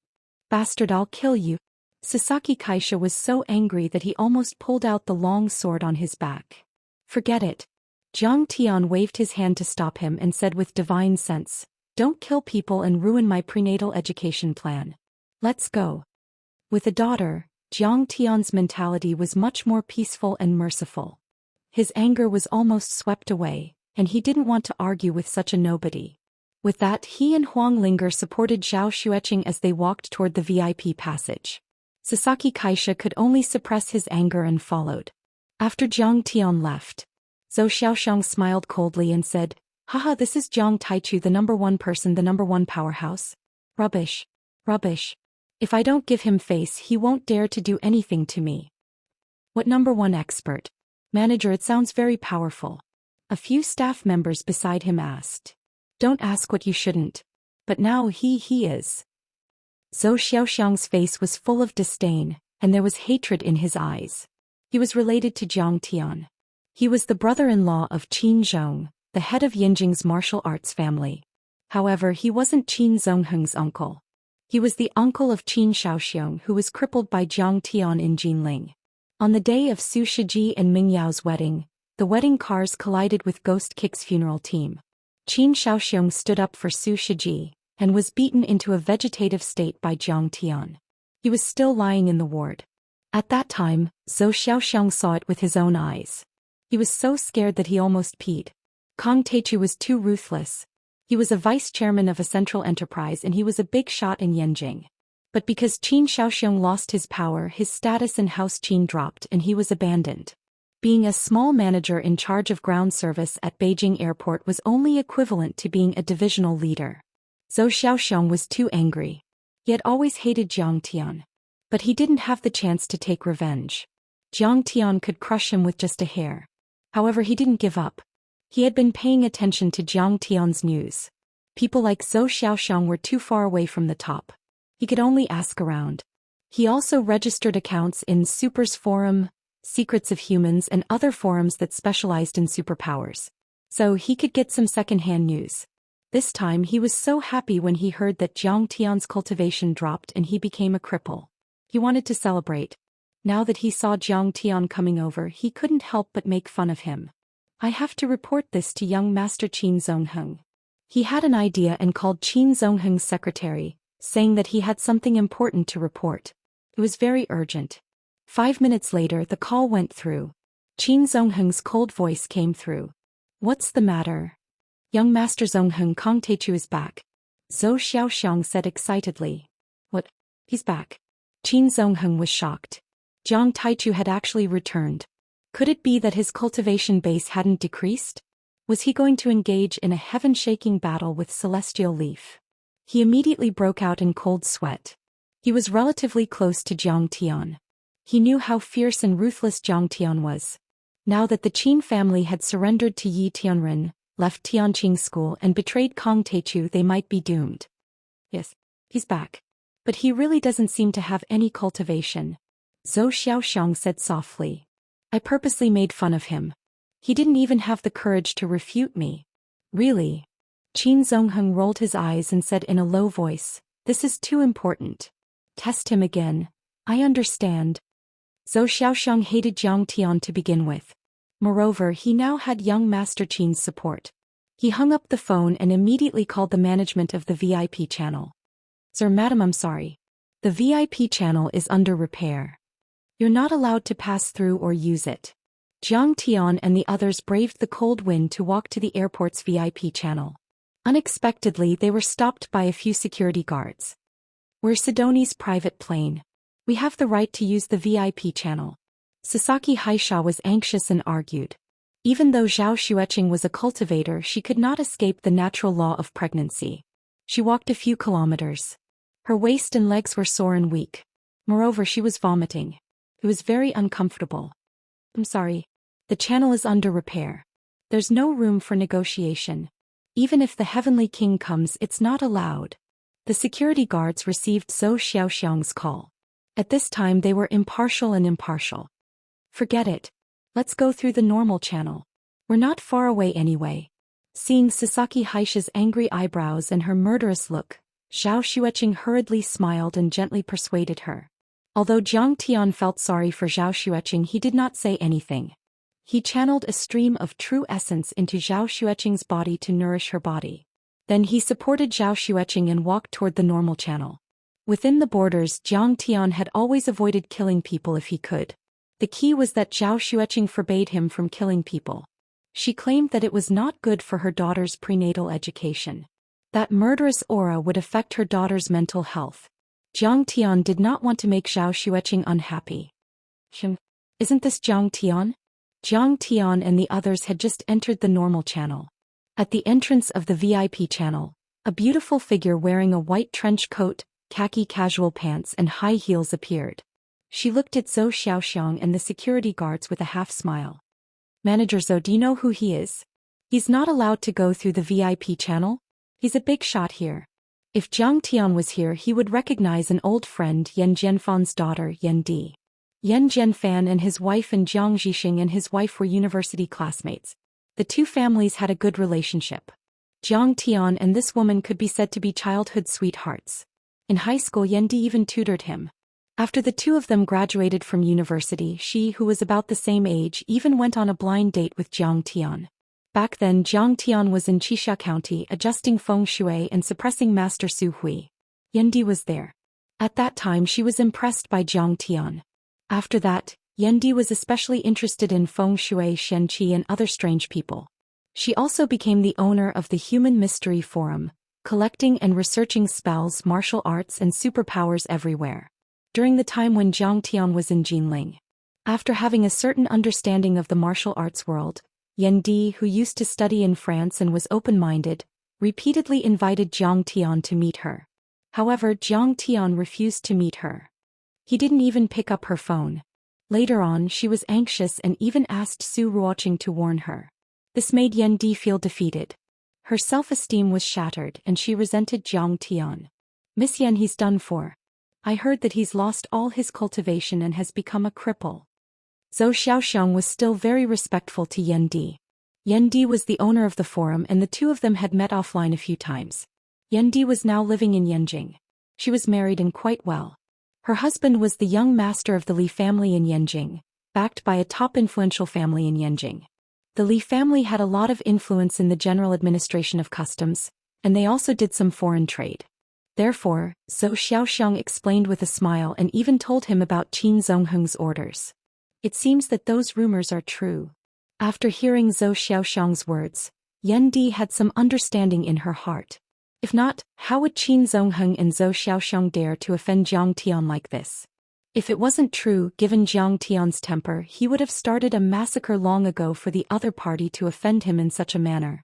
Bastard, I'll kill you." Sasaki Kaisha was so angry that he almost pulled out the long sword on his back. "Forget it." Jiang Tian waved his hand to stop him and said with divine sense, "Don't kill people and ruin my prenatal education plan. Let's go." With a daughter, Jiang Tian's mentality was much more peaceful and merciful. His anger was almost swept away, and he didn't want to argue with such a nobody. With that, he and Huang Linger supported Zhou Xian as they walked toward the VIP passage. Sasaki Kaisha could only suppress his anger and followed. After Jiang Tian left, Zhou Xian smiled coldly and said, "Haha, this is Jiang Taichu, the number one person, the number one powerhouse. Rubbish. Rubbish. If I don't give him face, he won't dare to do anything to me." "What number one expert? Manager, it sounds very powerful." A few staff members beside him asked. Don't ask what you shouldn't. But now he is. Zhou Xiaoxiang's face was full of disdain, and there was hatred in his eyes. He was related to Jiang Tian. He was the brother-in-law of Qin Zhong, the head of Yinjing's martial arts family. However, he wasn't Qin Zongheng's uncle. He was the uncle of Qin Shaoxiang, who was crippled by Jiang Tian in Jinling. On the day of Su Shiji and Ming Yao's wedding, the wedding cars collided with Ghost Kick's funeral team. Qin Shaoxiang stood up for Su Shiji, and was beaten into a vegetative state by Jiang Tian. He was still lying in the ward. At that time, Zhou Xiaoxiang saw it with his own eyes. He was so scared that he almost peed. Kong Teichu was too ruthless. He was a vice-chairman of a central enterprise and he was a big shot in Yenjing. But because Qin Shaoxiang lost his power, his status in House Qin dropped and he was abandoned. Being a small manager in charge of ground service at Beijing Airport was only equivalent to being a divisional leader. Zhou Xiaoxiang was too angry. He had always hated Jiang Tian. But he didn't have the chance to take revenge. Jiang Tian could crush him with just a hair. However, he didn't give up. He had been paying attention to Jiang Tian's news. People like Zhou Xiaoxiang were too far away from the top. He could only ask around. He also registered accounts in Super's Forum, Secrets of Humans and other forums that specialized in superpowers. So he could get some second-hand news. This time he was so happy when he heard that Jiang Tian's cultivation dropped and he became a cripple. He wanted to celebrate. Now that he saw Jiang Tian coming over, he couldn't help but make fun of him. I have to report this to young Master Qin Zongheng. He had an idea and called Qin Zongheng's secretary, saying that he had something important to report. It was very urgent. 5 minutes later the call went through. Qin Zongheng's cold voice came through. What's the matter? Young Master Zongheng, Kong Teichu is back. Zhou Xiaoxiang said excitedly. What? He's back. Qin Zongheng was shocked. Jiang Taichu had actually returned. Could it be that his cultivation base hadn't decreased? Was he going to engage in a heaven-shaking battle with Celestial Leaf? He immediately broke out in cold sweat. He was relatively close to Jiang Tian. He knew how fierce and ruthless Jiang Tian was. Now that the Qin family had surrendered to Yi Tianren, left Tianqing school and betrayed Kong Teichu, they might be doomed. Yes, he's back. But he really doesn't seem to have any cultivation. Zhou Xiaoxiang said softly. I purposely made fun of him. He didn't even have the courage to refute me. Really? Qin Zongheng rolled his eyes and said in a low voice, this is too important. Test him again. I understand. Zhou Xiaoxiang hated Jiang Tian to begin with. Moreover, he now had young Master Qin's support. He hung up the phone and immediately called the management of the VIP channel. Sir, madam, I'm sorry. The VIP channel is under repair. You're not allowed to pass through or use it. Jiang Tian and the others braved the cold wind to walk to the airport's VIP channel. Unexpectedly, they were stopped by a few security guards. We're Sidoni's private plane. We have the right to use the VIP channel. Sasaki Haisha was anxious and argued. Even though Zhao Xueqing was a cultivator, she could not escape the natural law of pregnancy. She walked a few kilometers. Her waist and legs were sore and weak. Moreover, she was vomiting. It was very uncomfortable. I'm sorry. The channel is under repair. There's no room for negotiation. Even if the Heavenly King comes, it's not allowed. The security guards received Zhou Xiaoxiang's call. At this time they were impartial. Forget it. Let's go through the normal channel. We're not far away anyway. Seeing Sasaki Haisha's angry eyebrows and her murderous look, Zhao Xueqing hurriedly smiled and gently persuaded her. Although Jiang Tian felt sorry for Zhao Xueqing, he did not say anything. He channeled a stream of true essence into Zhao Xueqing's body to nourish her body. Then he supported Zhao Xueqing and walked toward the normal channel. Within the borders, Jiang Tian had always avoided killing people if he could. The key was that Zhao Xueqing forbade him from killing people. She claimed that it was not good for her daughter's prenatal education. That murderous aura would affect her daughter's mental health. Jiang Tian did not want to make Zhao Xueqing unhappy. Isn't this Jiang Tian? Jiang Tian and the others had just entered the normal channel. At the entrance of the VIP channel, a beautiful figure wearing a white trench coat, khaki casual pants and high heels appeared. She looked at Zhou Xiaoxiang and the security guards with a half-smile. Manager Zhou, do you know who he is? He's not allowed to go through the VIP channel? He's a big shot here. If Jiang Tian was here, he would recognize an old friend, Yan Jianfan's daughter, Yan Di. Yan Jianfan and his wife and Jiang Zhixing and his wife were university classmates. The two families had a good relationship. Jiang Tian and this woman could be said to be childhood sweethearts. In high school, Yan Di even tutored him. After the two of them graduated from university, she, who was about the same age, even went on a blind date with Jiang Tian. Back then, Jiang Tian was in Qixia County adjusting feng shui and suppressing Master Su Hui. Yan Di was there. At that time, she was impressed by Jiang Tian. After that, Yan Di was especially interested in feng shui, Xianxia and other strange people. She also became the owner of the Human Mystery Forum, collecting and researching spells, martial arts and superpowers everywhere. During the time when Jiang Tian was in Jinling. After having a certain understanding of the martial arts world, Yan Di, who used to study in France and was open-minded, repeatedly invited Jiang Tian to meet her. However, Jiang Tian refused to meet her. He didn't even pick up her phone. Later on, she was anxious and even asked Su Ruoqing to warn her. This made Yan Di feel defeated. Her self-esteem was shattered and she resented Jiang Tian. "Miss Yan, he's done for. I heard that he's lost all his cultivation and has become a cripple." Zhou Xian was still very respectful to Yan Di. Yan Di was the owner of the forum and the two of them had met offline a few times. Yan Di was now living in Yanjing. She was married and quite well. Her husband was the young master of the Li family in Yanjing, backed by a top influential family in Yanjing. The Li family had a lot of influence in the general administration of customs, and they also did some foreign trade. Therefore, Zhou Xiaoxiang explained with a smile and even told him about Qin Zongheng's orders. It seems that those rumors are true. After hearing Zhou Xiaoxiang's words, Yan Di had some understanding in her heart. If not, how would Qin Zongheng and Zhou Xiaoxiang dare to offend Jiang Tian like this? If it wasn't true, given Jiang Tian's temper, he would have started a massacre long ago for the other party to offend him in such a manner.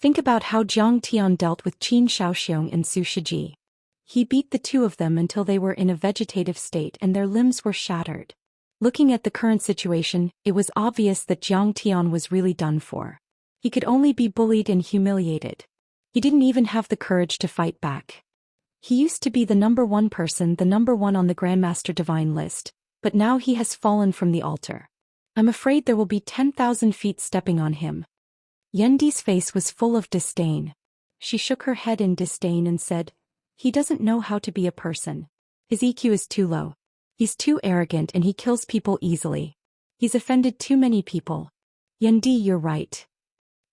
Think about how Jiang Tian dealt with Qin Shaoxiong and Su Shiji. He beat the two of them until they were in a vegetative state and their limbs were shattered. Looking at the current situation, it was obvious that Jiang Tian was really done for. He could only be bullied and humiliated. He didn't even have the courage to fight back. He used to be the number one person, the number one on the Grandmaster Divine list, but now he has fallen from the altar. I'm afraid there will be 10,000 feet stepping on him. Yan Di's face was full of disdain. She shook her head in disdain and said, "He doesn't know how to be a person. His EQ is too low. He's too arrogant and he kills people easily. He's offended too many people." "Yan Di, you're right.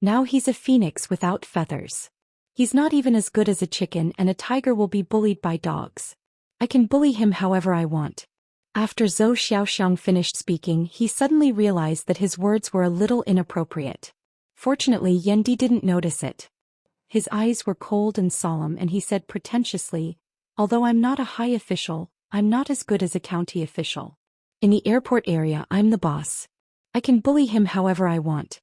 Now he's a phoenix without feathers. He's not even as good as a chicken and a tiger will be bullied by dogs. I can bully him however I want." After Zhou Xiaoxiang finished speaking, he suddenly realized that his words were a little inappropriate. Fortunately, Yan Di didn't notice it. His eyes were cold and solemn and he said pretentiously, "Although I'm not a high official, I'm not as good as a county official. In the airport area, I'm the boss. I can bully him however I want."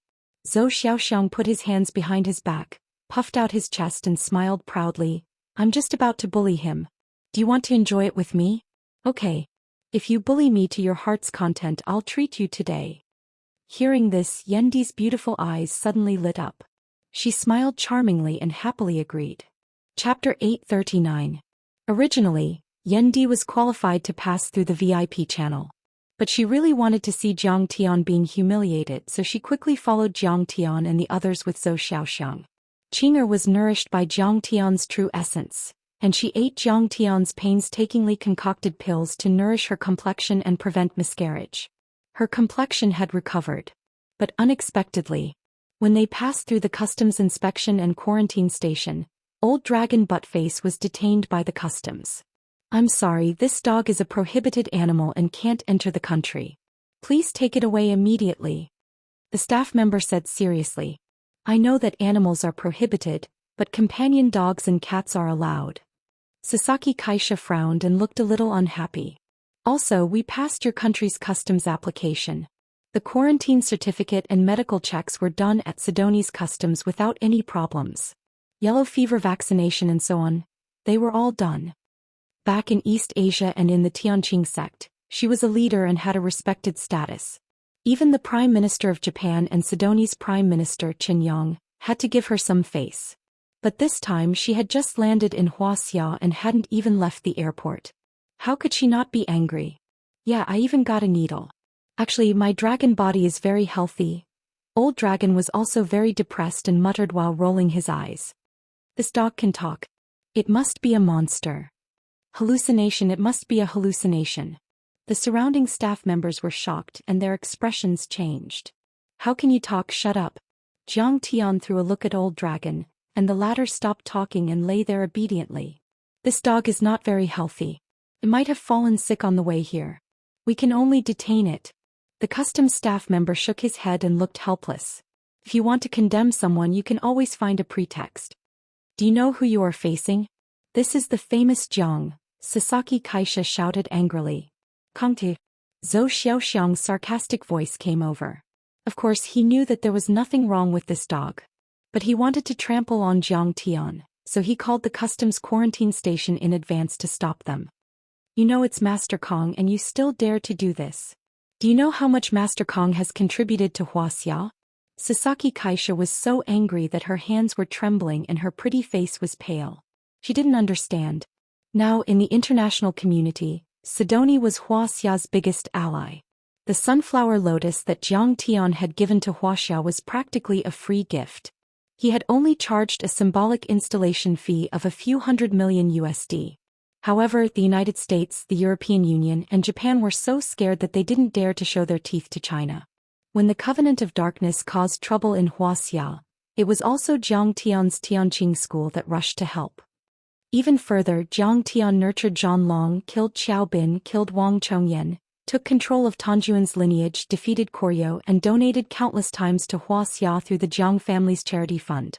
Zhou Xiaoxiang put his hands behind his back, puffed out his chest and smiled proudly. "I'm just about to bully him. Do you want to enjoy it with me? Okay. If you bully me to your heart's content, I'll treat you today." Hearing this, Yan Di's beautiful eyes suddenly lit up. She smiled charmingly and happily agreed. Chapter 839. Originally, Yan Di was qualified to pass through the VIP channel. But she really wanted to see Jiang Tian being humiliated, so she quickly followed Jiang Tian and the others with Zhou Xiaoxiang. Qing'er was nourished by Jiang Tian's true essence, and she ate Jiang Tian's painstakingly concocted pills to nourish her complexion and prevent miscarriage. Her complexion had recovered. But unexpectedly, when they passed through the customs inspection and quarantine station, Old Dragon Buttface was detained by the customs. "I'm sorry, this dog is a prohibited animal and can't enter the country. Please take it away immediately," the staff member said seriously. "I know that animals are prohibited, but companion dogs and cats are allowed." Sasaki Kaisha frowned and looked a little unhappy. "Also, we passed your country's customs application. The quarantine certificate and medical checks were done at Sidoni's customs without any problems. Yellow fever vaccination and so on, they were all done." Back in East Asia and in the Tianqing sect, she was a leader and had a respected status. Even the Prime Minister of Japan and Sidoni's Prime Minister Chen Yang Had to give her some face. But this time she had just landed in Wuxia and hadn't even left the airport. How could she not be angry? Yeah, I even got a needle. Actually, my dragon body is very healthy. Old Dragon was also very depressed and muttered while rolling his eyes. This dog can talk. It must be a monster. Hallucination, it must be a hallucination. The surrounding staff members were shocked and their expressions changed. How can you talk? Shut up. Zhang Tian threw a look at Old Dragon, and the latter stopped talking and lay there obediently. This dog is not very healthy. It might have fallen sick on the way here. We can only detain it. The customs staff member shook his head and looked helpless. If you want to condemn someone, you can always find a pretext. Do you know who you are facing? This is the famous Jiang, Sasaki Kaisha shouted angrily. Kongti. Zhou Xian's sarcastic voice came over. Of course he knew that there was nothing wrong with this dog. But he wanted to trample on Zhang Tian, so he called the customs quarantine station in advance to stop them. You know it's Master Kong and you still dare to do this. Do you know how much Master Kong has contributed to Wuxia? Sasaki Kaisha was so angry that her hands were trembling and her pretty face was pale. She didn't understand. Now in the international community, Sidoni was Wuxia's biggest ally. The sunflower lotus that Zhang Tian had given to Wuxia was practically a free gift. He had only charged a symbolic installation fee of a few $100 million USD. However, the United States, the European Union, and Japan were so scared that they didn't dare to show their teeth to China. When the Covenant of Darkness caused trouble in Wuxia, it was also Zhang Tian's Tianqing school that rushed to help. Even further, Zhang Tian nurtured Zhan Long, killed Qiao Bin, killed Wang Chongyan, took control of Tanjuan's lineage, defeated Koryo, and donated countless times to Wuxia through the Jiang family's charity fund.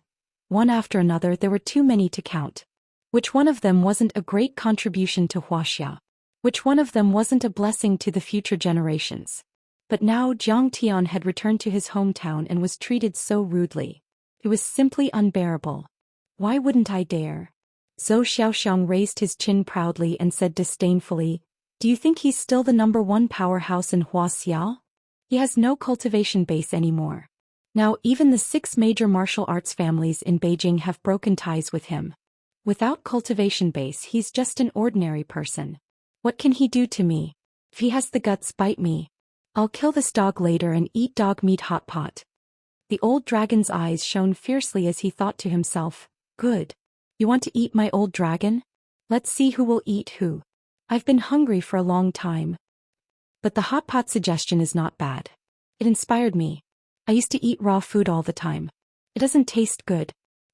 One after another, there were too many to count. Which one of them wasn't a great contribution to Wuxia? Which one of them wasn't a blessing to the future generations? But now Zhang Tian had returned to his hometown and was treated so rudely. It was simply unbearable. Why wouldn't I dare? Zhou Xian raised his chin proudly and said disdainfully, do you think he's still the #1 powerhouse in Wuxia? He has no cultivation base anymore. Now even the 6 major martial arts families in Beijing have broken ties with him. Without cultivation base, he's just an ordinary person. What can he do to me? If he has the guts, bite me. I'll kill this dog later and eat dog meat hot pot. The old dragon's eyes shone fiercely as he thought to himself, good. You want to eat my old dragon? Let's see who will eat who. I've been hungry for a long time. But the hot pot suggestion is not bad. It inspired me. I used to eat raw food all the time. It doesn't taste good.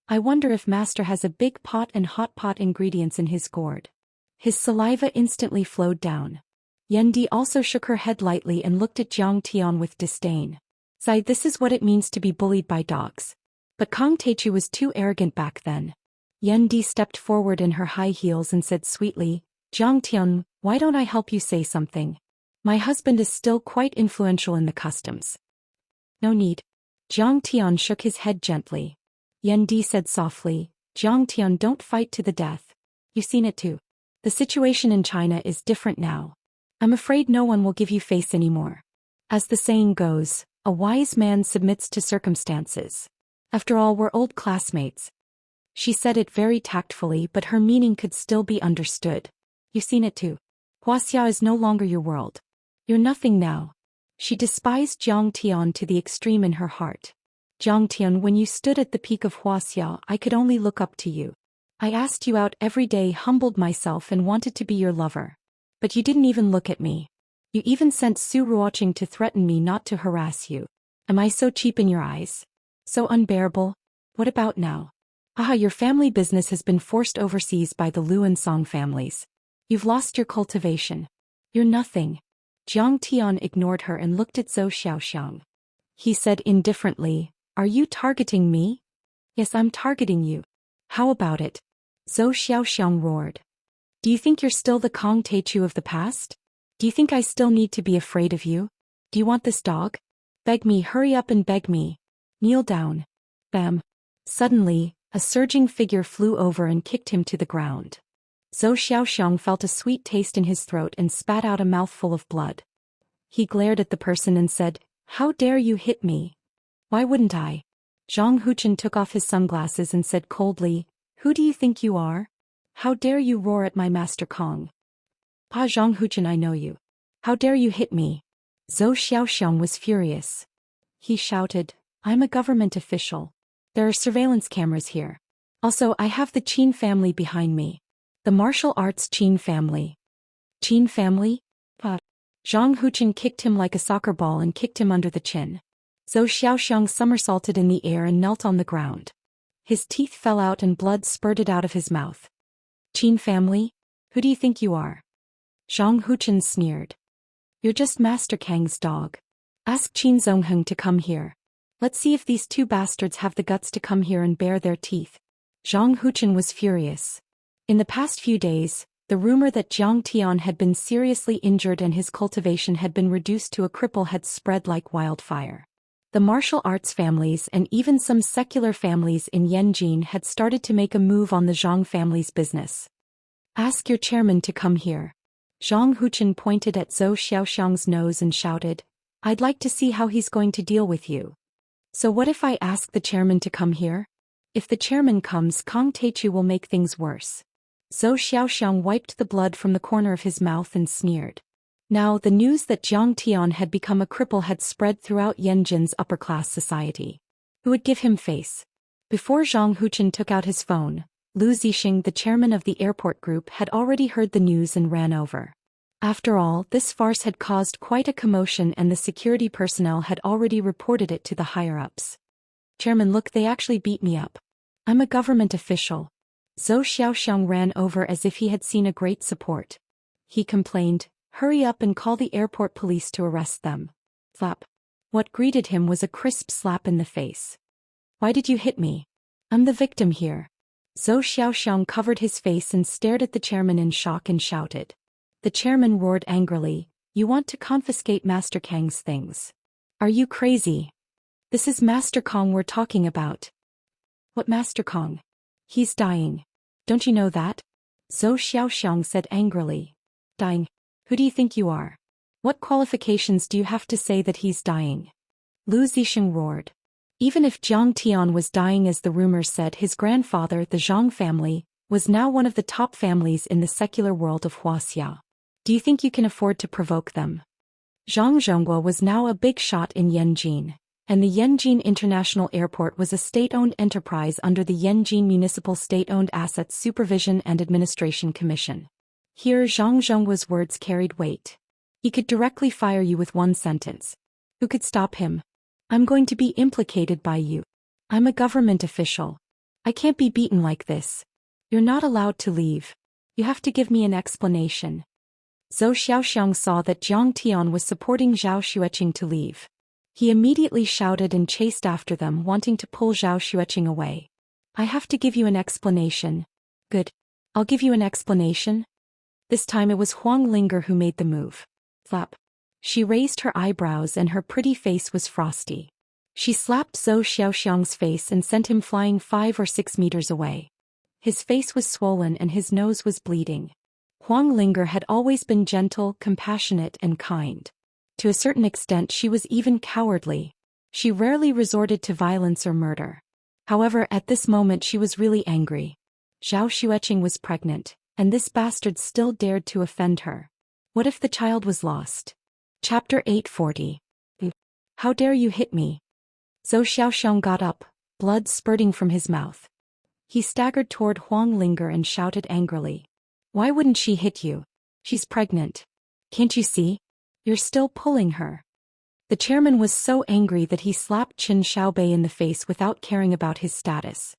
I wonder if Master has a big pot and hot pot ingredients in his gourd. His saliva instantly flowed down. Yendi also shook her head lightly and looked at Zhang Tian with disdain. Zai, this is what it means to be bullied by dogs. But Kong Teichu was too arrogant back then. Yendi stepped forward in her high heels and said sweetly, Zhang Tian, why don't I help you say something? My husband is still quite influential in the customs. No need. Zhang Tian shook his head gently. Yendi said softly, Zhang Tian, don't fight to the death. You've seen it too. The situation in China is different now. I'm afraid no one will give you face anymore. As the saying goes, a wise man submits to circumstances. After all, we're old classmates. She said it very tactfully, but her meaning could still be understood. You've seen it too. Wuxia is no longer your world. You're nothing now. She despised Zhang Tian to the extreme in her heart. Zhang Tian, when you stood at the peak of Wuxia, I could only look up to you. I asked you out every day, humbled myself and wanted to be your lover. But you didn't even look at me. You even sent Su Ruoqing to threaten me not to harass you. Am I so cheap in your eyes? So unbearable? What about now? Aha, your family business has been forced overseas by the Lu and Song families. You've lost your cultivation. You're nothing. Zhang Tian ignored her and looked at Zhou Xian. He said indifferently, are you targeting me? Yes, I'm targeting you. How about it? Zhou Xian roared. Do you think you're still the Kong Teichu of the past? Do you think I still need to be afraid of you? Do you want this dog? Beg me, hurry up and beg me. Kneel down. Bam. Suddenly, a surging figure flew over and kicked him to the ground. Zhou Xian felt a sweet taste in his throat and spat out a mouthful of blood. He glared at the person and said, how dare you hit me? Why wouldn't I? Zhang Huchen took off his sunglasses and said coldly, "Who do you think you are? How dare you roar at my Master Kong? Pa Zhang Huchen, I know you. How dare you hit me?" Zhou Xian was furious. He shouted, "I'm a government official. There are surveillance cameras here. Also, I have the Qin family behind me. The martial arts Qin family." "Qin family? Pa." Zhang Huchen kicked him like a soccer ball and kicked him under the chin. Zhou Xiaoxiang somersaulted in the air and knelt on the ground. His teeth fell out and blood spurted out of his mouth. "Qin family? Who do you think you are?" Zhang Huchen sneered. "You're just Master Kang's dog. Ask Qin Zongheng to come here. Let's see if these two bastards have the guts to come here and bare their teeth." Zhang Huchen was furious. In the past few days, the rumor that Jiang Tian had been seriously injured and his cultivation had been reduced to a cripple had spread like wildfire. The martial arts families and even some secular families in Yanjin had started to make a move on the Zhang family's business. "Ask your chairman to come here." Zhang Huchen pointed at Zhou Xiaoxiang's nose and shouted, "I'd like to see how he's going to deal with you." "So what if I ask the chairman to come here? If the chairman comes, Kong Teichu will make things worse." Zhou Xiaoxiang wiped the blood from the corner of his mouth and sneered. Now the news that Jiang Tian had become a cripple had spread throughout Yanjin's upper-class society. Who would give him face? Before Zhang Huchen took out his phone, Lu Zixing, the chairman of the airport group, had already heard the news and ran over. After all, this farce had caused quite a commotion and the security personnel had already reported it to the higher-ups. "Chairman, look, they actually beat me up. I'm a government official." Zhou Xiaoxiang ran over as if he had seen a great support. He complained, "Hurry up and call the airport police to arrest them." Slap. What greeted him was a crisp slap in the face. "Why did you hit me? I'm the victim here." Zhou Xiaoxiang covered his face and stared at the chairman in shock and shouted. The chairman roared angrily, "You want to confiscate Master Kang's things? Are you crazy? This is Master Kong we're talking about." "What Master Kong? He's dying. Don't you know that?" Zhou Xiaoxiang said angrily. "Dying? Who do you think you are? What qualifications do you have to say that he's dying?" Lu Zixing roared. Even if Jiang Tian was dying as the rumors said, his grandfather, the Zhang family, was now one of the top families in the secular world of Wuxia. "Do you think you can afford to provoke them?" Zhang Zhongguo was now a big shot in Yanjin, and the Yanjin International Airport was a state-owned enterprise under the Yanjin Municipal State-Owned Assets Supervision and Administration Commission. Here Zhang Zhongguo's words carried weight. He could directly fire you with one sentence. Who could stop him? "I'm going to be implicated by you. I'm a government official. I can't be beaten like this. You're not allowed to leave. You have to give me an explanation." Zhou Xiaoxiang saw that Jiang Tian was supporting Zhao Xueqing to leave. He immediately shouted and chased after them, wanting to pull Zhao Xueqing away. "I have to give you an explanation." "Good. I'll give you an explanation." This time it was Huang Linger who made the move. Flap. She raised her eyebrows and her pretty face was frosty. She slapped Zhou Xiaoxiang's face and sent him flying 5 or 6 meters away. His face was swollen and his nose was bleeding. Huang Linger had always been gentle, compassionate and kind. To a certain extent she was even cowardly. She rarely resorted to violence or murder. However, at this moment she was really angry. Zhao Xueqing was pregnant, and this bastard still dared to offend her. What if the child was lost? Chapter 840. "How dare you hit me?" Zhou Xiaoxiang got up, blood spurting from his mouth. He staggered toward Huang Linger and shouted angrily. "Why wouldn't she hit you? She's pregnant. Can't you see? You're still pulling her." The chairman was so angry that he slapped Qin Xiaobei in the face without caring about his status.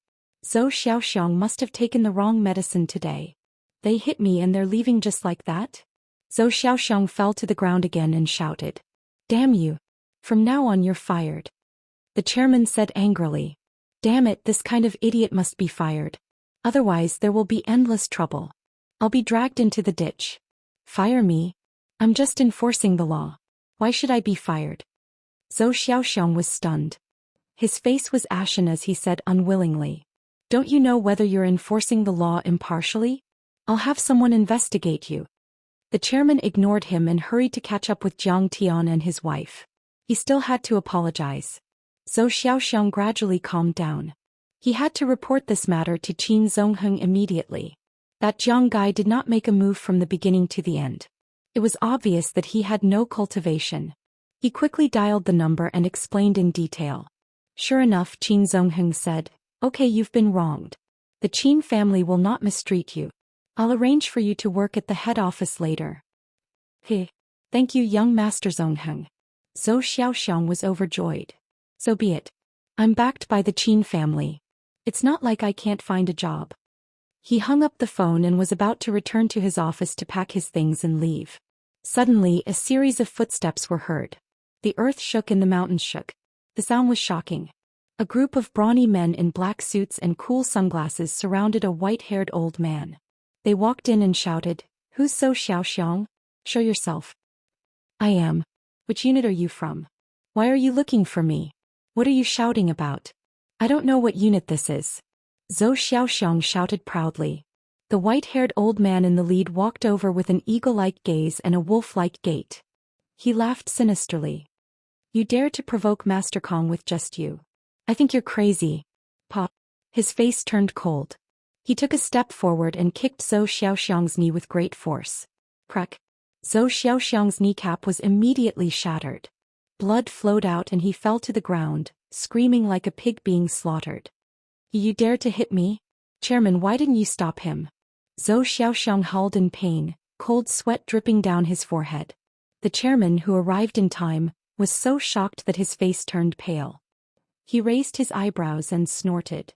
Zhou Xiaoxiang must have taken the wrong medicine today. "They hit me and they're leaving just like that?" Zhou Xiaoxiang fell to the ground again and shouted. "Damn you. From now on you're fired." The chairman said angrily. "Damn it, this kind of idiot must be fired. Otherwise there will be endless trouble. I'll be dragged into the ditch." "Fire me? I'm just enforcing the law. Why should I be fired?" Zhou Xiaoxiang was stunned. His face was ashen as he said unwillingly. "Don't you know whether you're enforcing the law impartially? I'll have someone investigate you." The chairman ignored him and hurried to catch up with Jiang Tian and his wife. He still had to apologize. Zhou Xiaoxiang gradually calmed down. He had to report this matter to Qin Zongheng immediately. That Jiang guy did not make a move from the beginning to the end. It was obvious that he had no cultivation. He quickly dialed the number and explained in detail. Sure enough, Qin Zongheng said, "Okay, you've been wronged. The Qin family will not mistreat you. I'll arrange for you to work at the head office later." "Hey. Thank you, young Master Zongheng." Zhou Xiaoxiang was overjoyed. "So be it. I'm backed by the Qin family. It's not like I can't find a job." He hung up the phone and was about to return to his office to pack his things and leave. Suddenly, a series of footsteps were heard. The earth shook and the mountains shook. The sound was shocking. A group of brawny men in black suits and cool sunglasses surrounded a white-haired old man. They walked in and shouted, "Who's Zhou Xiaoxiang? Show yourself." "I am. Which unit are you from? Why are you looking for me? What are you shouting about?" "I don't know what unit this is." Zhou Xiaoxiang shouted proudly. The white-haired old man in the lead walked over with an eagle-like gaze and a wolf-like gait. He laughed sinisterly. "You dare to provoke Master Kong with just you? I think you're crazy." Pa. His face turned cold. He took a step forward and kicked Zhou Xiaoxiang's knee with great force. Crack. Zhou Xiaoxiang's kneecap was immediately shattered. Blood flowed out and he fell to the ground, screaming like a pig being slaughtered. "You dare to hit me? Chairman, why didn't you stop him?" Zhou Xiaoxiang howled in pain, cold sweat dripping down his forehead. The chairman, who arrived in time, was so shocked that his face turned pale. He raised his eyebrows and snorted.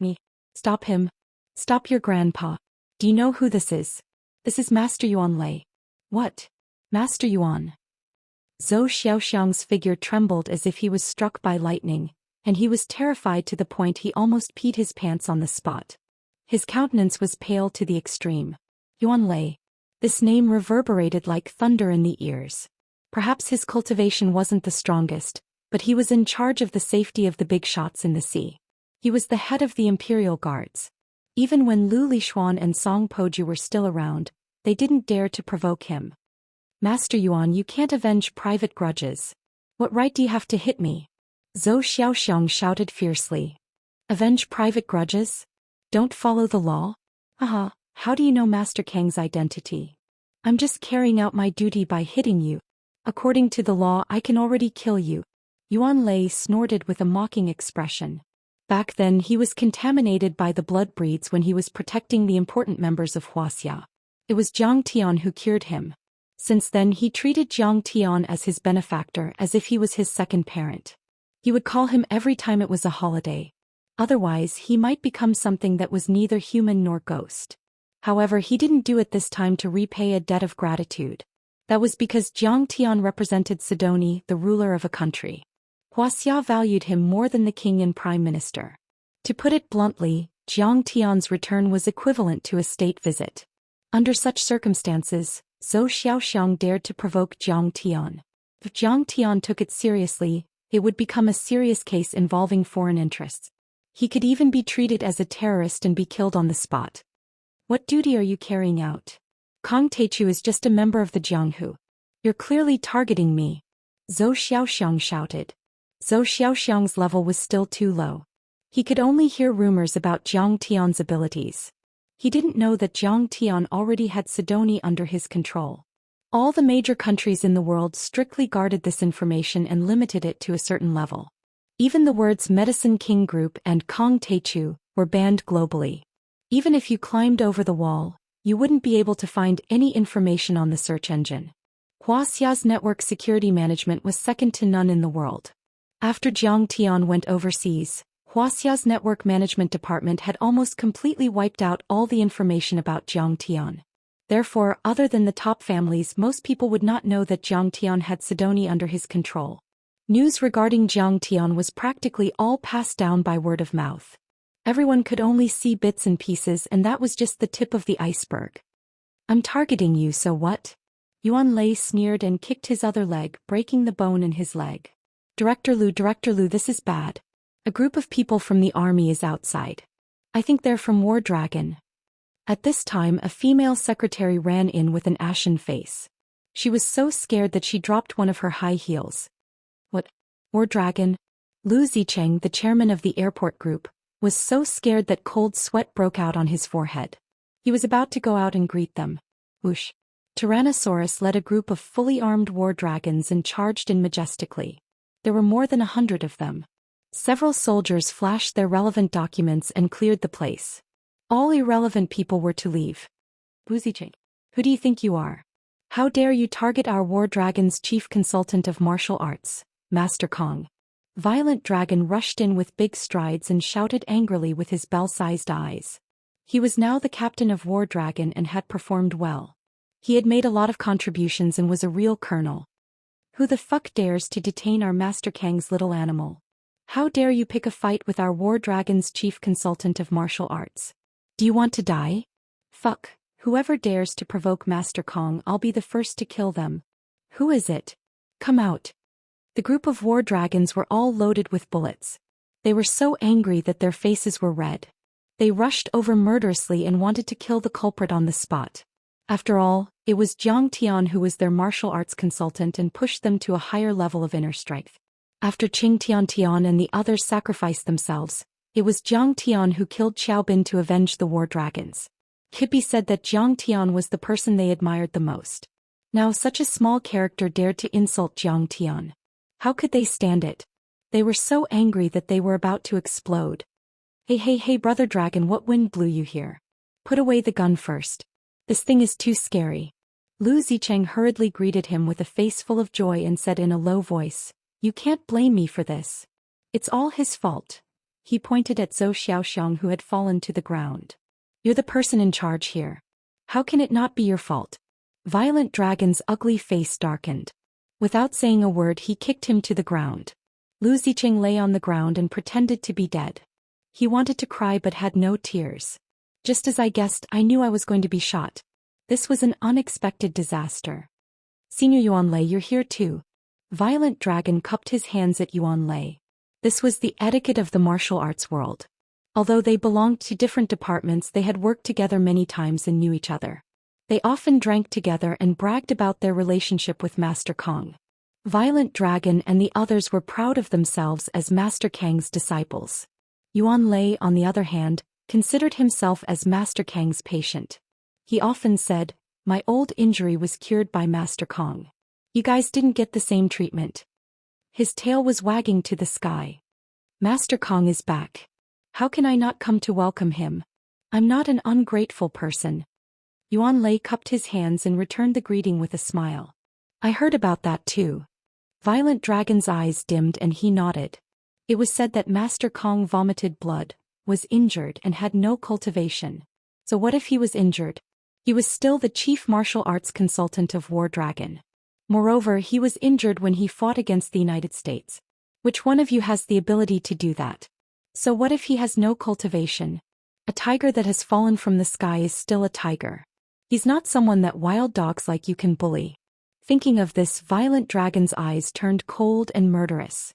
"Me? Stop him. Stop your grandpa. Do you know who this is? This is Master Yuan Lei." "What? Master Yuan?" Zhou Xiaoxiang's figure trembled as if he was struck by lightning, and he was terrified to the point he almost peed his pants on the spot. His countenance was pale to the extreme. Yuan Lei. This name reverberated like thunder in the ears. Perhaps his cultivation wasn't the strongest, but he was in charge of the safety of the big shots in the sea. He was the head of the Imperial Guards. Even when Lu Lishuan and Song Poju were still around, they didn't dare to provoke him. "Master Yuan, you can't avenge private grudges. What right do you have to hit me?" Zhou Xiaoxiang shouted fiercely. "Avenge private grudges? Don't follow the law? Haha, how do you know Master Kang's identity? I'm just carrying out my duty by hitting you. According to the law, I can already kill you." Yuan Lei snorted with a mocking expression. Back then he was contaminated by the blood breeds when he was protecting the important members of Wuxia. It was Jiang Tian who cured him. Since then he treated Jiang Tian as his benefactor, as if he was his second parent. He would call him every time it was a holiday. Otherwise he might become something that was neither human nor ghost. However, he didn't do it this time to repay a debt of gratitude. That was because Jiang Tian represented Sidoni, the ruler of a country. Wuxia valued him more than the king and prime minister. To put it bluntly, Jiang Tian's return was equivalent to a state visit. Under such circumstances, Zhou Xiaoxiang dared to provoke Jiang Tian. If Jiang Tian took it seriously, it would become a serious case involving foreign interests. He could even be treated as a terrorist and be killed on the spot. "What duty are you carrying out? Kong Teichu is just a member of the Jianghu. You're clearly targeting me." Zhou Xiaoxiang shouted. Zhou Xiaoxiang's level was still too low. He could only hear rumors about Jiang Tian's abilities. He didn't know that Jiang Tian already had Sidoni under his control. All the major countries in the world strictly guarded this information and limited it to a certain level. Even the words Medicine King Group and Kong Teichu were banned globally. Even if you climbed over the wall, you wouldn't be able to find any information on the search engine. Wuxia's network security management was second to none in the world. After Jiang Tian went overseas, Wuxia's network management department had almost completely wiped out all the information about Jiang Tian. Therefore, other than the top families, most people would not know that Jiang Tian had Sidoni under his control. News regarding Jiang Tian was practically all passed down by word of mouth. Everyone could only see bits and pieces, and that was just the tip of the iceberg. "I'm targeting you, so what?" Yuan Lei sneered and kicked his other leg, breaking the bone in his leg. Director Lu, this is bad. A group of people from the army is outside. I think they're from War Dragon." At this time a female secretary ran in with an ashen face. She was so scared that she dropped one of her high heels. "What? War Dragon? Lu Zicheng, the chairman of the airport group, was so scared that cold sweat broke out on his forehead. He was about to go out and greet them. Whoosh! Tyrannosaurus led a group of fully armed war dragons and charged in majestically. There were more than 100 of them. Several soldiers flashed their relevant documents and cleared the place. All irrelevant people were to leave. Lu Zicheng, who do you think you are? How dare you target our war dragon's chief consultant of martial arts, Master Kong? Violent Dragon rushed in with big strides and shouted angrily with his bell-sized eyes. He was now the captain of War Dragon and had performed well. He had made a lot of contributions and was a real colonel. Who the fuck dares to detain our Master Kang's little animal? How dare you pick a fight with our War Dragon's chief consultant of martial arts? Do you want to die? Fuck, whoever dares to provoke Master Kong, I'll be the first to kill them. Who is it? Come out. The group of war dragons were all loaded with bullets. They were so angry that their faces were red. They rushed over murderously and wanted to kill the culprit on the spot. After all, it was Jiang Tian who was their martial arts consultant and pushed them to a higher level of inner strength. After Qing Tian and the others sacrificed themselves, it was Jiang Tian who killed Xiaobin to avenge the war dragons. Hippie said that Jiang Tian was the person they admired the most. Now such a small character dared to insult Jiang Tian. How could they stand it? They were so angry that they were about to explode. Hey brother dragon, what wind blew you here? Put away the gun first. This thing is too scary. Lu Zicheng hurriedly greeted him with a face full of joy and said in a low voice, "You can't blame me for this. It's all his fault." He pointed at Zhou Xian who had fallen to the ground. "You're the person in charge here. How can it not be your fault?" Violent Dragon's ugly face darkened. Without saying a word, he kicked him to the ground. Lu Zicheng lay on the ground and pretended to be dead. He wanted to cry but had no tears. Just as I guessed, I knew I was going to be shot. This was an unexpected disaster. Senior Yuan Lei, you're here too. Violent Dragon cupped his hands at Yuan Lei. This was the etiquette of the martial arts world. Although they belonged to different departments, they had worked together many times and knew each other. They often drank together and bragged about their relationship with Master Kong. Violent Dragon and the others were proud of themselves as Master Kang's disciples. Yuan Lei, on the other hand, considered himself as Master Kang's patient. He often said, "My old injury was cured by Master Kong. You guys didn't get the same treatment." His tail was wagging to the sky. Master Kong is back. How can I not come to welcome him? I'm not an ungrateful person. Yuan Lei cupped his hands and returned the greeting with a smile. I heard about that too. Violent Dragon's eyes dimmed and he nodded. It was said that Master Kong vomited blood, was injured and had no cultivation. So what if he was injured? He was still the chief martial arts consultant of War Dragon. Moreover, he was injured when he fought against the United States. Which one of you has the ability to do that? So what if he has no cultivation? A tiger that has fallen from the sky is still a tiger. He's not someone that wild dogs like you can bully. Thinking of this, Violent Dragon's eyes turned cold and murderous.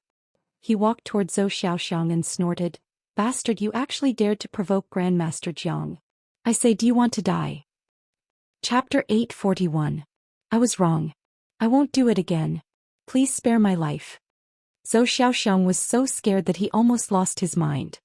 He walked toward Zhou Xian and snorted, "Bastard, you actually dared to provoke Grandmaster Jiang. I say, do you want to die?" Chapter 841. I was wrong. I won't do it again. Please spare my life. Zhou Xian was so scared that he almost lost his mind.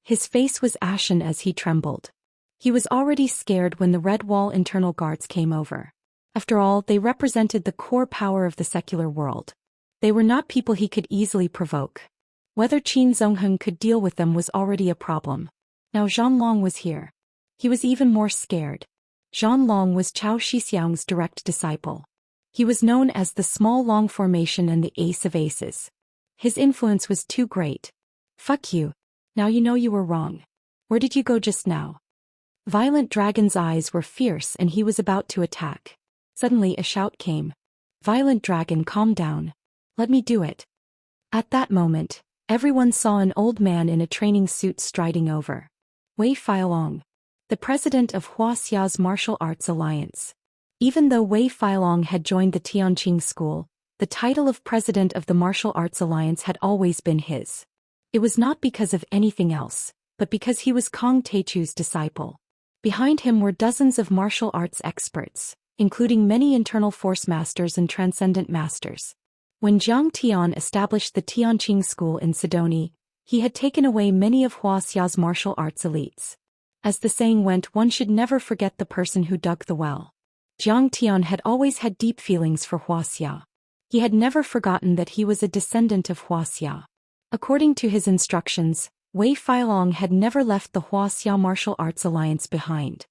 His face was ashen as he trembled. He was already scared when the Red Wall internal guards came over. After all, they represented the core power of the secular world. They were not people he could easily provoke. Whether Qin Zongheng could deal with them was already a problem. Now Zhang Long was here. He was even more scared. Zhang Long was Cao Shixiang's direct disciple. He was known as the Small Long Formation and the Ace of Aces. His influence was too great. Fuck you. Now you know you were wrong. Where did you go just now? Violent Dragon's eyes were fierce and he was about to attack. Suddenly a shout came. Violent Dragon, calm down. Let me do it. At that moment, everyone saw an old man in a training suit striding over. Wei Feilong, the president of Wuxia's Martial Arts Alliance. Even though Wei Feilong had joined the Tianqing school, the title of president of the Martial Arts Alliance had always been his. It was not because of anything else, but because he was Kong Teichu's disciple. Behind him were dozens of martial arts experts, including many internal force masters and transcendent masters. When Zhang Tian established the Tianqing school in Sidoni, he had taken away many of Wuxia's martial arts elites. As the saying went, one should never forget the person who dug the well. Zhang Tian had always had deep feelings for Wuxia. He had never forgotten that he was a descendant of Wuxia. According to his instructions, Wei Feilong had never left the Wuxia Martial Arts Alliance behind.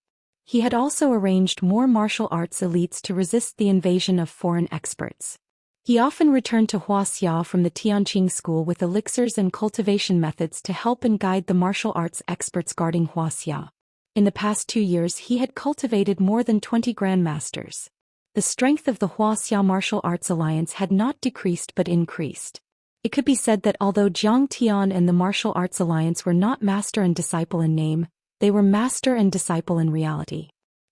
He had also arranged more martial arts elites to resist the invasion of foreign experts. He often returned to Wuxia from the Tianqing school with elixirs and cultivation methods to help and guide the martial arts experts guarding Wuxia. In the past 2 years he had cultivated more than 20 grandmasters. The strength of the Wuxia Martial Arts Alliance had not decreased but increased. It could be said that although Zhang Tian and the Martial Arts Alliance were not master and disciple in name, they were master and disciple in reality.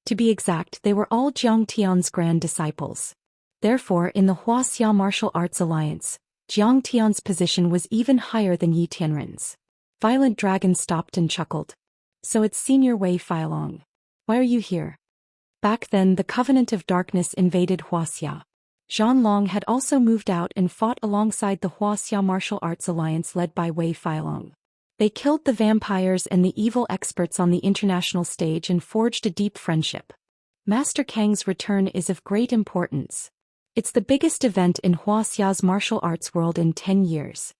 To be exact, they were all Zhang Tian's grand disciples. Therefore, in the Wuxia Martial Arts Alliance, Zhang Tian's position was even higher than Yi Tianren's. Violent Dragon stopped and chuckled. So it's Senior Wei Feilong. Why are you here? Back then the Covenant of Darkness invaded Wuxia. Zhan Long had also moved out and fought alongside the Wuxia Martial Arts Alliance led by Wei Feilong. They killed the vampires and the evil experts on the international stage and forged a deep friendship. Master Kang's return is of great importance. It's the biggest event in Wuxia's martial arts world in 10 years.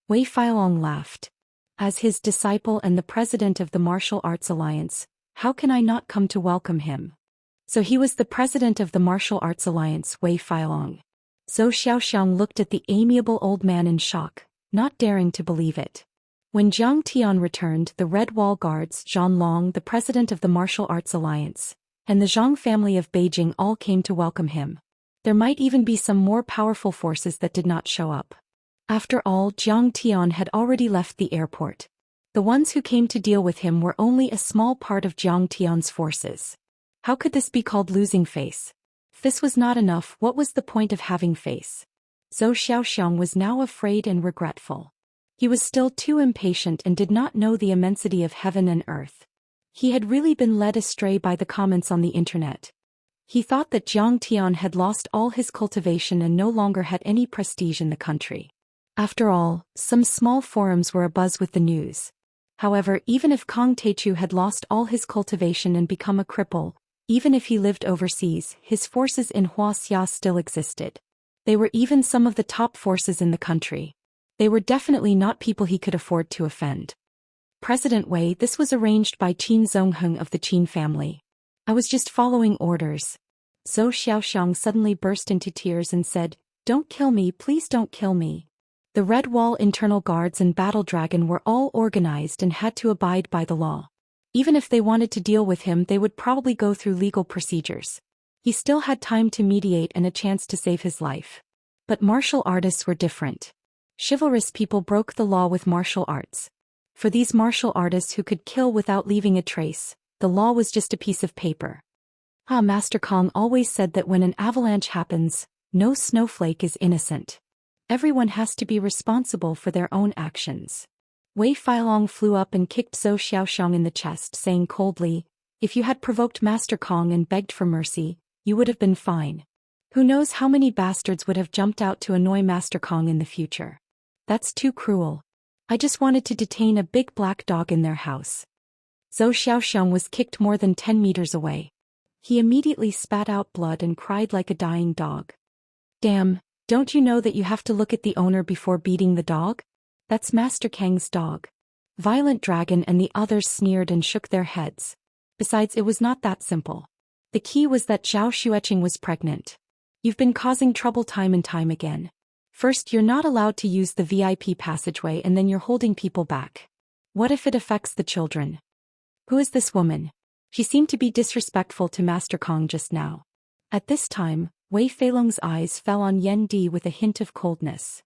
Wei Feilong laughed. As his disciple and the president of the Martial Arts Alliance, how can I not come to welcome him? So he was the president of the Martial Arts Alliance, Wei Feilong. Zhou Xian looked at the amiable old man in shock, not daring to believe it. When Zhang Tian returned, the Red Wall Guards, Zhan Long, the president of the Martial Arts Alliance, and the Zhang family of Beijing all came to welcome him. There might even be some more powerful forces that did not show up. After all, Zhang Tian had already left the airport. The ones who came to deal with him were only a small part of Zhang Tian's forces. How could this be called losing face? If this was not enough, what was the point of having face? Zhou Xian was now afraid and regretful. He was still too impatient and did not know the immensity of heaven and earth. He had really been led astray by the comments on the internet. He thought that Zhang Tian had lost all his cultivation and no longer had any prestige in the country. After all, some small forums were abuzz with the news. However, even if Kang Taichu had lost all his cultivation and become a cripple, even if he lived overseas, his forces in Wuxia still existed. They were even some of the top forces in the country. They were definitely not people he could afford to offend. President Wei, this was arranged by Qin Zongheng of the Qin family. I was just following orders. Zhou Xian suddenly burst into tears and said, "Don't kill me, please don't kill me." The Red Wall internal guards and Battle Dragon were all organized and had to abide by the law. Even if they wanted to deal with him, they would probably go through legal procedures. He still had time to mediate and a chance to save his life. But martial artists were different. Chivalrous people broke the law with martial arts. For these martial artists who could kill without leaving a trace, the law was just a piece of paper. Master Kong always said that when an avalanche happens, no snowflake is innocent. Everyone has to be responsible for their own actions. Wei Feilong flew up and kicked Zhou Xian in the chest, saying coldly, "If you had provoked Master Kong and begged for mercy, you would have been fine. Who knows how many bastards would have jumped out to annoy Master Kong in the future. That's too cruel. I just wanted to detain a big black dog in their house." Zhou Xian was kicked more than 10 meters away. He immediately spat out blood and cried like a dying dog. "Damn, don't you know that you have to look at the owner before beating the dog? That's Master Kang's dog." Violent Dragon and the others sneered and shook their heads. Besides, it was not that simple. The key was that Zhao Xueqing was pregnant. You've been causing trouble time and time again. First, you're not allowed to use the VIP passageway and then you're holding people back. What if it affects the children? Who is this woman? She seemed to be disrespectful to Master Kong just now. At this time, Wei Feilong's eyes fell on Yan Di with a hint of coldness.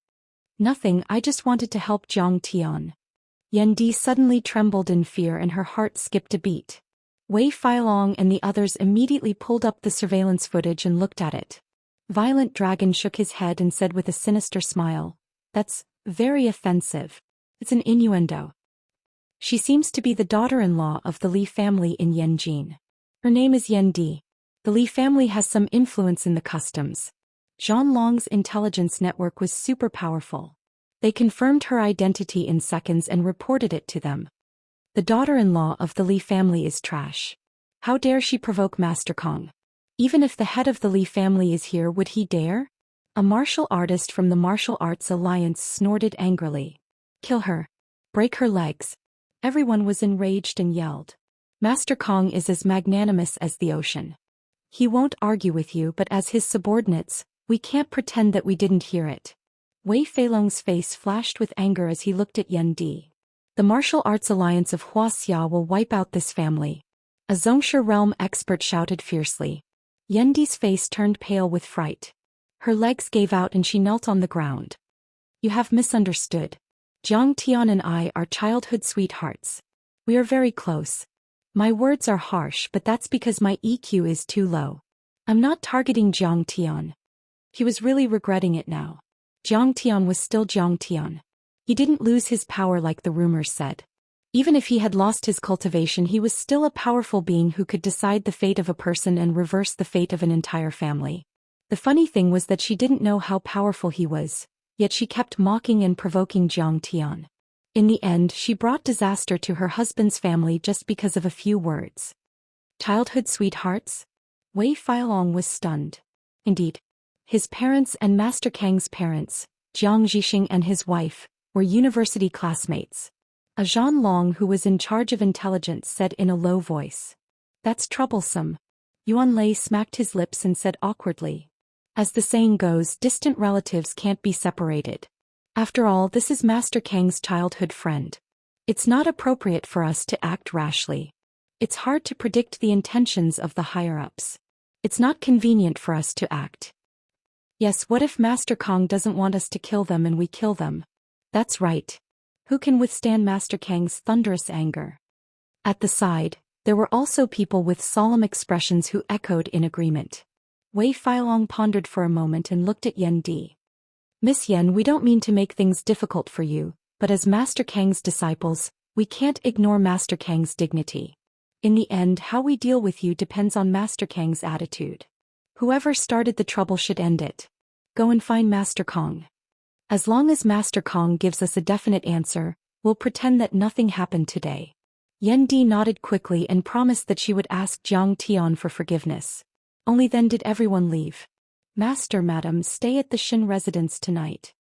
"Nothing, I just wanted to help Zhang Tian." Yan Di suddenly trembled in fear and her heart skipped a beat. Wei Feilong and the others immediately pulled up the surveillance footage and looked at it. Violent Dragon shook his head and said with a sinister smile, "That's very offensive. It's an innuendo. She seems to be the daughter-in-law of the Li family in Yanjin. Her name is Yan Di. The Li family has some influence in the customs. Zhang Long's intelligence network was super powerful. They confirmed her identity in seconds and reported it to them. The daughter-in-law of the Li family is trash. How dare she provoke Master Kong? Even if the head of the Li family is here, would he dare? A martial artist from the Martial Arts Alliance snorted angrily. Kill her. Break her legs. Everyone was enraged and yelled. Master Kong is as magnanimous as the ocean. He won't argue with you, but as his subordinates, we can't pretend that we didn't hear it. Wei Feilong's face flashed with anger as he looked at Yan Di. The Martial Arts Alliance of Wuxia will wipe out this family. A Zhongxia realm expert shouted fiercely. Yan Di's face turned pale with fright. Her legs gave out and she knelt on the ground. You have misunderstood. Jiang Tian and I are childhood sweethearts. We are very close. My words are harsh, but that's because my EQ is too low. I'm not targeting Jiang Tian. He was really regretting it now. Jiang Tian was still Jiang Tian. He didn't lose his power like the rumors said. Even if he had lost his cultivation, he was still a powerful being who could decide the fate of a person and reverse the fate of an entire family. The funny thing was that she didn't know how powerful he was, yet she kept mocking and provoking Jiang Tian. In the end, she brought disaster to her husband's family just because of a few words. Childhood sweethearts? Wei Feilong was stunned. Indeed. His parents and Master Kang's parents, Jiang Zhixing and his wife, were university classmates. A Zhan Long who was in charge of intelligence said in a low voice. That's troublesome. Yuan Lei smacked his lips and said awkwardly. As the saying goes, distant relatives can't be separated. After all, this is Master Kang's childhood friend. It's not appropriate for us to act rashly. It's hard to predict the intentions of the higher-ups. It's not convenient for us to act. Yes, what if Master Kong doesn't want us to kill them and we kill them? That's right. Who can withstand Master Kang's thunderous anger? At the side, there were also people with solemn expressions who echoed in agreement. Wei Feilong pondered for a moment and looked at Yan Di. Miss Yan, we don't mean to make things difficult for you, but as Master Kang's disciples, we can't ignore Master Kang's dignity. In the end, how we deal with you depends on Master Kang's attitude. Whoever started the trouble should end it. Go and find Master Kong. As long as Master Kong gives us a definite answer, we'll pretend that nothing happened today. Yan Di nodded quickly and promised that she would ask Jiang Tian for forgiveness. Only then did everyone leave. Master, madam, stay at the Xin residence tonight.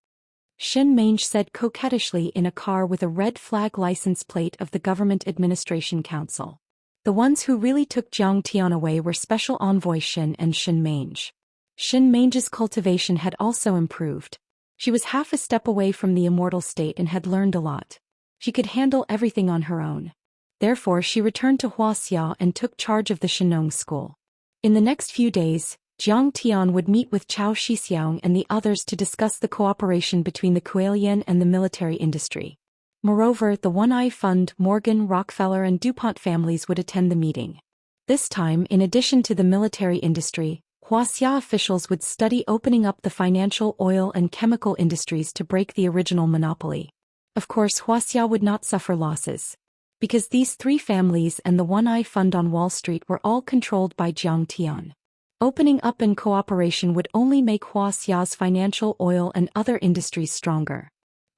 Xin Mange said coquettishly in a car with a red flag license plate of the Government Administration Council. The ones who really took Jiang Tian away were Special Envoy Xin and Xin Mange. Xin Mange's cultivation had also improved. She was half a step away from the immortal state and had learned a lot. She could handle everything on her own. Therefore, she returned to Wuxia and took charge of the Shenong school. In the next few days, Jiang Tian would meet with Cao Shixiang and the others to discuss the cooperation between the Kualian and the military industry. Moreover, the One-Eye Fund, Morgan, Rockefeller and DuPont families would attend the meeting. This time, in addition to the military industry, Wuxia officials would study opening up the financial, oil and chemical industries to break the original monopoly. Of course, Wuxia would not suffer losses. Because these three families and the One-Eye Fund on Wall Street were all controlled by Jiang Tian. Opening up and cooperation would only make Wuxia's financial, oil and other industries stronger.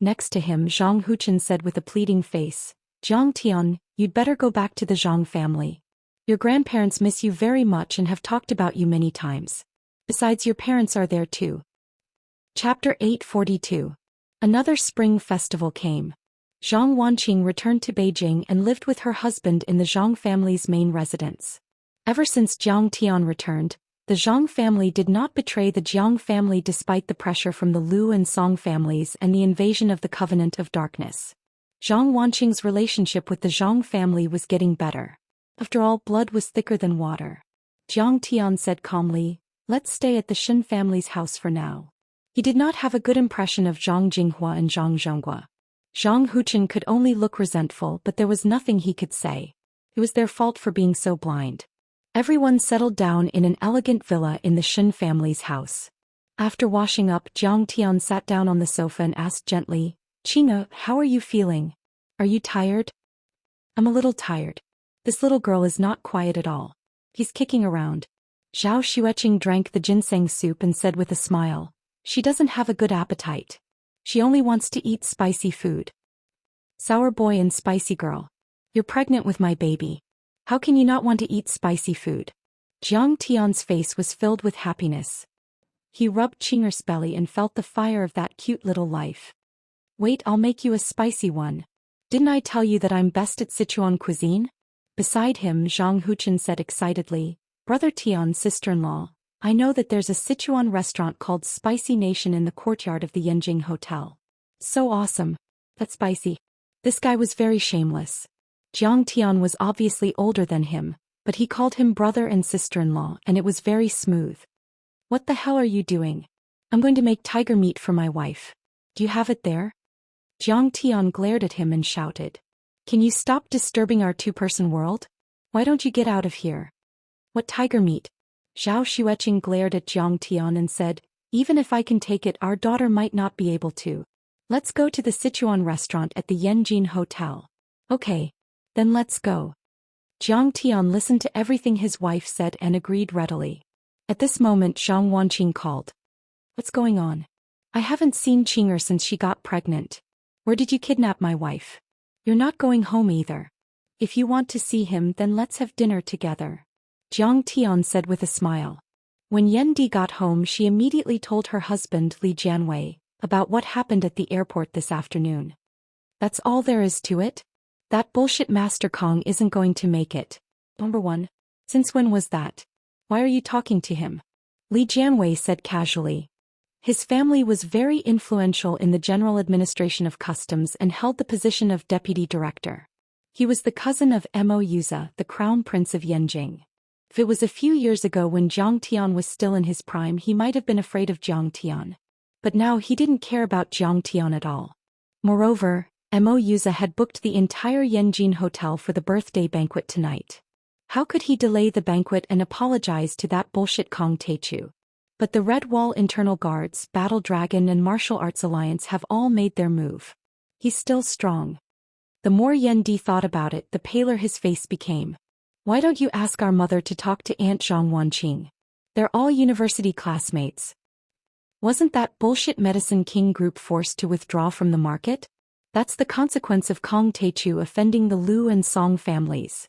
Next to him, Zhang Huchen said with a pleading face, Jiang Tian, you'd better go back to the Zhang family. Your grandparents miss you very much and have talked about you many times. Besides, your parents are there too. Chapter 842. Another spring festival came. Zhang Wanqing returned to Beijing and lived with her husband in the Zhang family's main residence. Ever since Jiang Tian returned, the Zhang family did not betray the Jiang family despite the pressure from the Lu and Song families and the invasion of the Covenant of Darkness. Zhang Wanqing's relationship with the Zhang family was getting better. After all, blood was thicker than water. Jiang Tian said calmly, let's stay at the Xin family's house for now. He did not have a good impression of Zhang Jinghua and Zhang Zhonghua. Zhang Huchen could only look resentful, but there was nothing he could say. It was their fault for being so blind. Everyone settled down in an elegant villa in the Xin family's house. After washing up, Jiang Tian sat down on the sofa and asked gently, Qing'e, how are you feeling? Are you tired? I'm a little tired. This little girl is not quiet at all. He's kicking around. Zhou Xian drank the ginseng soup and said with a smile, "She doesn't have a good appetite. She only wants to eat spicy food." "Sour boy and spicy girl. You're pregnant with my baby. How can you not want to eat spicy food?" Jiang Tian's face was filled with happiness. He rubbed Qing'er's belly and felt the fire of that cute little life. "Wait, I'll make you a spicy one. Didn't I tell you that I'm best at Sichuan cuisine?" Beside him, Zhang Huchen said excitedly, "Brother Tian's sister-in-law, I know that there's a Sichuan restaurant called Spicy Nation in the courtyard of the Yanjing Hotel. So awesome. That's spicy." This guy was very shameless. Jiang Tian was obviously older than him, but he called him brother and sister-in-law, and it was very smooth. "What the hell are you doing? I'm going to make tiger meat for my wife. Do you have it there?" Jiang Tian glared at him and shouted, "Can you stop disturbing our two-person world? Why don't you get out of here?" "What tiger meat?" Zhao Xueqing glared at Jiang Tian and said, "Even if I can take it, our daughter might not be able to. Let's go to the Sichuan restaurant at the Yanjin Hotel." "Okay. Then let's go." Jiang Tian listened to everything his wife said and agreed readily. At this moment Zhang Wanqing called. "What's going on? I haven't seen Qing'er since she got pregnant. Where did you kidnap my wife? You're not going home either. If you want to see him, then let's have dinner together," Jiang Tian said with a smile. When Yendi got home, she immediately told her husband Li Jianwei about what happened at the airport this afternoon. "That's all there is to it? That bullshit Master Kong isn't going to make it. Number 1. Since when was that? Why are you talking to him?" Li Jianwei said casually. His family was very influential in the general administration of customs and held the position of deputy director. He was the cousin of Mo Yuza, the crown prince of Yanjing. If it was a few years ago when Jiang Tian was still in his prime, he might have been afraid of Jiang Tian. But now he didn't care about Jiang Tian at all. Moreover, Mo Yuza had booked the entire Yanjin hotel for the birthday banquet tonight. How could he delay the banquet and apologize to that bullshit Kong Teichu? But the Red Wall Internal Guards, Battle Dragon and Martial Arts Alliance have all made their move. He's still strong. The more Yendi thought about it, the paler his face became. "Why don't you ask our mother to talk to Aunt Zhang Wanqing? They're all university classmates. Wasn't that bullshit Medicine King group forced to withdraw from the market? That's the consequence of Kong Teichu offending the Lu and Song families."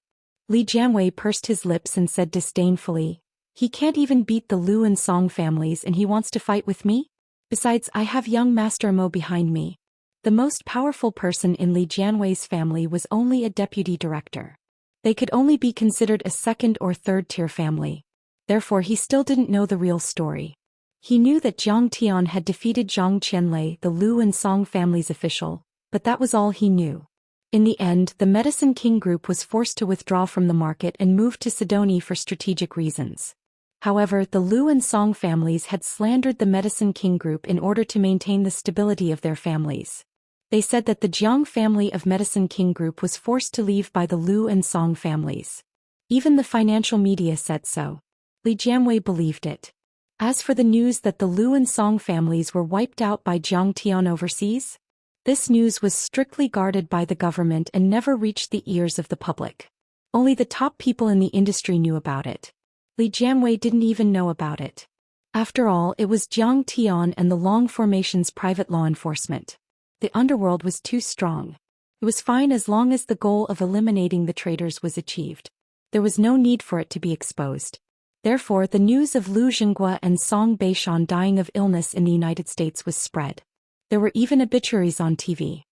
Li Jianwei pursed his lips and said disdainfully, "He can't even beat the Lu and Song families and he wants to fight with me? Besides, I have young Master Mo behind me." The most powerful person in Li Jianwei's family was only a deputy director. They could only be considered a second or third tier family. Therefore he still didn't know the real story. He knew that Jiang Tian had defeated Zhang Qianlei, the Lu and Song family's official, but that was all he knew. In the end, the Medicine King group was forced to withdraw from the market and moved to Sidoni for strategic reasons. However, the Lu and Song families had slandered the Medicine King group in order to maintain the stability of their families. They said that the Jiang family of Medicine King group was forced to leave by the Lu and Song families. Even the financial media said so. Li Jianwei believed it. As for the news that the Lu and Song families were wiped out by Jiang Tian overseas, this news was strictly guarded by the government and never reached the ears of the public. Only the top people in the industry knew about it. Li Jianwei didn't even know about it. After all, it was Jiang Tian and the Long Formation's private law enforcement. The underworld was too strong. It was fine as long as the goal of eliminating the traitors was achieved. There was no need for it to be exposed. Therefore, the news of Lu Jinghua and Song Beishan dying of illness in the United States was spread. There were even obituaries on TV.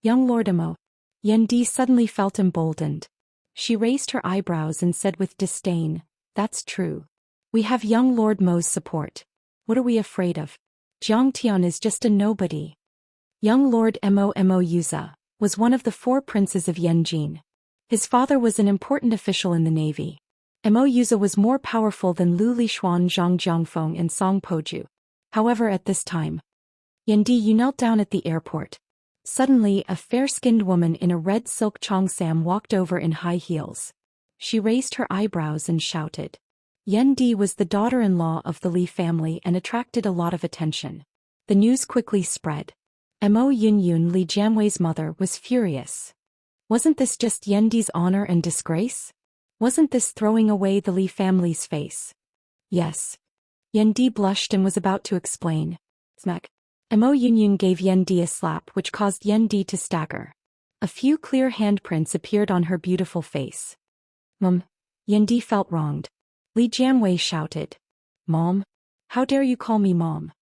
"Young Lord Mo." Yendi suddenly felt emboldened. She raised her eyebrows and said with disdain, "That's true. We have young Lord Mo's support. What are we afraid of? Jiang Tian is just a nobody." Young Lord Mo Yuza was one of the 4 princes of Yanjin. His father was an important official in the navy. Mo Yuza was more powerful than Lu Lishuan, Zhang Jiangfeng and Song Poju. However, at this time, "Yendi, you knelt down at the airport." Suddenly, a fair-skinned woman in a red silk cheongsam walked over in high heels. She raised her eyebrows and shouted. Yendi was the daughter-in-law of the Li family and attracted a lot of attention. The news quickly spread. Mo Yunyun, Li Jianwei's mother, was furious. Wasn't this just Yendi's honor and disgrace? Wasn't this throwing away the Li family's face? Yes. Yan Di blushed and was about to explain. Smack. Mo Yunyun gave Yan Di a slap which caused Yan Di to stagger. A few clear handprints appeared on her beautiful face. Mom. Yan Di felt wronged. Li Jianwei shouted. Mom? How dare you call me mom?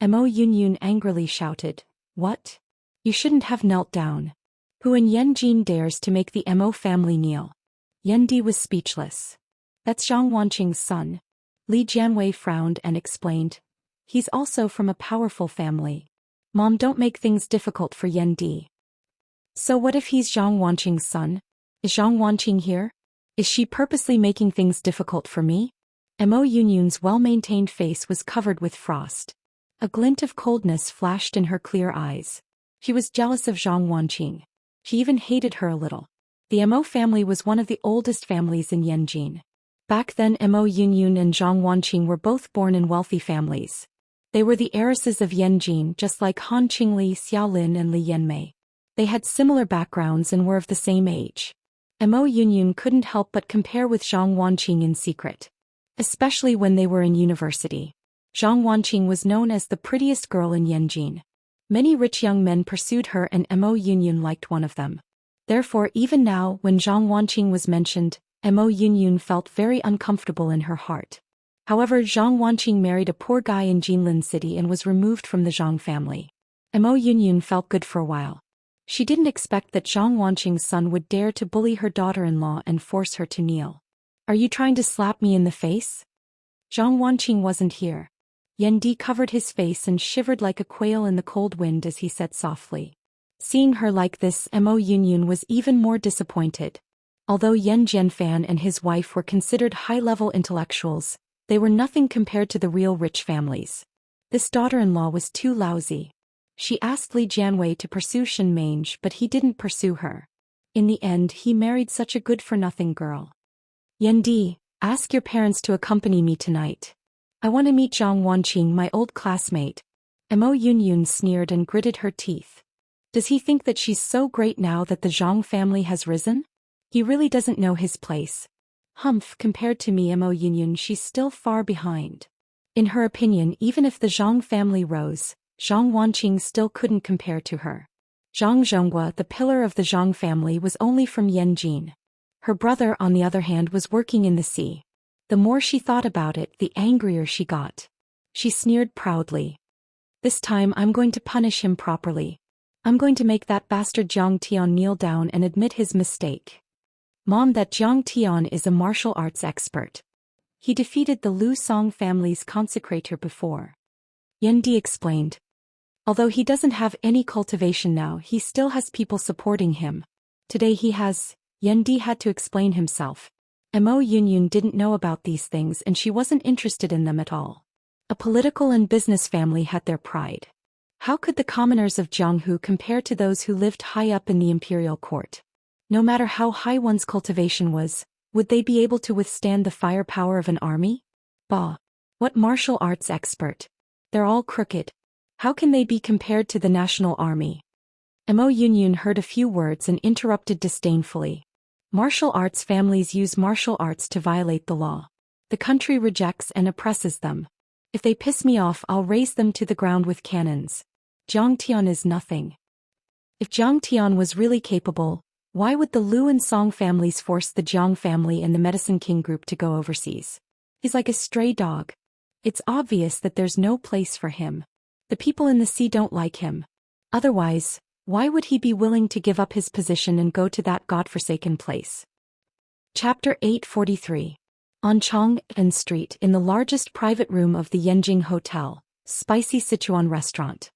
Mo Yunyun angrily shouted. What? You shouldn't have knelt down. Who in Yanjin dares to make the Mo family kneel? Yan Di was speechless. That's Zhang Wanqing's son. Li Jianwei frowned and explained. He's also from a powerful family. Mom, don't make things difficult for Yan Di. So what if he's Zhang Wanqing's son? Is Zhang Wanqing here? Is she purposely making things difficult for me? Mo Yunyun's well-maintained face was covered with frost. A glint of coldness flashed in her clear eyes. She was jealous of Zhang Wanqing. She even hated her a little. The Mo family was one of the oldest families in Yanjin. Back then Mo Yunyun and Zhang Wanqing were both born in wealthy families. They were the heiresses of Yanjin just like Han Qingli, Xiaolin and Li Yanmei. They had similar backgrounds and were of the same age. Mo Yunyun couldn't help but compare with Zhang Wanqing in secret. Especially when they were in university. Zhang Wanqing was known as the prettiest girl in Yanjin. Many rich young men pursued her and Mo Yunyun liked one of them. Therefore even now when Zhang Wanqing was mentioned, Mo Yunyun felt very uncomfortable in her heart. However, Zhang Wanqing married a poor guy in Jinlin City and was removed from the Zhang family. Mo Yunyun felt good for a while. She didn't expect that Zhang Wanqing's son would dare to bully her daughter-in-law and force her to kneel. Are you trying to slap me in the face? Zhang Wanqing wasn't here. Yan Di covered his face and shivered like a quail in the cold wind as he said softly. Seeing her like this, Mo Yunyun was even more disappointed. Although Yan Jianfan and his wife were considered high-level intellectuals, they were nothing compared to the real rich families. This daughter-in-law was too lousy. She asked Li Jianwei to pursue Shen Mange but he didn't pursue her. In the end he married such a good-for-nothing girl. Yan Di, ask your parents to accompany me tonight. I want to meet Zhang Wanqing, my old classmate. Mo Yunyun sneered and gritted her teeth. Does he think that she's so great now that the Zhang family has risen? He really doesn't know his place. Humph, compared to me, Mo Yunyun, she's still far behind. In her opinion, even if the Zhang family rose, Zhang Wanqing still couldn't compare to her. Zhang Zhonghua, the pillar of the Zhang family, was only from Yanjin. Her brother, on the other hand, was working in the sea. The more she thought about it, the angrier she got. She sneered proudly. This time I'm going to punish him properly. I'm going to make that bastard Jiang Tian kneel down and admit his mistake. Mom, that Jiang Tian is a martial arts expert. He defeated the Lu Song family's consecrator before. Yan Di explained. Although he doesn't have any cultivation now, he still has people supporting him. Today he has. Yan Di had to explain himself. Mo Yunyun didn't know about these things and she wasn't interested in them at all. A political and business family had their pride. How could the commoners of Jianghu compare to those who lived high up in the imperial court? No matter how high one's cultivation was, would they be able to withstand the firepower of an army? Bah! What martial arts expert? They're all crooked. How can they be compared to the national army? Mo Yunyun heard a few words and interrupted disdainfully. Martial arts families use martial arts to violate the law. The country rejects and oppresses them. If they piss me off, I'll raze them to the ground with cannons. Jiang Tian is nothing. If Jiang Tian was really capable, why would the Lu and Song families force the Jiang family and the Medicine King group to go overseas? He's like a stray dog. It's obvious that there's no place for him. The people in the sea don't like him. Otherwise, why would he be willing to give up his position and go to that godforsaken place? Chapter 843. On Chang'an Street, in the largest private room of the Yanjing Hotel, Spicy Sichuan Restaurant.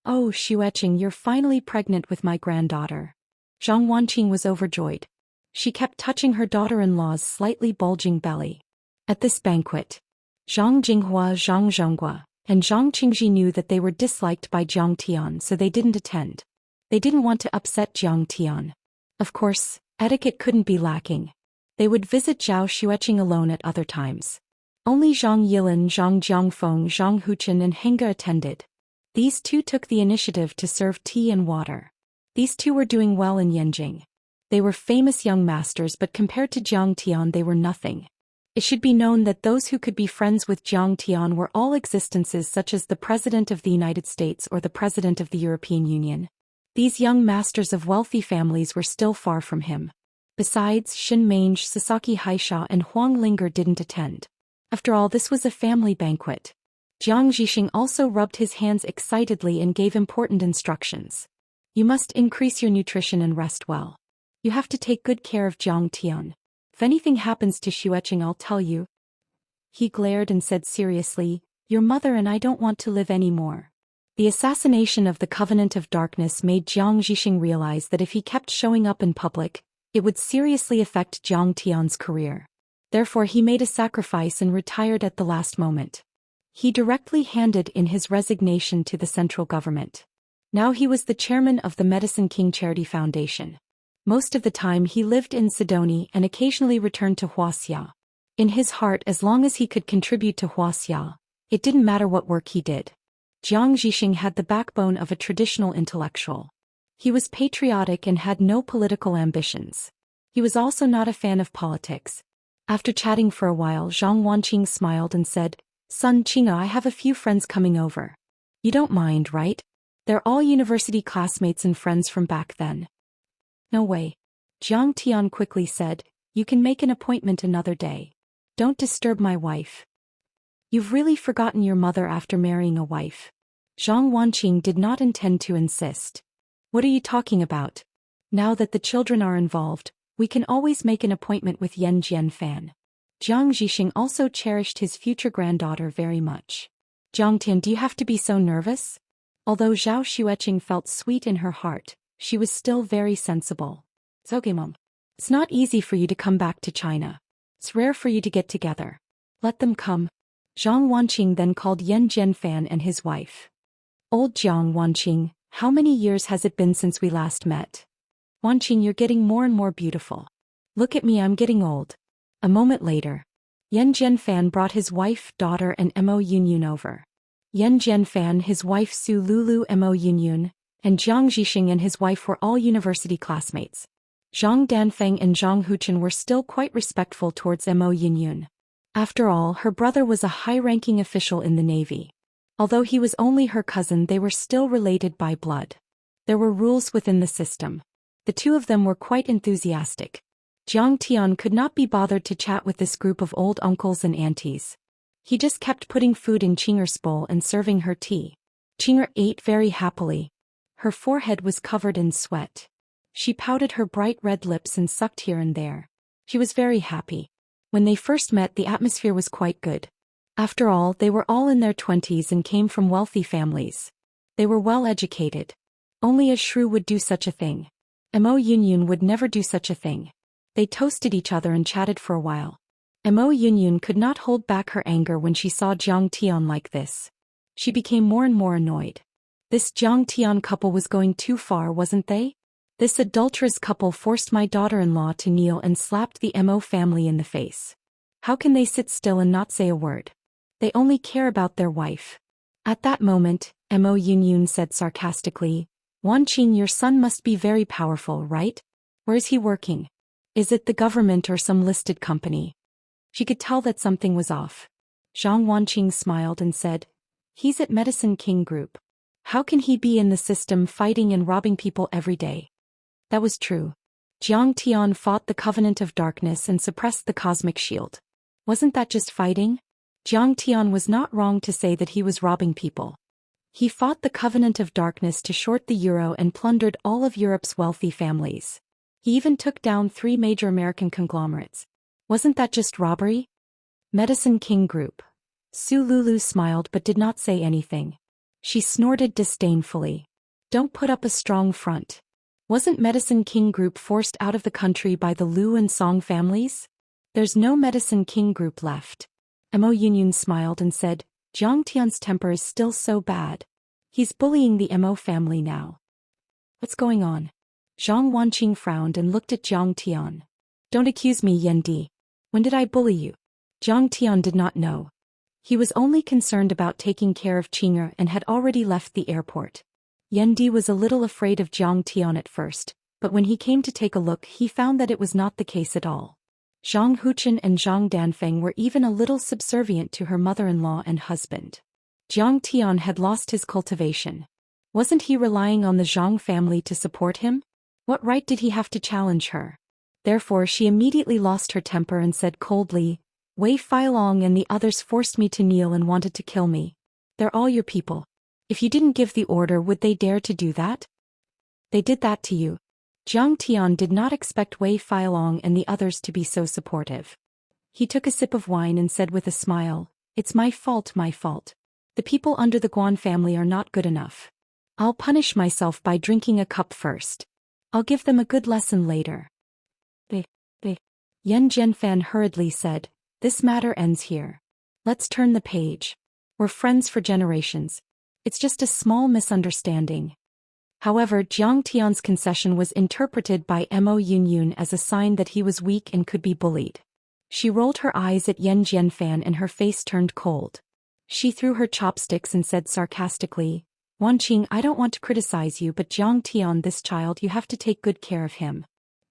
Oh, Xueqing, you're finally pregnant with my granddaughter. Zhang Wanqing was overjoyed. She kept touching her daughter-in-law's slightly bulging belly. At this banquet, Zhang Jinghua, Zhang Zhonghua, and Zhang Qingji knew that they were disliked by Jiang Tian, so they didn't attend. They didn't want to upset Jiang Tian. Of course, etiquette couldn't be lacking. They would visit Zhao Xueqing alone at other times. Only Zhang Yilin, Zhang Jiangfeng, Zhang Huchen and Henga attended. These two took the initiative to serve tea and water. These two were doing well in Yanjing. They were famous young masters, but compared to Jiang Tian they were nothing. It should be known that those who could be friends with Zhang Tian were all existences such as the President of the United States or the President of the European Union. These young masters of wealthy families were still far from him. Besides, Shen Mange, Sasaki Haisha and Huang Linger didn't attend. After all, this was a family banquet. Jiang Zhixing also rubbed his hands excitedly and gave important instructions. You must increase your nutrition and rest well. You have to take good care of Zhang Tian. If anything happens to Xueqing, I'll tell you. He glared and said seriously, your mother and I don't want to live anymore. The assassination of the Covenant of Darkness made Jiang Zhixing realize that if he kept showing up in public, it would seriously affect Zhang Tian's career. Therefore he made a sacrifice and retired at the last moment. He directly handed in his resignation to the central government. Now he was the chairman of the Medicine King Charity Foundation. Most of the time he lived in Sidoni and occasionally returned to Wuxia. In his heart, as long as he could contribute to Wuxia, it didn't matter what work he did. Jiang Zhixing had the backbone of a traditional intellectual. He was patriotic and had no political ambitions. He was also not a fan of politics. After chatting for a while, Zhang Wanqing smiled and said, Son Qing'e, I have a few friends coming over. You don't mind, right? They're all university classmates and friends from back then. No way. Zhang Tian quickly said, you can make an appointment another day. Don't disturb my wife. You've really forgotten your mother after marrying a wife. Zhang Wanqing did not intend to insist. What are you talking about? Now that the children are involved, we can always make an appointment with Yan Jianfan. Jiang Zhixing also cherished his future granddaughter very much. Zhang Tian, do you have to be so nervous? Although Zhao Xueqing felt sweet in her heart, she was still very sensible. It's okay, Mom. It's not easy for you to come back to China. It's rare for you to get together. Let them come. Zhang Wanqing then called Yan Jianfan and his wife. Old Jiang Wanqing, how many years has it been since we last met? Wanqing, you're getting more and more beautiful. Look at me, I'm getting old. A moment later, Yan Jianfan brought his wife, daughter and Mo Yunyun over. Yan Jianfan, his wife Su Lulu, Mo Yunyun, and Jiang Zhixing and his wife were all university classmates. Zhang Danfeng and Zhang Huchen were still quite respectful towards Mo Yunyun. After all, her brother was a high-ranking official in the Navy. Although he was only her cousin, they were still related by blood. There were rules within the system. The two of them were quite enthusiastic. Jiang Tian could not be bothered to chat with this group of old uncles and aunties. He just kept putting food in Qing'er's bowl and serving her tea. Qing'er ate very happily. Her forehead was covered in sweat. She pouted her bright red lips and sucked here and there. She was very happy. When they first met, the atmosphere was quite good. After all, they were all in their 20s and came from wealthy families. They were well educated. Only a shrew would do such a thing. Mo Yunyun would never do such a thing. They toasted each other and chatted for a while. Mo Yunyun could not hold back her anger when she saw Jiang Tian like this. She became more and more annoyed. This Jiang Tian couple was going too far, wasn't they? This adulterous couple forced my daughter-in-law to kneel and slapped the Mo family in the face. How can they sit still and not say a word? They only care about their wife. At that moment, Mo Yunyun said sarcastically, Wanqing, your son must be very powerful, right? Where is he working? Is it the government or some listed company? She could tell that something was off. Zhang Wanqing smiled and said, he's at Medicine King Group. How can he be in the system fighting and robbing people every day? That was true. Jiang Tian fought the Covenant of Darkness and suppressed the Cosmic Shield. Wasn't that just fighting? Jiang Tian was not wrong to say that he was robbing people. He fought the Covenant of Darkness to short the euro and plundered all of Europe's wealthy families. He even took down 3 major American conglomerates. Wasn't that just robbery? Medicine King Group. Su Lulu smiled but did not say anything. She snorted disdainfully. Don't put up a strong front. Wasn't Medicine King Group forced out of the country by the Liu and Song families? There's no Medicine King Group left. Mo Yunyun smiled and said, Jiang Tian's temper is still so bad. He's bullying the Mo family now. What's going on? Zhang Wanqing frowned and looked at Jiang Tian. Don't accuse me, Yendi. When did I bully you? Jiang Tian did not know. He was only concerned about taking care of Qing'er and had already left the airport. Yendi was a little afraid of Jiang Tian at first, but when he came to take a look he found that it was not the case at all. Zhang Huchen and Zhang Danfeng were even a little subservient to her mother-in-law and husband. Jiang Tian had lost his cultivation. Wasn't he relying on the Zhang family to support him? What right did he have to challenge her? Therefore she immediately lost her temper and said coldly, Wei Feilong and the others forced me to kneel and wanted to kill me. They're all your people. If you didn't give the order, would they dare to do that? They did that to you. Jiang Tian did not expect Wei Feilong and the others to be so supportive. He took a sip of wine and said with a smile, It's my fault, my fault. The people under the Guan family are not good enough. I'll punish myself by drinking a cup first. I'll give them a good lesson later. Yan Jianfan hurriedly said, This matter ends here. Let's turn the page. We're friends for generations. It's just a small misunderstanding. However, Jiang Tian's concession was interpreted by Mo Yunyun as a sign that he was weak and could be bullied. She rolled her eyes at Yan Jianfan and her face turned cold. She threw her chopsticks and said sarcastically, Wanqing, I don't want to criticize you, but Jiang Tian, this child, you have to take good care of him.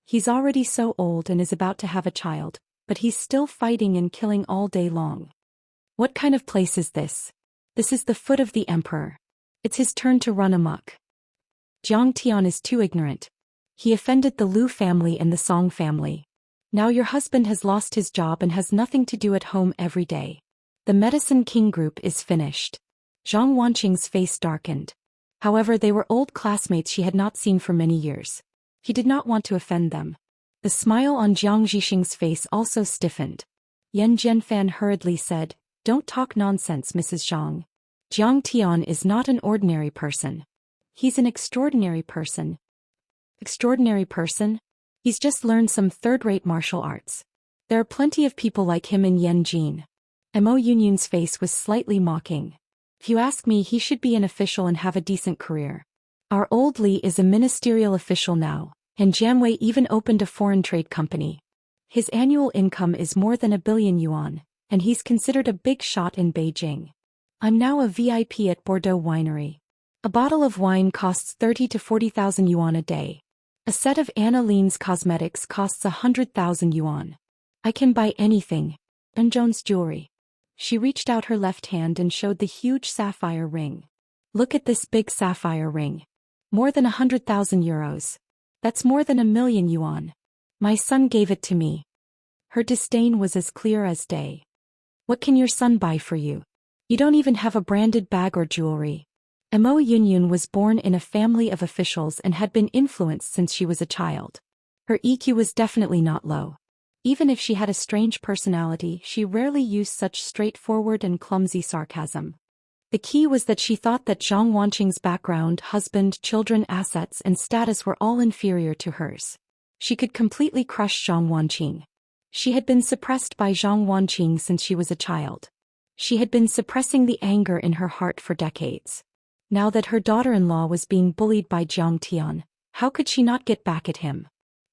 He's already so old and is about to have a child, but he's still fighting and killing all day long. What kind of place is this? This is the foot of the emperor. It's his turn to run amok. Jiang Tian is too ignorant. He offended the Lu family and the Song family. Now your husband has lost his job and has nothing to do at home every day. The Medicine King group is finished. Zhang Wanqing's face darkened. However, they were old classmates she had not seen for many years. He did not want to offend them. The smile on Jiang Zhixing's face also stiffened. Yan Jianfan hurriedly said, Don't talk nonsense, Mrs. Zhang. Jiang Tian is not an ordinary person. He's an extraordinary person. Extraordinary person? He's just learned some third-rate martial arts. There are plenty of people like him in Yanjin. Mo Yunyun's face was slightly mocking. If you ask me, he should be an official and have a decent career. Our old Li is a ministerial official now, and Jianwei even opened a foreign trade company. His annual income is more than 1 billion yuan, and he's considered a big shot in Beijing. I'm now a VIP at Bordeaux Winery. A bottle of wine costs 30 to 40,000 yuan a day. A set of Anna Lean's cosmetics costs 100,000 yuan. I can buy anything. And Joan's jewelry. She reached out her left hand and showed the huge sapphire ring. Look at this big sapphire ring. More than 100,000 euros. That's more than 1 million yuan. My son gave it to me. Her disdain was as clear as day. What can your son buy for you? You don't even have a branded bag or jewelry. Mo Yunyun was born in a family of officials and had been influenced since she was a child. Her EQ was definitely not low. Even if she had a strange personality, she rarely used such straightforward and clumsy sarcasm. The key was that she thought that Zhang Wanqing's background, husband, children, assets, and status were all inferior to hers. She could completely crush Zhang Wanqing. She had been suppressed by Zhang Wanqing since she was a child. She had been suppressing the anger in her heart for decades. Now that her daughter-in-law was being bullied by Jiang Tian, how could she not get back at him?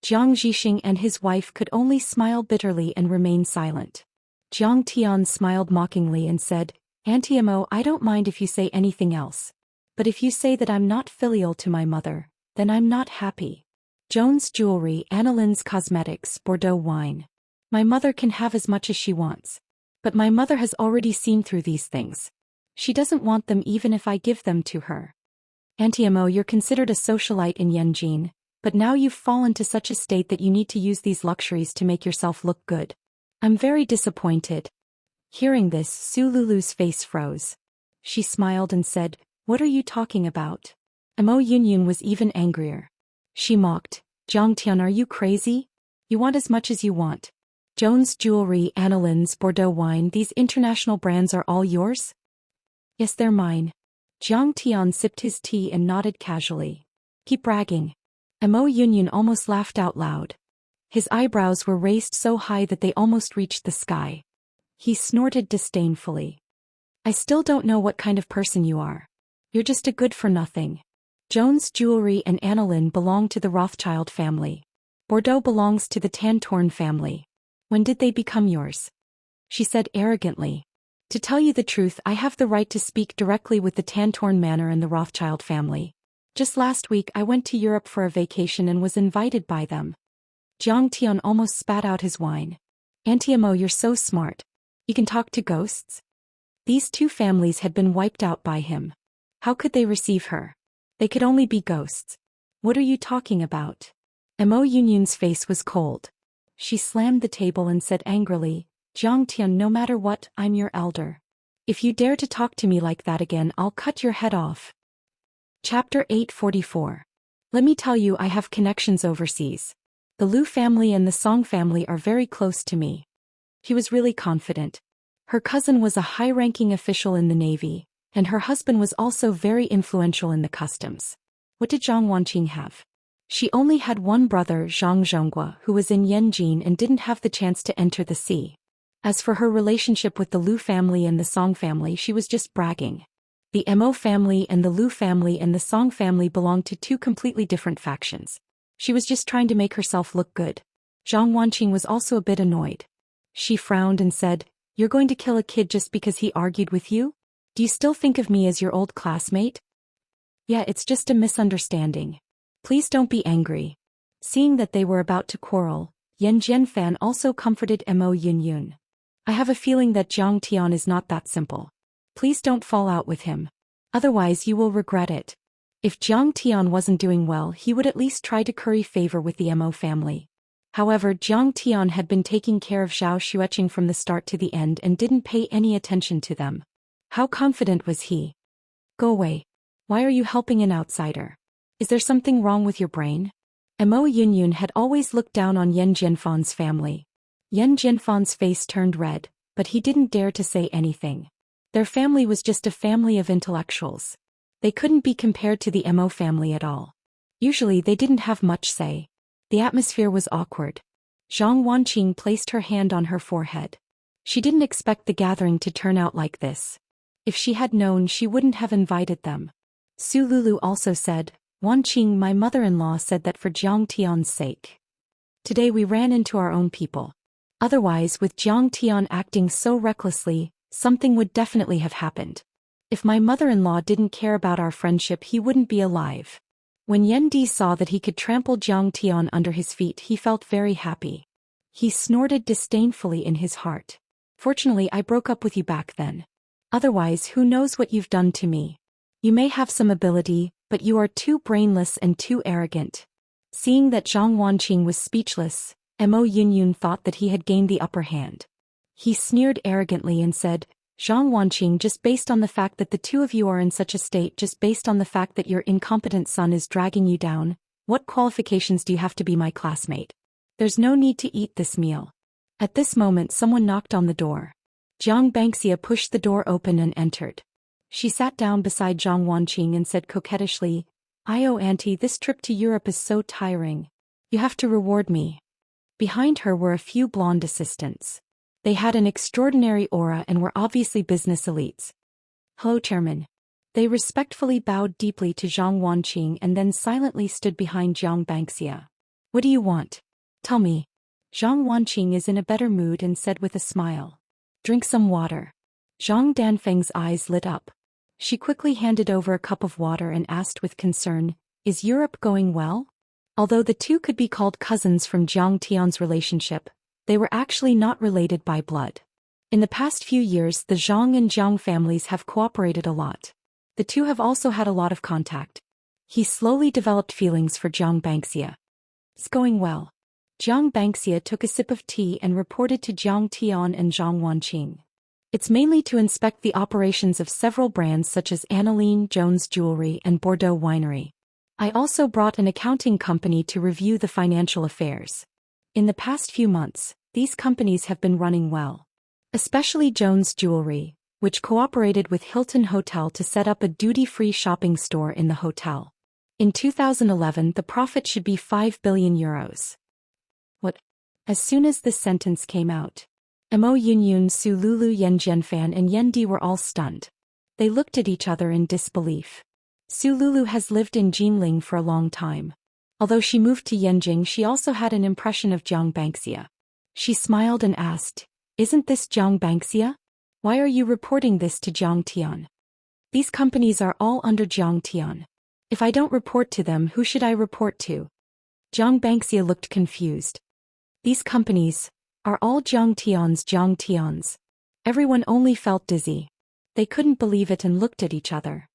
Jiang Zhixing and his wife could only smile bitterly and remain silent. Jiang Tian smiled mockingly and said, Auntie Mo, I don't mind if you say anything else. But if you say that I'm not filial to my mother, then I'm not happy. Joan's jewelry, Annalyn's cosmetics, Bordeaux wine. My mother can have as much as she wants. But my mother has already seen through these things. She doesn't want them even if I give them to her. Auntie Mo, you're considered a socialite in Yanjin, but now you've fallen to such a state that you need to use these luxuries to make yourself look good. I'm very disappointed. Hearing this, Su Lulu's face froze. She smiled and said, What are you talking about? Mo Yunyun was even angrier. She mocked, Jiang Tian, are you crazy? You want as much as you want. Joan's jewelry, Annalyn's, Bordeaux wine, these international brands are all yours? Yes, they're mine. Jiang Tian sipped his tea and nodded casually. Keep bragging. Mo Yunyun almost laughed out loud. His eyebrows were raised so high that they almost reached the sky. He snorted disdainfully. I still don't know what kind of person you are. You're just a good-for-nothing. Joan's jewelry and Annalyn belong to the Rothschild family. Bordeaux belongs to the Tantorn family. When did they become yours? She said arrogantly. To tell you the truth, I have the right to speak directly with the Tantorn Manor and the Rothschild family. Just last week I went to Europe for a vacation and was invited by them. Jiang Tian almost spat out his wine. Auntie Mo, you're so smart. You can talk to ghosts? These two families had been wiped out by him. How could they receive her? They could only be ghosts. What are you talking about? Mo Yunyun's face was cold. She slammed the table and said angrily, Zhang Tian, no matter what, I'm your elder. If you dare to talk to me like that again, I'll cut your head off. Chapter 844. Let me tell you, I have connections overseas. The Liu family and the Song family are very close to me. He was really confident. Her cousin was a high-ranking official in the Navy, and her husband was also very influential in the customs. What did Zhang Wanqing have? She only had one brother, Zhang Zhonggua, who was in Yanjin and didn't have the chance to enter the sea. As for her relationship with the Liu family and the Song family, she was just bragging. The Mo family and the Liu family and the Song family belonged to two completely different factions. She was just trying to make herself look good. Zhang Wanqing was also a bit annoyed. She frowned and said, You're going to kill a kid just because he argued with you? Do you still think of me as your old classmate? Yeah, it's just a misunderstanding. Please don't be angry. Seeing that they were about to quarrel, Yan Jianfan also comforted Mo Yunyun. I have a feeling that Zhang Tian is not that simple. Please don't fall out with him. Otherwise you will regret it. If Zhang Tian wasn't doing well, he would at least try to curry favor with the Mo family. However, Zhang Tian had been taking care of Zhao Xueqing from the start to the end and didn't pay any attention to them. How confident was he? Go away. Why are you helping an outsider? Is there something wrong with your brain? Mo Yunyun had always looked down on Yan Jianfan's family. Yan Jianfan's face turned red, but he didn't dare to say anything. Their family was just a family of intellectuals. They couldn't be compared to the Mo family at all. Usually they didn't have much say. The atmosphere was awkward. Zhang Wanqing placed her hand on her forehead. She didn't expect the gathering to turn out like this. If she had known, she wouldn't have invited them. Su Lulu also said, Wanqing, my mother-in-law said that for Zhang Tian's sake. Today we ran into our own people. Otherwise, with Zhang Tian acting so recklessly, something would definitely have happened. If my mother-in-law didn't care about our friendship, he wouldn't be alive. When Yan Di saw that he could trample Zhang Tian under his feet, he felt very happy. He snorted disdainfully in his heart. Fortunately, I broke up with you back then. Otherwise, who knows what you've done to me? You may have some ability, but you are too brainless and too arrogant. Seeing that Zhang Wanqing was speechless, Mo Yunyun thought that he had gained the upper hand. He sneered arrogantly and said, Zhang Wanqing, just based on the fact that the two of you are in such a state, just based on the fact that your incompetent son is dragging you down, what qualifications do you have to be my classmate? There's no need to eat this meal. At this moment someone knocked on the door. Jiang Bangxia pushed the door open and entered. She sat down beside Zhang Wanqing and said coquettishly, Auntie, this trip to Europe is so tiring. You have to reward me. Behind her were a few blonde assistants. They had an extraordinary aura and were obviously business elites. Hello, Chairman. They respectfully bowed deeply to Zhang Wanqing and then silently stood behind Jiang Bangxia. What do you want? Tell me. Zhang Wanqing is in a better mood and said with a smile. Drink some water. Zhang Danfeng's eyes lit up. She quickly handed over a cup of water and asked with concern, Is Europe going well? Although the two could be called cousins from Zhang Tian's relationship, they were actually not related by blood. In the past few years, the Zhang and Jiang families have cooperated a lot. The two have also had a lot of contact. He slowly developed feelings for Jiang Bangxia. It's going well. Jiang Bangxia took a sip of tea and reported to Jiang Tian and Zhang Wanqing. It's mainly to inspect the operations of several brands such as Aniline Jones Jewelry and Bordeaux Winery. I also brought an accounting company to review the financial affairs. In the past few months, these companies have been running well. Especially Jones Jewelry, which cooperated with Hilton Hotel to set up a duty-free shopping store in the hotel. In 2011, the profit should be 5 billion euros. What? As soon as this sentence came out, Mo Yunyun, Su Lulu, Yan Jianfan and Yan Di were all stunned. They looked at each other in disbelief. Su Lulu has lived in Jinling for a long time. Although she moved to Yanjing, she also had an impression of Jiang Bangxia. She smiled and asked, Isn't this Jiang Bangxia? Why are you reporting this to Jiang Tian? These companies are all under Jiang Tian. If I don't report to them, who should I report to? Jiang Bangxia looked confused. These companies, Are all Zhang Tians? Everyone only felt dizzy. They couldn't believe it and looked at each other.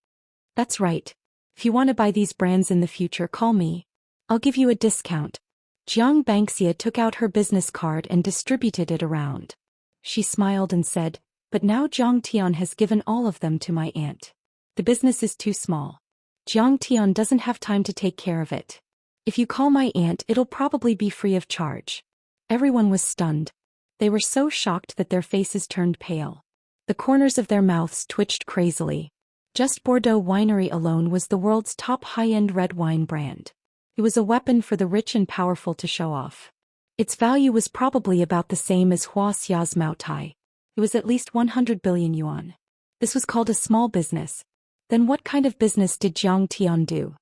That's right. If you want to buy these brands in the future, call me. I'll give you a discount. Xianxia took out her business card and distributed it around. She smiled and said, but now Zhang Tian has given all of them to my aunt. The business is too small. Zhang Tian doesn't have time to take care of it. If you call my aunt, it'll probably be free of charge. Everyone was stunned. They were so shocked that their faces turned pale. The corners of their mouths twitched crazily. Just Bordeaux Winery alone was the world's top high-end red wine brand. It was a weapon for the rich and powerful to show off. Its value was probably about the same as Wuxia's Maotai. It was at least 100 billion yuan. This was called a small business. Then what kind of business did Zhang Tian do?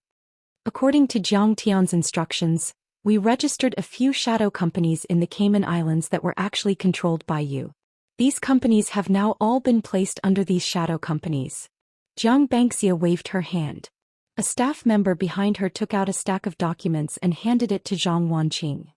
According to Zhang Tian's instructions, we registered a few shadow companies in the Cayman Islands that were actually controlled by you. These companies have now all been placed under these shadow companies. Xianxia waved her hand. A staff member behind her took out a stack of documents and handed it to Zhang Wanqing.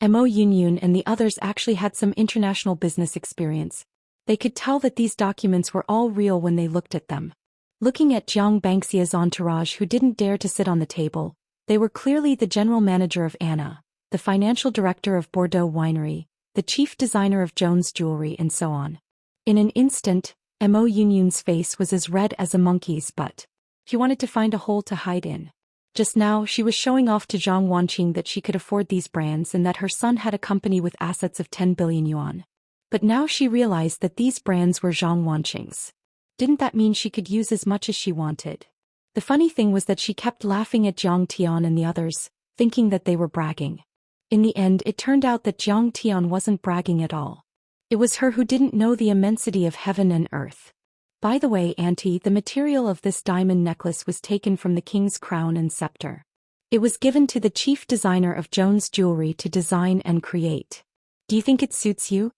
Mo Yunyun and the others actually had some international business experience. They could tell that these documents were all real when they looked at them. Looking at Xianxia's entourage who didn't dare to sit on the table, they were clearly the general manager of Anna, the financial director of Bordeaux Winery, the chief designer of Jones Jewelry and so on. In an instant, Mo Yunyun's face was as red as a monkey's butt. She wanted to find a hole to hide in. Just now she was showing off to Zhang Wanqing that she could afford these brands and that her son had a company with assets of 10 billion yuan. But now she realized that these brands were Zhang Wanqing's. Didn't that mean she could use as much as she wanted? The funny thing was that she kept laughing at Zhang Tian and the others, thinking that they were bragging. In the end, it turned out that Zhang Tian wasn't bragging at all. It was her who didn't know the immensity of heaven and earth. By the way, Auntie, the material of this diamond necklace was taken from the king's crown and scepter. It was given to the chief designer of Jones Jewelry to design and create. Do you think it suits you?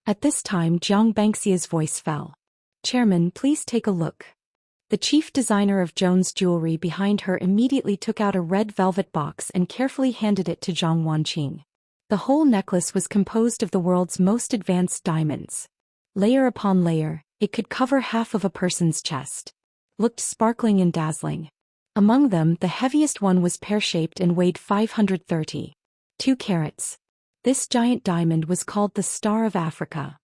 At this time, Xianxia's voice fell. Chairman, please take a look. The chief designer of Jones Jewelry behind her immediately took out a red velvet box and carefully handed it to Zhang Wanqing. The whole necklace was composed of the world's most advanced diamonds. Layer upon layer, it could cover half of a person's chest. Looked sparkling and dazzling. Among them, the heaviest one was pear-shaped and weighed 532 carats. This giant diamond was called the Star of Africa.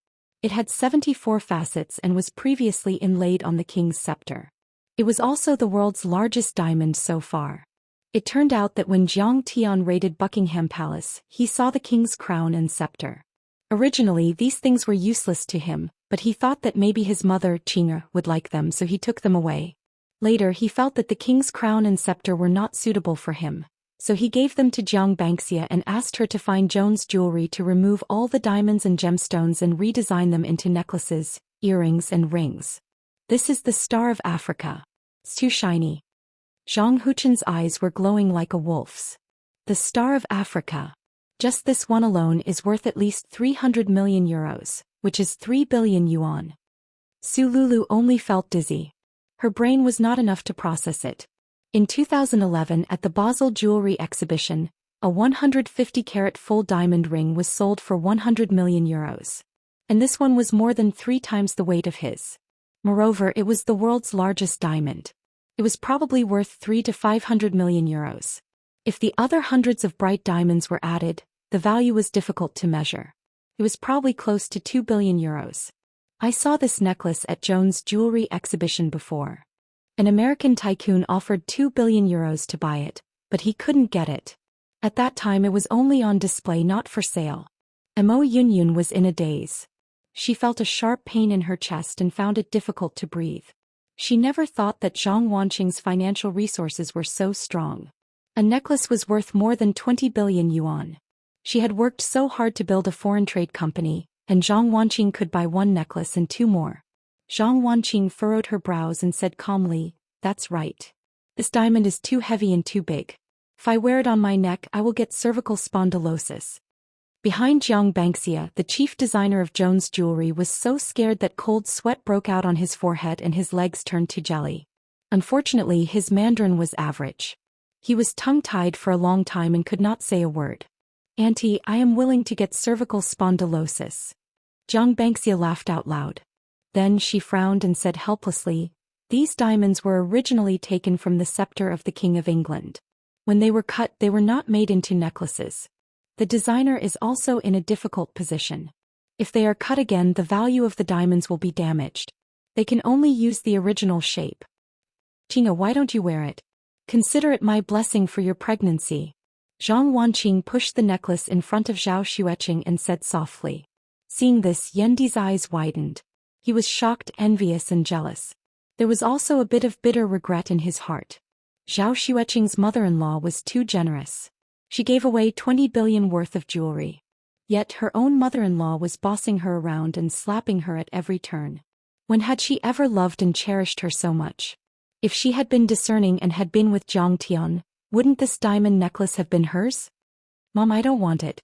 It had 74 facets and was previously inlaid on the king's scepter. It was also the world's largest diamond so far. It turned out that when Zhang Tian raided Buckingham Palace, he saw the king's crown and scepter. Originally, these things were useless to him, but he thought that maybe his mother, Qing'er, would like them, so he took them away. Later, he felt that the king's crown and scepter were not suitable for him, so he gave them to Xianxia and asked her to find Jones Jewelry to remove all the diamonds and gemstones and redesign them into necklaces, earrings and rings. This is the Star of Africa. It's too shiny. Zhang Huchen's eyes were glowing like a wolf's. The Star of Africa. Just this one alone is worth at least 300 million euros, which is 3 billion yuan. Su Lulu only felt dizzy. Her brain was not enough to process it. In 2011 at the Basel Jewelry Exhibition, a 150-carat full diamond ring was sold for 100 million euros. And this one was more than 3 times the weight of his. Moreover, it was the world's largest diamond. It was probably worth 300 to 500 million euros. If the other hundreds of bright diamonds were added, the value was difficult to measure. It was probably close to 2 billion euros. I saw this necklace at Jones Jewelry Exhibition before. An American tycoon offered 2 billion euros to buy it, but he couldn't get it. At that time it was only on display, not for sale. Mo Yunyun was in a daze. She felt a sharp pain in her chest and found it difficult to breathe. She never thought that Zhang Wanqing's financial resources were so strong. A necklace was worth more than 20 billion yuan. She had worked so hard to build a foreign trade company, and Zhang Wanqing could buy 1 necklace and 2 more. Zhang Wanqing furrowed her brows and said calmly, "That's right. This diamond is too heavy and too big. If I wear it on my neck, I will get cervical spondylosis." Behind Xianxia, the chief designer of Jones Jewelry, was so scared that cold sweat broke out on his forehead and his legs turned to jelly. Unfortunately, his Mandarin was average. He was tongue-tied for a long time and could not say a word. Auntie, I am willing to get cervical spondylosis. Xianxia laughed out loud. Then she frowned and said helplessly, these diamonds were originally taken from the scepter of the King of England. When they were cut, they were not made into necklaces. The designer is also in a difficult position. If they are cut again, the value of the diamonds will be damaged. They can only use the original shape. Qinga, why don't you wear it? Consider it my blessing for your pregnancy. Zhang Wanqing pushed the necklace in front of Zhou Xian and said softly. Seeing this, Yandi's eyes widened. He was shocked, envious and jealous. There was also a bit of bitter regret in his heart. Zhou Xian's mother-in-law was too generous. She gave away 20 billion worth of jewelry. Yet her own mother-in-law was bossing her around and slapping her at every turn. When had she ever loved and cherished her so much? If she had been discerning and had been with Jiang Tian, wouldn't this diamond necklace have been hers? Mom, I don't want it.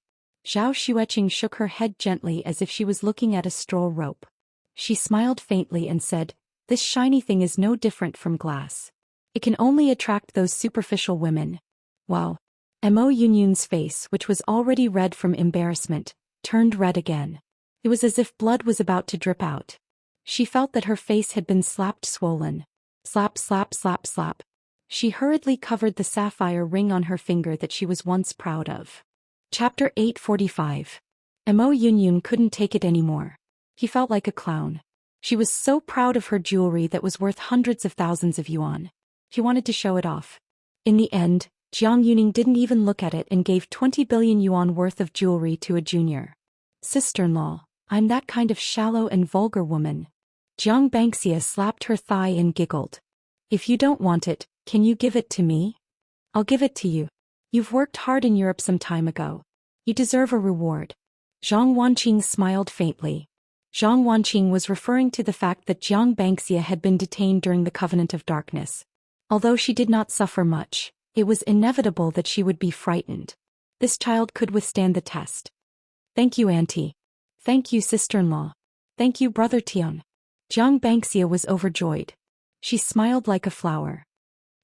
Zhou Xian shook her head gently as if she was looking at a straw rope. She smiled faintly and said, this shiny thing is no different from glass. It can only attract those superficial women. Wow. Mo Yunyun's face, which was already red from embarrassment, turned red again. It was as if blood was about to drip out. She felt that her face had been slapped swollen. Slap, slap, slap, slap. She hurriedly covered the sapphire ring on her finger that she was once proud of. Chapter 845. Mo Yunyun couldn't take it anymore. He felt like a clown. She was so proud of her jewelry that was worth hundreds of thousands of yuan. He wanted to show it off. In the end, Jiang Yuning didn't even look at it and gave 20 billion yuan worth of jewelry to a junior sister-in-law. I'm that kind of shallow and vulgar woman. Xianxia slapped her thigh and giggled. If you don't want it, can you give it to me? I'll give it to you. You've worked hard in Europe some time ago. You deserve a reward. Zhang Wanqing smiled faintly. Zhang Wanqing was referring to the fact that Xianxia had been detained during the Covenant of Darkness. Although she did not suffer much, it was inevitable that she would be frightened. This child could withstand the test. Thank you, Auntie. Thank you, sister-in-law. Thank you, Brother Tian. Xianxia was overjoyed. She smiled like a flower.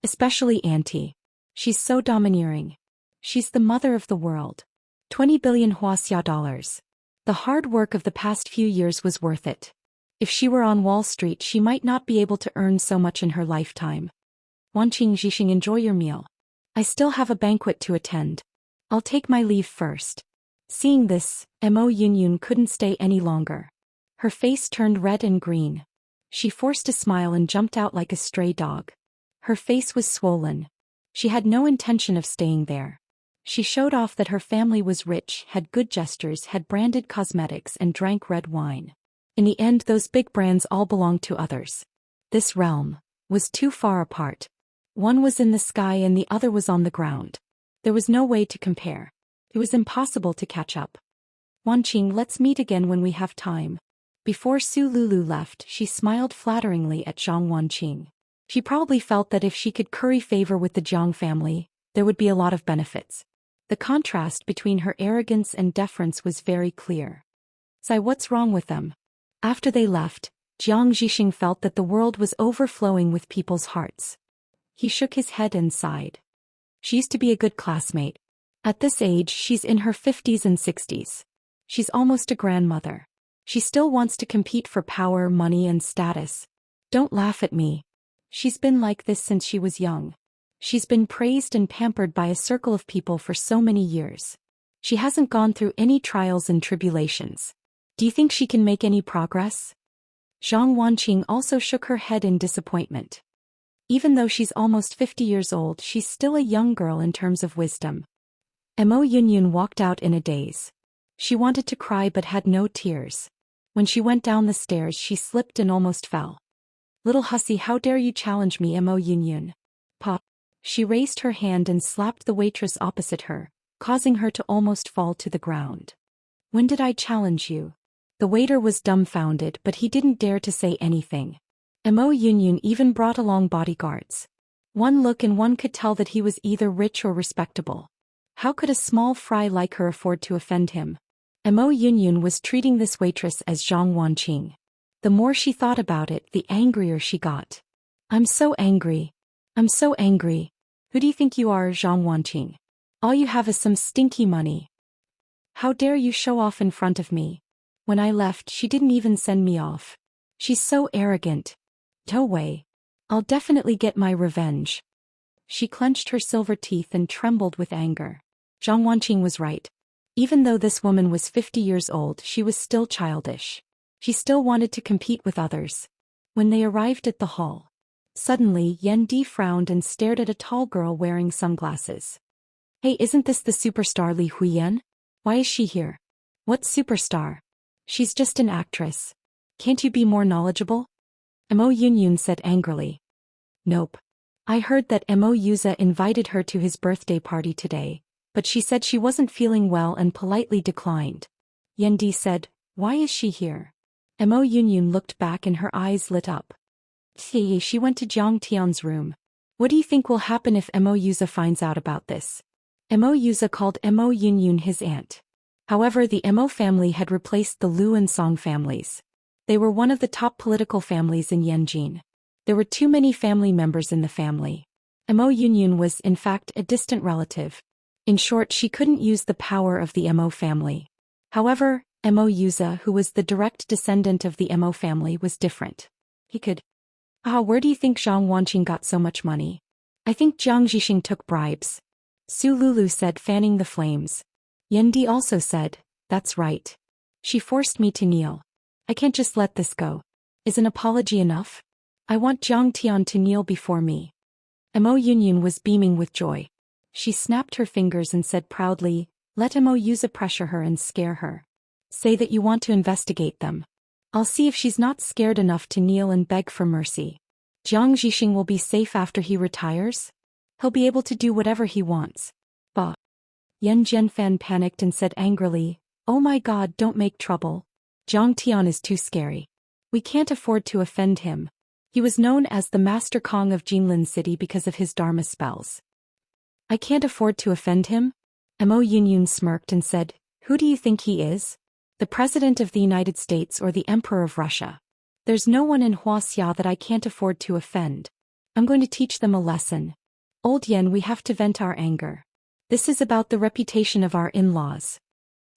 Especially Auntie. She's so domineering. She's the mother of the world. 20 billion Wuxia dollars. The hard work of the past few years was worth it. If she were on Wall Street, she might not be able to earn so much in her lifetime. Wanqing Zhixing, enjoy your meal. I still have a banquet to attend. I'll take my leave first. Seeing this, Mo Yunyun couldn't stay any longer. Her face turned red and green. She forced a smile and jumped out like a stray dog. Her face was swollen. She had no intention of staying there. She showed off that her family was rich, had good gestures, had branded cosmetics and drank red wine. In the end, those big brands all belonged to others. This realm was too far apart. One was in the sky and the other was on the ground. There was no way to compare. It was impossible to catch up. Wanqing, let's meet again when we have time. Before Su Lulu left, she smiled flatteringly at Zhang Wanqing. She probably felt that if she could curry favor with the Jiang family, there would be a lot of benefits. The contrast between her arrogance and deference was very clear. Sai, what's wrong with them? After they left, Jiang Zhixing felt that the world was overflowing with people's hearts. He shook his head and sighed. She used to be a good classmate. At this age, she's in her 50s and 60s. She's almost a grandmother. She still wants to compete for power, money, and status. Don't laugh at me. She's been like this since she was young. She's been praised and pampered by a circle of people for so many years. She hasn't gone through any trials and tribulations. Do you think she can make any progress? Zhang Wanqing also shook her head in disappointment. Even though she's almost 50 years old, she's still a young girl in terms of wisdom. Mo Yunyun walked out in a daze. She wanted to cry but had no tears. When she went down the stairs, she slipped and almost fell. Little hussy, how dare you challenge me, Mo Yunyun? Pa. She raised her hand and slapped the waitress opposite her, causing her to almost fall to the ground. When did I challenge you? The waiter was dumbfounded, but he didn't dare to say anything. Mo Yunyun even brought along bodyguards. One look and one could tell that he was either rich or respectable. How could a small fry like her afford to offend him? Mo Yunyun was treating this waitress as Zhang Wanqing. The more she thought about it, the angrier she got. I'm so angry. I'm so angry. Who do you think you are, Zhang Wanqing? All you have is some stinky money. How dare you show off in front of me? When I left, she didn't even send me off. She's so arrogant. Go away. I'll definitely get my revenge. She clenched her silver teeth and trembled with anger. Zhang Wanqing was right. Even though this woman was 50 years old, she was still childish. She still wanted to compete with others. When they arrived at the hall, suddenly Yan Di frowned and stared at a tall girl wearing sunglasses. Hey, isn't this the superstar Li Huiyan? Why is she here? What superstar? She's just an actress. Can't you be more knowledgeable? Mo Yunyun said angrily. Nope. I heard that Mo Yuza invited her to his birthday party today, but she said she wasn't feeling well and politely declined. Yan Di said, why is she here? Mo Yunyun looked back and her eyes lit up. She went to Jiang Tian's room. What do you think will happen if Mo Yuza finds out about this? Mo Yuza called Mo Yunyun his aunt. However, the Mo family had replaced the Lu and Song families. They were one of the top political families in Yanjin. There were too many family members in the family. Mo Yunyun was, in fact, a distant relative. In short, she couldn't use the power of the Mo family. However, Mo Yuza, who was the direct descendant of the Mo family, was different. He could. Where do you think Zhang Wanqing got so much money? I think Jiang Zhixing took bribes. Su Lulu said, fanning the flames. Yan Di also said, that's right. She forced me to kneel. I can't just let this go. Is an apology enough? I want Jiang Tian to kneel before me. Mo Yunyun was beaming with joy. She snapped her fingers and said proudly, let Mo Yuza pressure her and scare her. Say that you want to investigate them. I'll see if she's not scared enough to kneel and beg for mercy. Jiang Zhixing will be safe after he retires? He'll be able to do whatever he wants. Bah. Yan Jianfan panicked and said angrily, oh my god, don't make trouble. Jiang Tian is too scary. We can't afford to offend him. He was known as the Master Kong of Jinlin City because of his Dharma spells. I can't afford to offend him? Mo Yunyun smirked and said, who do you think he is? The President of the United States or the Emperor of Russia? There's no one in Wuxia that I can't afford to offend. I'm going to teach them a lesson. Old Yen, we have to vent our anger. This is about the reputation of our in-laws.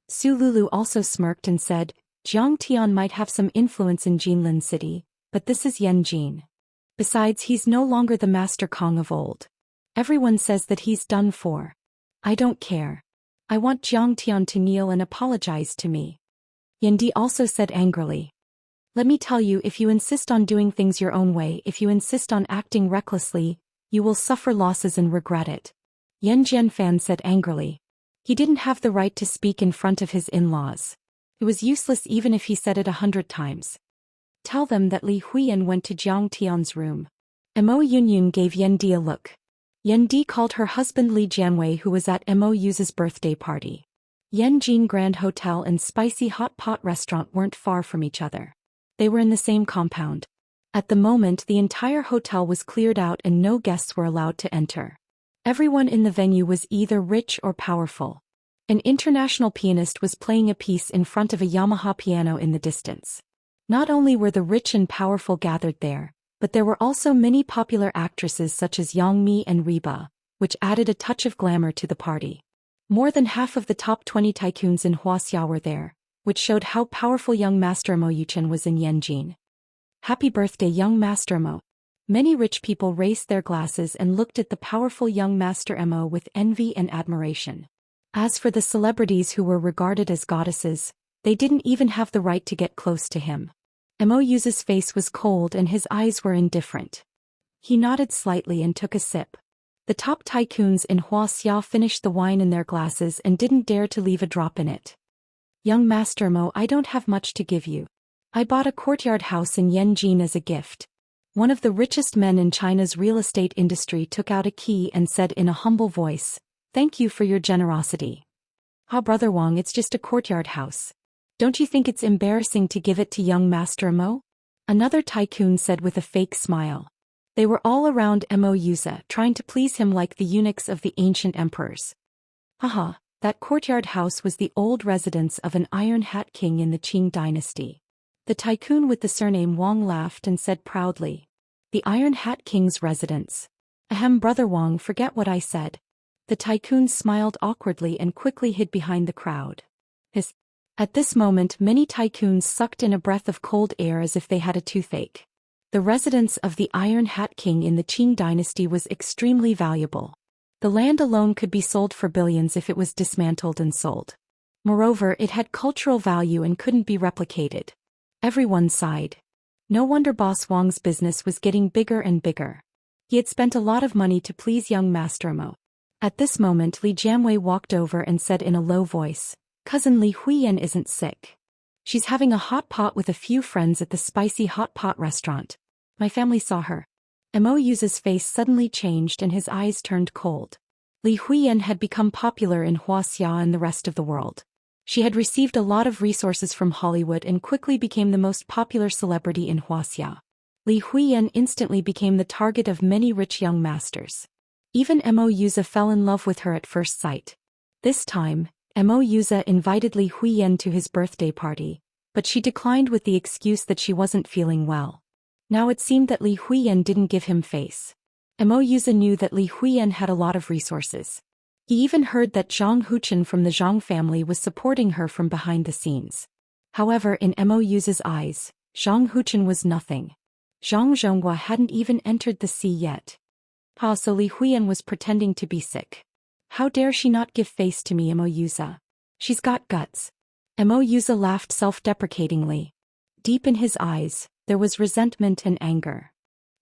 Su Lulu also smirked and said, Jiang Tian might have some influence in Jinlin City, but this is Yanjin. Besides, he's no longer the Master Kong of old. Everyone says that he's done for. I don't care. I want Jiang Tian to kneel and apologize to me. Yan Di also said angrily. Let me tell you, if you insist on doing things your own way, if you insist on acting recklessly, you will suffer losses and regret it. Yan Jianfan said angrily. He didn't have the right to speak in front of his in-laws. It was useless even if he said it 100 times. Tell them that Li Huiyan went to Jiang Tian's room. Mo Yunyun gave Yan Di a look. Yan Di called her husband Li Jianwei, who was at Mo Yu's birthday party. Yanjin Grand Hotel and Spicy Hot Pot Restaurant weren't far from each other. They were in the same compound. At the moment, the entire hotel was cleared out and no guests were allowed to enter. Everyone in the venue was either rich or powerful. An international pianist was playing a piece in front of a Yamaha piano in the distance. Not only were the rich and powerful gathered there, but there were also many popular actresses such as Yang Mi and Reba, which added a touch of glamour to the party. More than half of the top 20 tycoons in Wuxia were there, which showed how powerful young Master Mo Yuchen was in Yanjin. Happy birthday, young Master Mo. Many rich people raised their glasses and looked at the powerful young Master Mo with envy and admiration. As for the celebrities who were regarded as goddesses, they didn't even have the right to get close to him. Mo Yu's face was cold and his eyes were indifferent. He nodded slightly and took a sip. The top tycoons in Wuxia finished the wine in their glasses and didn't dare to leave a drop in it. Young Master Mo, I don't have much to give you. I bought a courtyard house in Yanjin as a gift. One of the richest men in China's real estate industry took out a key and said in a humble voice, "Thank you for your generosity." Brother Wang, it's just a courtyard house. Don't you think it's embarrassing to give it to young Master Mo? Another tycoon said with a fake smile. They were all around Mo Yuza, trying to please him like the eunuchs of the ancient emperors. That courtyard house was the old residence of an Iron Hat king in the Qing dynasty. The tycoon with the surname Wang laughed and said proudly, "The Iron Hat king's residence. Ahem, Brother Wang, forget what I said." The tycoon smiled awkwardly and quickly hid behind the crowd. Hiss. At this moment many tycoons sucked in a breath of cold air as if they had a toothache. The residence of the Iron Hat King in the Qing dynasty was extremely valuable. The land alone could be sold for billions if it was dismantled and sold. Moreover, it had cultural value and couldn't be replicated. Everyone sighed. No wonder Boss Wang's business was getting bigger and bigger. He had spent a lot of money to please young Master Mo. At this moment Li Jianwei walked over and said in a low voice, "Cousin Li Huiyan isn't sick. She's having a hot pot with a few friends at the spicy hot pot restaurant. My family saw her." Mo Yu's face suddenly changed and his eyes turned cold. Li Huiyan had become popular in Wuxia and the rest of the world. She had received a lot of resources from Hollywood and quickly became the most popular celebrity in Wuxia. Li Huiyan instantly became the target of many rich young masters. Even Mo Yuza fell in love with her at first sight. This time, Mo Yuza invited Li Huiyan to his birthday party, but she declined with the excuse that she wasn't feeling well. Now it seemed that Li Huiyan didn't give him face. Mo Yuza knew that Li Huiyan had a lot of resources. He even heard that Zhang Huchen from the Zhang family was supporting her from behind the scenes. However, in Mo Yuza's eyes, Zhang Huchen was nothing. Zhang Zhonghua hadn't even entered the sea yet. So Li Huiyan was pretending to be sick. How dare she not give face to me, Mo Yuza? She's got guts. Mo Yuza laughed self-deprecatingly. Deep in his eyes, there was resentment and anger.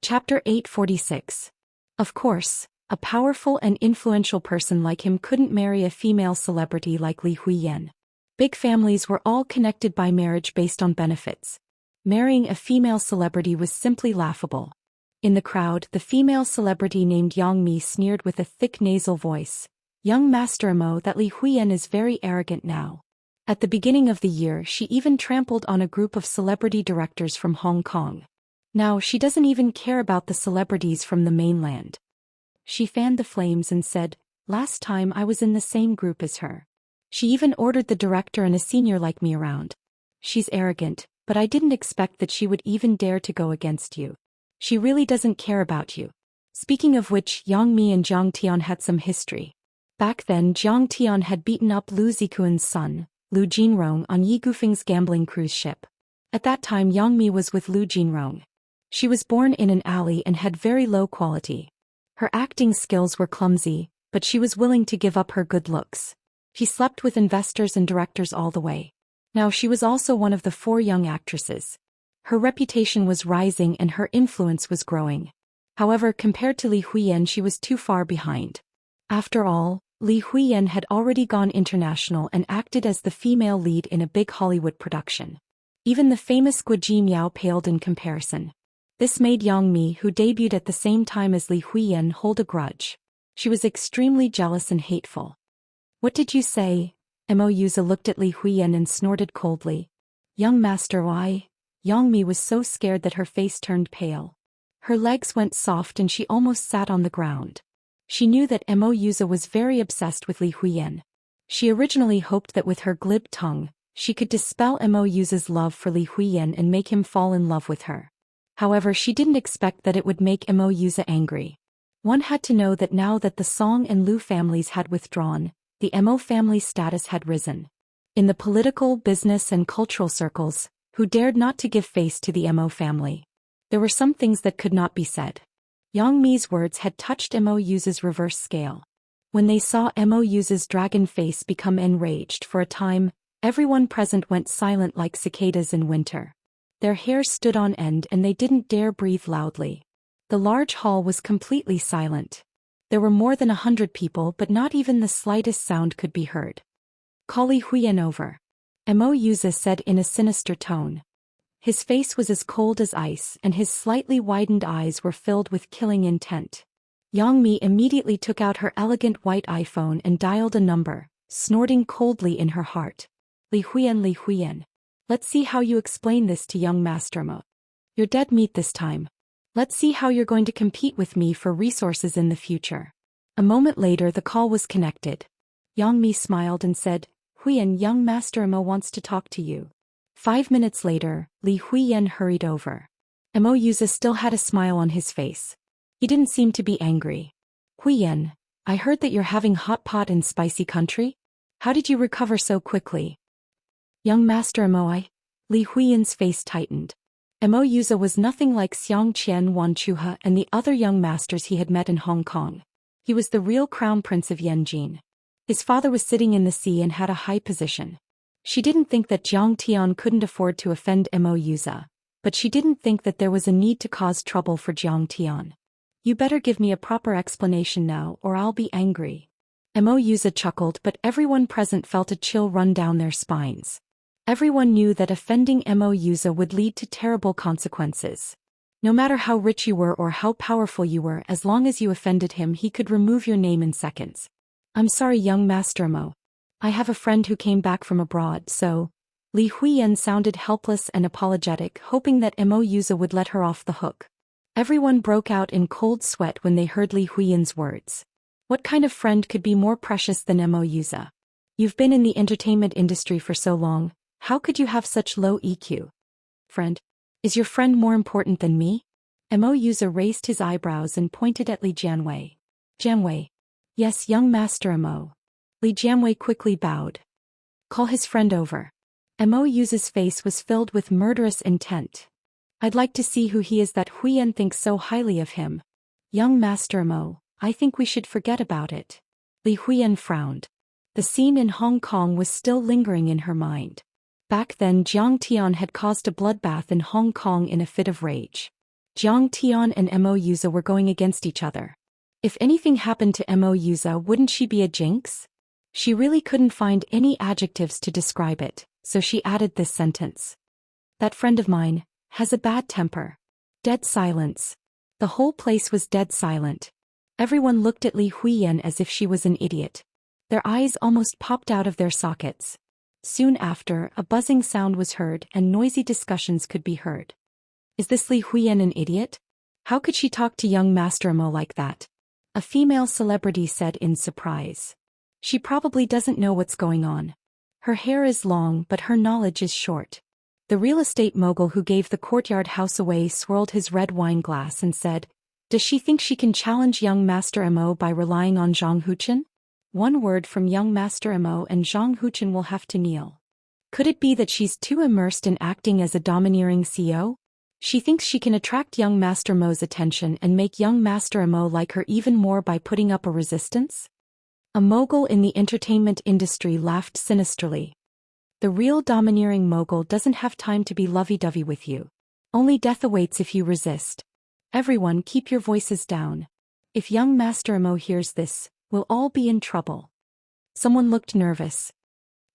Chapter 846. Of course, a powerful and influential person like him couldn't marry a female celebrity like Li Huiyan. Big families were all connected by marriage based on benefits. Marrying a female celebrity was simply laughable. In the crowd, the female celebrity named Yang Mi sneered with a thick nasal voice. "Young Master Mo, that Li Huiyan is very arrogant now." At the beginning of the year, she even trampled on a group of celebrity directors from Hong Kong. Now she doesn't even care about the celebrities from the mainland. She fanned the flames and said, "Last time I was in the same group as her. She even ordered the director and a senior like me around. She's arrogant, but I didn't expect that she would even dare to go against you. She really doesn't care about you." Speaking of which, Yang Mi and Jiang Tian had some history. Back then, Jiang Tian had beaten up Lu Zikuan's son, Lu Jinrong, on Yi Gufeng's gambling cruise ship. At that time, Yang Mi was with Lu Jinrong. She was born in an alley and had very low quality. Her acting skills were clumsy, but she was willing to give up her good looks. She slept with investors and directors all the way. Now she was also one of the 4 young actresses. Her reputation was rising and her influence was growing. However, compared to Li Huiyan, she was too far behind. After all, Li Huiyan had already gone international and acted as the female lead in a big Hollywood production. Even the famous Guji Miao paled in comparison. This made Yang Mi, who debuted at the same time as Li Huiyan, hold a grudge. She was extremely jealous and hateful. "What did you say?" Mo Yuza looked at Li Huiyan and snorted coldly. "Young Master, why?" Yang Mi was so scared that her face turned pale. Her legs went soft and she almost sat on the ground. She knew that Mo Yuza was very obsessed with Li Huiyan. She originally hoped that with her glib tongue, she could dispel Mo Yuza's love for Li Huiyan and make him fall in love with her. However, she didn't expect that it would make Mo Yuza angry. One had to know that now that the Song and Lu families had withdrawn, the Mo family status had risen. In the political, business and cultural circles, who dared not to give face to the Mo family? There were some things that could not be said. Yang Mi's words had touched Mo Yuza's reverse scale. When they saw Mo Yuza's dragon face become enraged for a time, everyone present went silent like cicadas in winter. Their hair stood on end and they didn't dare breathe loudly. The large hall was completely silent. There were more than 100 people, but not even the slightest sound could be heard. "Call Li Huiyan over," Mo Yuza said in a sinister tone. His face was as cold as ice and his slightly widened eyes were filled with killing intent. Yang Mi immediately took out her elegant white iPhone and dialed a number, snorting coldly in her heart. Li Huiyan. Let's see how you explain this to young Master Mo. You're dead meat this time. Let's see how you're going to compete with me for resources in the future." A moment later the call was connected. Yang Mi smiled and said, "Huiyan, young Master Mo wants to talk to you." 5 minutes later, Li Huiyan hurried over. Mo Yuza still had a smile on his face. He didn't seem to be angry. "Huiyan, I heard that you're having hot pot in spicy country? How did you recover so quickly?" Young Master Mo. Li Huiyan's face tightened. Mo Yuza was nothing like Xianxia Wan Chuha and the other young masters he had met in Hong Kong. He was the real crown prince of Yanjin. His father was sitting in the sea and had a high position. She didn't think that Jiang Tian couldn't afford to offend Mo Yuza, but she didn't think that there was a need to cause trouble for Jiang Tian. You better give me a proper explanation now or I'll be angry. Mo Yuza chuckled, but everyone present felt a chill run down their spines. Everyone knew that offending Mo Yuza would lead to terrible consequences. No matter how rich you were or how powerful you were, as long as you offended him, he could remove your name in seconds. I'm sorry, young Master Mo. I have a friend who came back from abroad, so... Li Huiyan sounded helpless and apologetic, hoping that Mo Yuza would let her off the hook. Everyone broke out in cold sweat when they heard Li Huiyan's words. What kind of friend could be more precious than Mo Yuza? You've been in the entertainment industry for so long, how could you have such low EQ? Friend? Is your friend more important than me? Mo Yuza raised his eyebrows and pointed at Li Jianwei. Jianwei. Yes, young Master Mo. Li Jianwei quickly bowed. Call his friend over. Mo Yuza's face was filled with murderous intent. I'd like to see who he is that Huiyan thinks so highly of him. Young Master Mo, I think we should forget about it. Li Huiyan frowned. The scene in Hong Kong was still lingering in her mind. Back then Jiang Tian had caused a bloodbath in Hong Kong in a fit of rage. Jiang Tian and Mo Yuza were going against each other. If anything happened to Mo Yuza, wouldn't she be a jinx? She really couldn't find any adjectives to describe it, so she added this sentence. That friend of mine has a bad temper. Dead silence. The whole place was dead silent. Everyone looked at Li Huiyan as if she was an idiot. Their eyes almost popped out of their sockets. Soon after, a buzzing sound was heard and noisy discussions could be heard. Is this Li Huiyan an idiot? How could she talk to young Master Mo like that? A female celebrity said in surprise. She probably doesn't know what's going on. Her hair is long but her knowledge is short. The real estate mogul who gave the courtyard house away swirled his red wine glass and said, Does she think she can challenge young Master Mo by relying on Zhang Huchen? One word from young Master Mo and Zhang Huchen will have to kneel. Could it be that she's too immersed in acting as a domineering CEO? She thinks she can attract young Master Mo's attention and make young Master Mo like her even more by putting up a resistance? A mogul in the entertainment industry laughed sinisterly. The real domineering mogul doesn't have time to be lovey-dovey with you. Only death awaits if you resist. Everyone keep your voices down. If young Master Mo hears this, we'll all be in trouble. Someone looked nervous.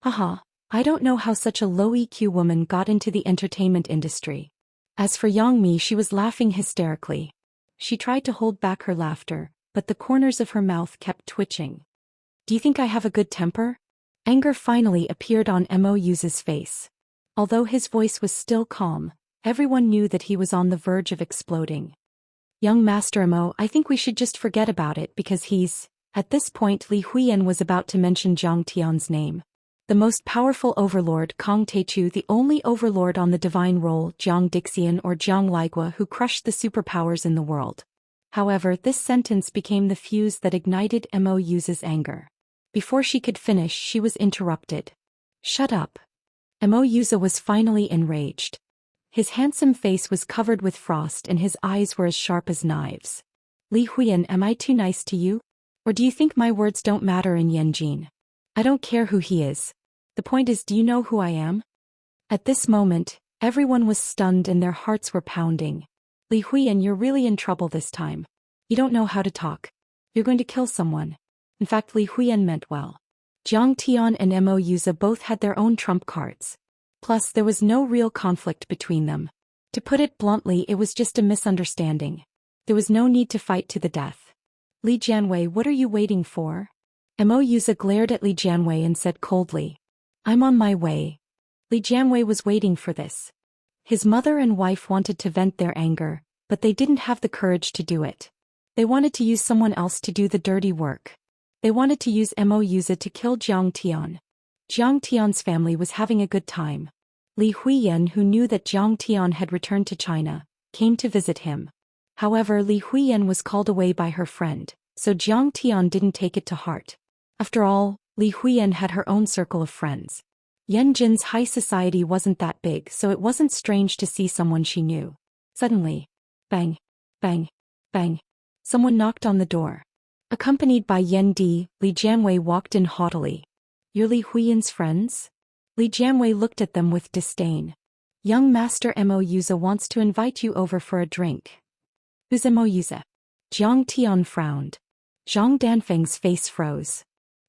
Haha, I don't know how such a low EQ woman got into the entertainment industry. As for Yang Mi, she was laughing hysterically. She tried to hold back her laughter, but the corners of her mouth kept twitching. Do you think I have a good temper? Anger finally appeared on Mo Yuza's face. Although his voice was still calm, everyone knew that he was on the verge of exploding. Young Master Mo, I think we should just forget about it because he's... At this point Li Huiyan was about to mention Jiang Tian's name. The most powerful overlord Kong Teichu, the only overlord on the divine role, Jiang Dixian or Jiang Ligua, who crushed the superpowers in the world. However, this sentence became the fuse that ignited Mo Yuza's anger. Before she could finish, she was interrupted. Shut up. Mo Yuza was finally enraged. His handsome face was covered with frost and his eyes were as sharp as knives. Li Huiyan, am I too nice to you? Or do you think my words don't matter in Yanjin? I don't care who he is. The point is, do you know who I am? At this moment, everyone was stunned and their hearts were pounding. Li Huiyan, you're really in trouble this time. You don't know how to talk. You're going to kill someone. In fact, Li Huiyan meant well. Jiang Tian and Mo Yuza both had their own trump cards. Plus, there was no real conflict between them. To put it bluntly, it was just a misunderstanding. There was no need to fight to the death. Li Jianwei, what are you waiting for? Mo Yuza glared at Li Jianwei and said coldly. I'm on my way. Li Jianwei was waiting for this. His mother and wife wanted to vent their anger, but they didn't have the courage to do it. They wanted to use someone else to do the dirty work. They wanted to use Mo Yuza to kill Jiang Tian. Jiang Tian's family was having a good time. Li Huiyan, who knew that Jiang Tian had returned to China, came to visit him. However, Li Huiyan was called away by her friend, so Jiang Tian didn't take it to heart. After all, Li Huiyan had her own circle of friends. Yanjin's high society wasn't that big, so it wasn't strange to see someone she knew. Suddenly, bang, bang, bang. Someone knocked on the door. Accompanied by Yan Di, Li Jianwei walked in haughtily. "You're Li Huiyan's friends?" Li Jianwei looked at them with disdain. "Young Master Mo Yuza wants to invite you over for a drink." "Who's Mo Yuza?" Jiang Tian frowned. Zhang Danfeng's face froze.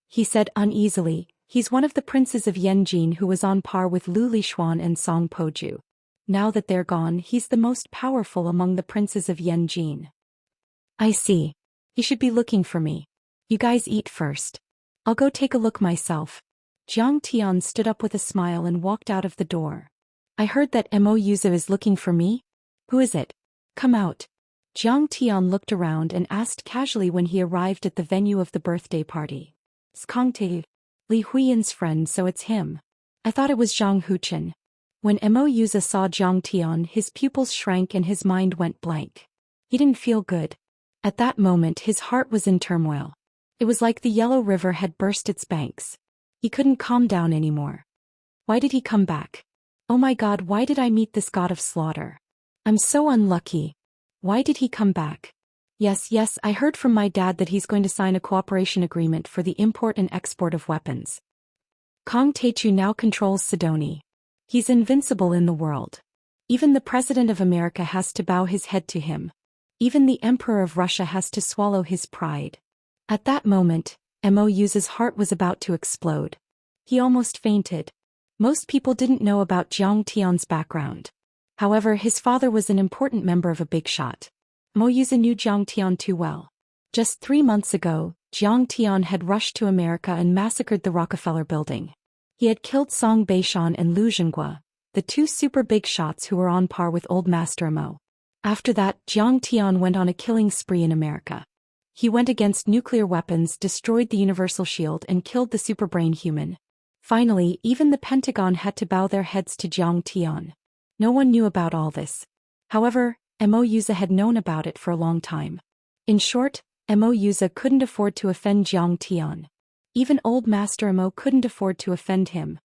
He said uneasily, "He's one of the princes of Yanjin who was on par with Lu Lishuan and Song Poju. Now that they're gone, he's the most powerful among the princes of Yanjin." "I see. He should be looking for me. You guys eat first. I'll go take a look myself." Jiang Tian stood up with a smile and walked out of the door. "I heard that Mo Yuza is looking for me? Who is it? Come out." Jiang Tian looked around and asked casually when he arrived at the venue of the birthday party. "Skongte, Li Huiyan's friend, so it's him. I thought it was Zhang Huchen." When Mo Yuza saw Jiang Tian, his pupils shrank and his mind went blank. He didn't feel good. At that moment his heart was in turmoil. It was like the Yellow River had burst its banks. He couldn't calm down anymore. Why did he come back? Oh my God, why did I meet this god of slaughter? I'm so unlucky. Why did he come back? Yes, I heard from my dad that he's going to sign a cooperation agreement for the import and export of weapons. Kong Teichu now controls Sidoni. He's invincible in the world. Even the President of America has to bow his head to him. Even the Emperor of Russia has to swallow his pride. At that moment, Mo Yuza's heart was about to explode. He almost fainted. Most people didn't know about Jiang Tian's background. However, his father was an important member of a big shot. Mo Yuza knew Jiang Tian too well. Just 3 months ago, Jiang Tian had rushed to America and massacred the Rockefeller Building. He had killed Song Beishan and Lu Zhenghua, the 2 super big shots who were on par with Old Master Mo. After that, Jiang Tian went on a killing spree in America. He went against nuclear weapons, destroyed the Universal Shield and killed the superbrain human. Finally, even the Pentagon had to bow their heads to Jiang Tian. No one knew about all this. However, Mo Yuza had known about it for a long time. In short, Mo Yuza couldn't afford to offend Jiang Tian. Even Old Master Mo couldn't afford to offend him.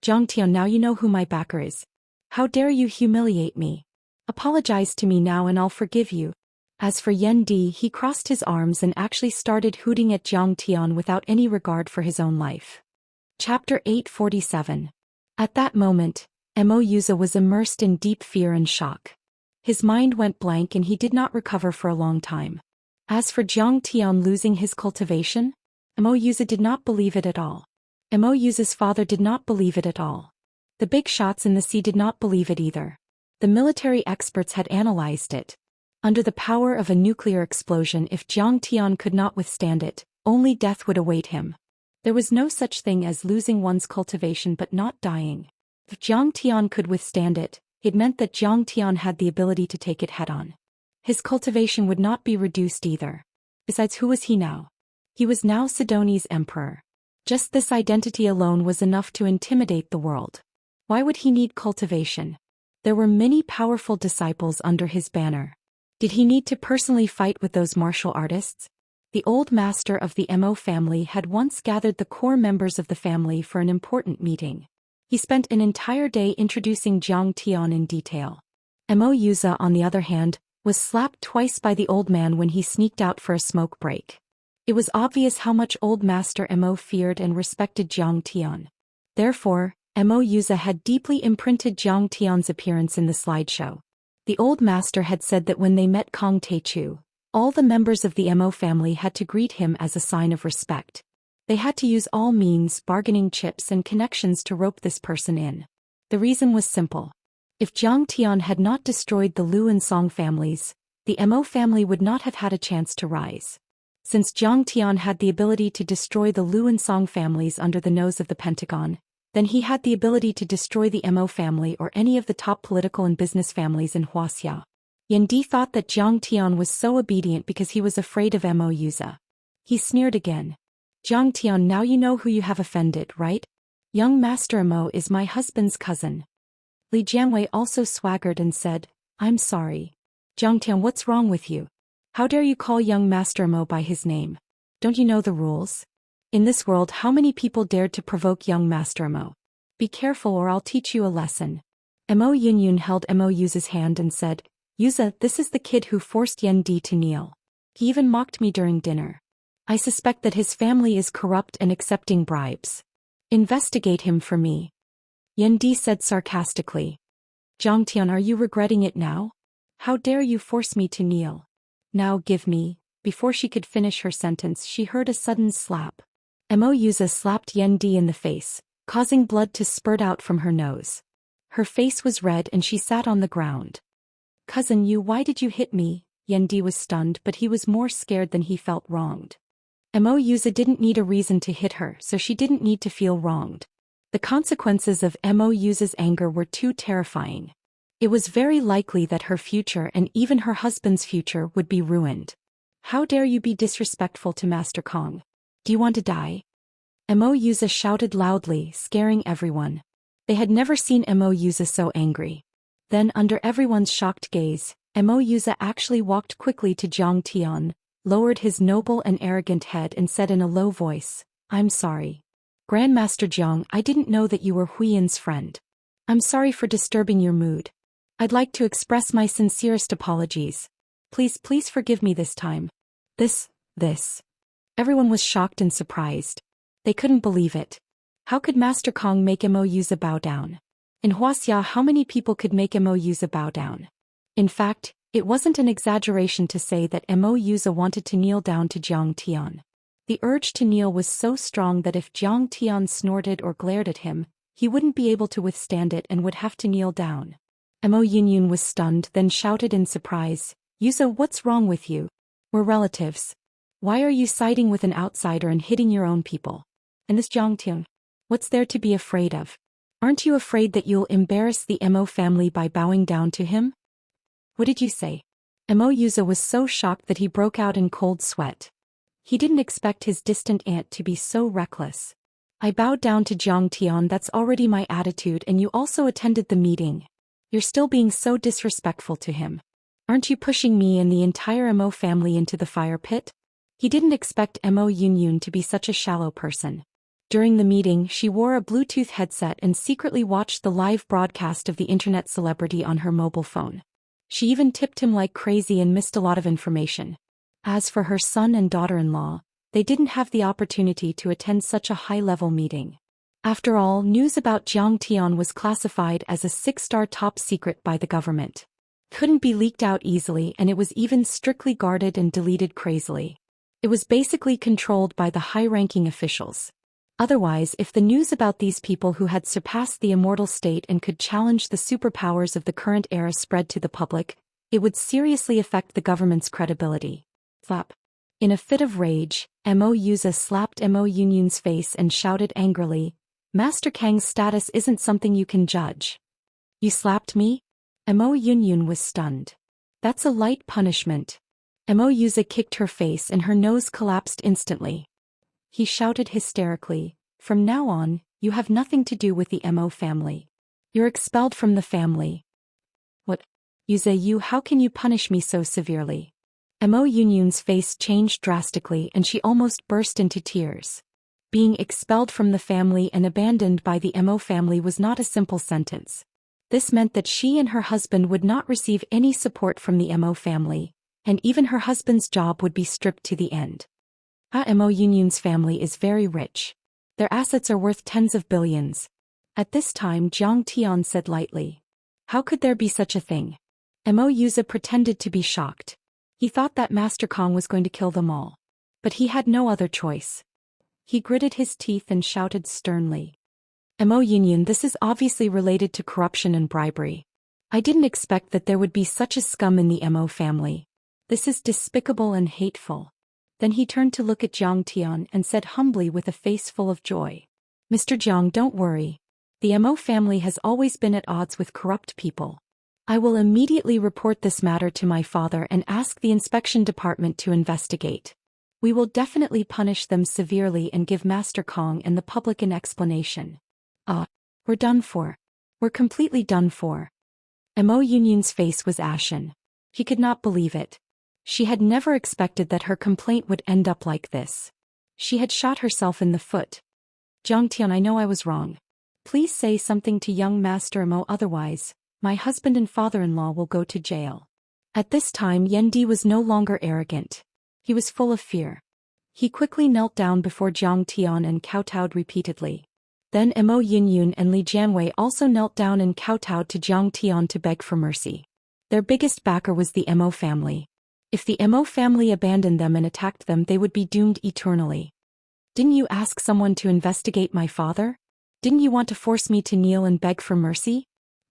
"Jiang Tian, now you know who my backer is. How dare you humiliate me? Apologize to me now and I'll forgive you." As for Yan Di, he crossed his arms and actually started hooting at Jiang Tian without any regard for his own life. Chapter 847. At that moment, Mo Yuza was immersed in deep fear and shock. His mind went blank and he did not recover for a long time. As for Jiang Tian losing his cultivation, Mo Yuza did not believe it at all. Mo Yuza's father did not believe it at all. The big shots in the sea did not believe it either. The military experts had analyzed it. Under the power of a nuclear explosion, if Jiang Tian could not withstand it, only death would await him. There was no such thing as losing one's cultivation but not dying. If Jiang Tian could withstand it, it meant that Jiang Tian had the ability to take it head-on. His cultivation would not be reduced either. Besides, who was he now? He was now Sidoni's emperor. Just this identity alone was enough to intimidate the world. Why would he need cultivation? There were many powerful disciples under his banner. Did he need to personally fight with those martial artists? The old master of the Mo family had once gathered the core members of the family for an important meeting. He spent an entire day introducing Jiang Tian in detail. Mo Yuza, on the other hand, was slapped twice by the old man when he sneaked out for a smoke break. It was obvious how much old master Mo feared and respected Jiang Tian. Therefore, Mo Yuza had deeply imprinted Jiang Tian's appearance in the slideshow. The old master had said that when they met Kong Teichu, all the members of the Mo family had to greet him as a sign of respect. They had to use all means, bargaining chips and connections to rope this person in. The reason was simple. If Jiang Tian had not destroyed the Lu and Song families, the Mo family would not have had a chance to rise. Since Jiang Tian had the ability to destroy the Lu and Song families under the nose of the Pentagon, then he had the ability to destroy the Mo family or any of the top political and business families in Wuxia. Yan Di thought that Jiang Tian was so obedient because he was afraid of Mo Yuza. He sneered again. "Jiang Tian, now you know who you have offended, right? Young Master Mo is my husband's cousin." Li Jianwei also swaggered and said, "I'm sorry. Jiang Tian, what's wrong with you? How dare you call young Master Mo by his name? Don't you know the rules? In this world, how many people dared to provoke young Master Mo? Be careful or I'll teach you a lesson. Mo Yunyun held Mo Yuza's hand and said, Yuza, this is the kid who forced Yen Di to kneel. He even mocked me during dinner. I suspect that his family is corrupt and accepting bribes. Investigate him for me. Yen Di said sarcastically. Zhang Tian, are you regretting it now? How dare you force me to kneel? Now give me. Before she could finish her sentence, she heard a sudden slap. Mo Yuza slapped Yen Di in the face, causing blood to spurt out from her nose. Her face was red and she sat on the ground. Cousin Yu, why did you hit me? Yen Di was stunned, but he was more scared than he felt wronged. Mo Yuza didn't need a reason to hit her, so she didn't need to feel wronged. The consequences of Mo Yuza's anger were too terrifying. It was very likely that her future and even her husband's future would be ruined. How dare you be disrespectful to Master Kong? Do you want to die? Mo Yuza shouted loudly, scaring everyone. They had never seen Mo Yuza so angry. Then, under everyone's shocked gaze, Mo Yuza actually walked quickly to Zhang Tian, lowered his noble and arrogant head and said in a low voice, I'm sorry. Grandmaster Zhang, I didn't know that you were Huiyan's friend. I'm sorry for disturbing your mood. I'd like to express my sincerest apologies. Please forgive me this time. This. Everyone was shocked and surprised. They couldn't believe it. How could Master Kong make Mo Yuza bow down? In Wuxia, how many people could make Mo Yuza bow down? In fact, it wasn't an exaggeration to say that Mo Yuza wanted to kneel down to Zhang Tian. The urge to kneel was so strong that if Zhang Tian snorted or glared at him, he wouldn't be able to withstand it and would have to kneel down. Mo Yunyun was stunned, then shouted in surprise, Yuza, what's wrong with you? We're relatives. Why are you siding with an outsider and hitting your own people? And this Zhang Tian, what's there to be afraid of? Aren't you afraid that you'll embarrass the Mo family by bowing down to him? What did you say? Mo Yuza was so shocked that he broke out in cold sweat. He didn't expect his distant aunt to be so reckless. I bowed down to Zhang Tian, that's already my attitude, and you also attended the meeting. You're still being so disrespectful to him. Aren't you pushing me and the entire Mo family into the fire pit? He didn't expect Mo Yunyun to be such a shallow person. During the meeting, she wore a Bluetooth headset and secretly watched the live broadcast of the internet celebrity on her mobile phone. She even tipped him like crazy and missed a lot of information. As for her son and daughter-in-law, they didn't have the opportunity to attend such a high-level meeting. After all, news about Zhang Tian was classified as a 6-star top secret by the government. Couldn't be leaked out easily, and it was even strictly guarded and deleted crazily. It was basically controlled by the high-ranking officials. Otherwise, if the news about these people who had surpassed the immortal state and could challenge the superpowers of the current era spread to the public, it would seriously affect the government's credibility. Slap. In a fit of rage, Mo Yuza slapped Mo Yunyun's face and shouted angrily, Master Kang's status isn't something you can judge. You slapped me? Mo Yunyun was stunned. That's a light punishment. Mo Yuza kicked her face and her nose collapsed instantly. He shouted hysterically, from now on, you have nothing to do with the Mo family. You're expelled from the family. What? Yuza, how can you punish me so severely? Mo Yunyun's face changed drastically and she almost burst into tears. Being expelled from the family and abandoned by the Mo family was not a simple sentence. This meant that she and her husband would not receive any support from the Mo family, and even her husband's job would be stripped to the end. Mo Yunyun's family is very rich. Their assets are worth tens of billions. At this time, Zhang Tian said lightly. How could there be such a thing? Mo Yuza pretended to be shocked. He thought that Master Kong was going to kill them all. But he had no other choice. He gritted his teeth and shouted sternly. Mo Yunyun, this is obviously related to corruption and bribery. I didn't expect that there would be such a scum in the Mo family. This is despicable and hateful. Then he turned to look at Zhang Tian and said humbly with a face full of joy. Mr. Zhang, don't worry. The Mo family has always been at odds with corrupt people. I will immediately report this matter to my father and ask the inspection department to investigate. We will definitely punish them severely and give Master Kong and the public an explanation. We're done for. We're completely done for. Mo Yunyun's face was ashen. He could not believe it. She had never expected that her complaint would end up like this. She had shot herself in the foot. Zhang Tian, I know I was wrong. Please say something to young Master Imo, otherwise, my husband and father-in-law will go to jail. At this time Yendi was no longer arrogant. He was full of fear. He quickly knelt down before Jiang Tian and kowtowed repeatedly. Then Imo Yinyun and Li Jianwei also knelt down and kowtowed to Jiang Tian to beg for mercy. Their biggest backer was the Imo family. If the Imo family abandoned them and attacked them, they would be doomed eternally. Didn't you ask someone to investigate my father? Didn't you want to force me to kneel and beg for mercy?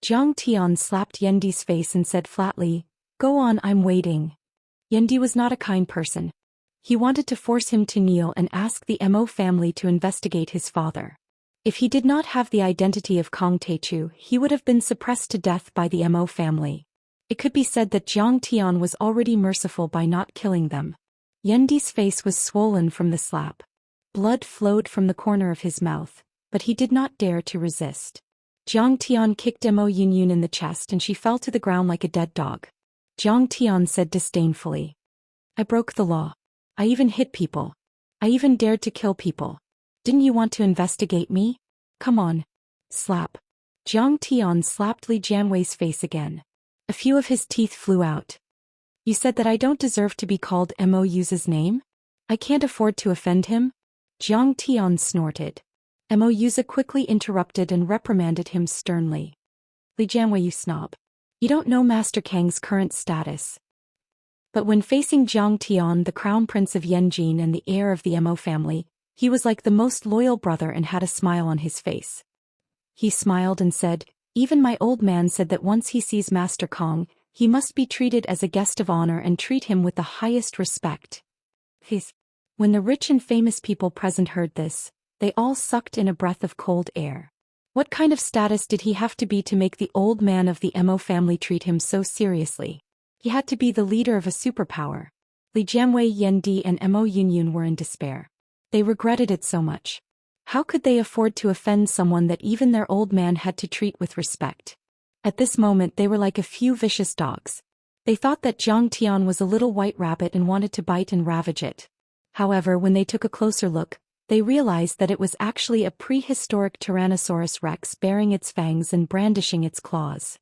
Jiang Tian slapped Yendi's face and said flatly, "Go on, I'm waiting." Yendi was not a kind person. He wanted to force him to kneel and ask the Imo family to investigate his father. If he did not have the identity of Kong Teichu, he would have been suppressed to death by the Imo family. It could be said that Jiang Tian was already merciful by not killing them. Yendi's face was swollen from the slap. Blood flowed from the corner of his mouth, but he did not dare to resist. Jiang Tian kicked Imo Yinyun in the chest and she fell to the ground like a dead dog. Jiang Tian said disdainfully, "I broke the law. I even hit people. I even dared to kill people. Didn't you want to investigate me? Come on." Slap. Jiang Tian slapped Li Jianwei's face again. A few of his teeth flew out. "You said that I don't deserve to be called Imo Yu's name? I can't afford to offend him?" Jiang Tian snorted. Imo Yuza quickly interrupted and reprimanded him sternly. "Li Jianwei, you snob. You don't know Master Kang's current status." But when facing Jiang Tian, the crown prince of Yanjin and the heir of the Imo family, he was like the most loyal brother and had a smile on his face. He smiled and said, "Even my old man said that once he sees Master Kong, he must be treated as a guest of honor and treat him with the highest respect." When the rich and famous people present heard this, they all sucked in a breath of cold air. What kind of status did he have to be to make the old man of the Imo family treat him so seriously? He had to be the leader of a superpower. Li Jianwei, Yendi and Imo Yinyun were in despair. They regretted it so much. How could they afford to offend someone that even their old man had to treat with respect? At this moment they were like a few vicious dogs. They thought that Jiang Tian was a little white rabbit and wanted to bite and ravage it. However, when they took a closer look, they realized that it was actually a prehistoric Tyrannosaurus rex bearing its fangs and brandishing its claws.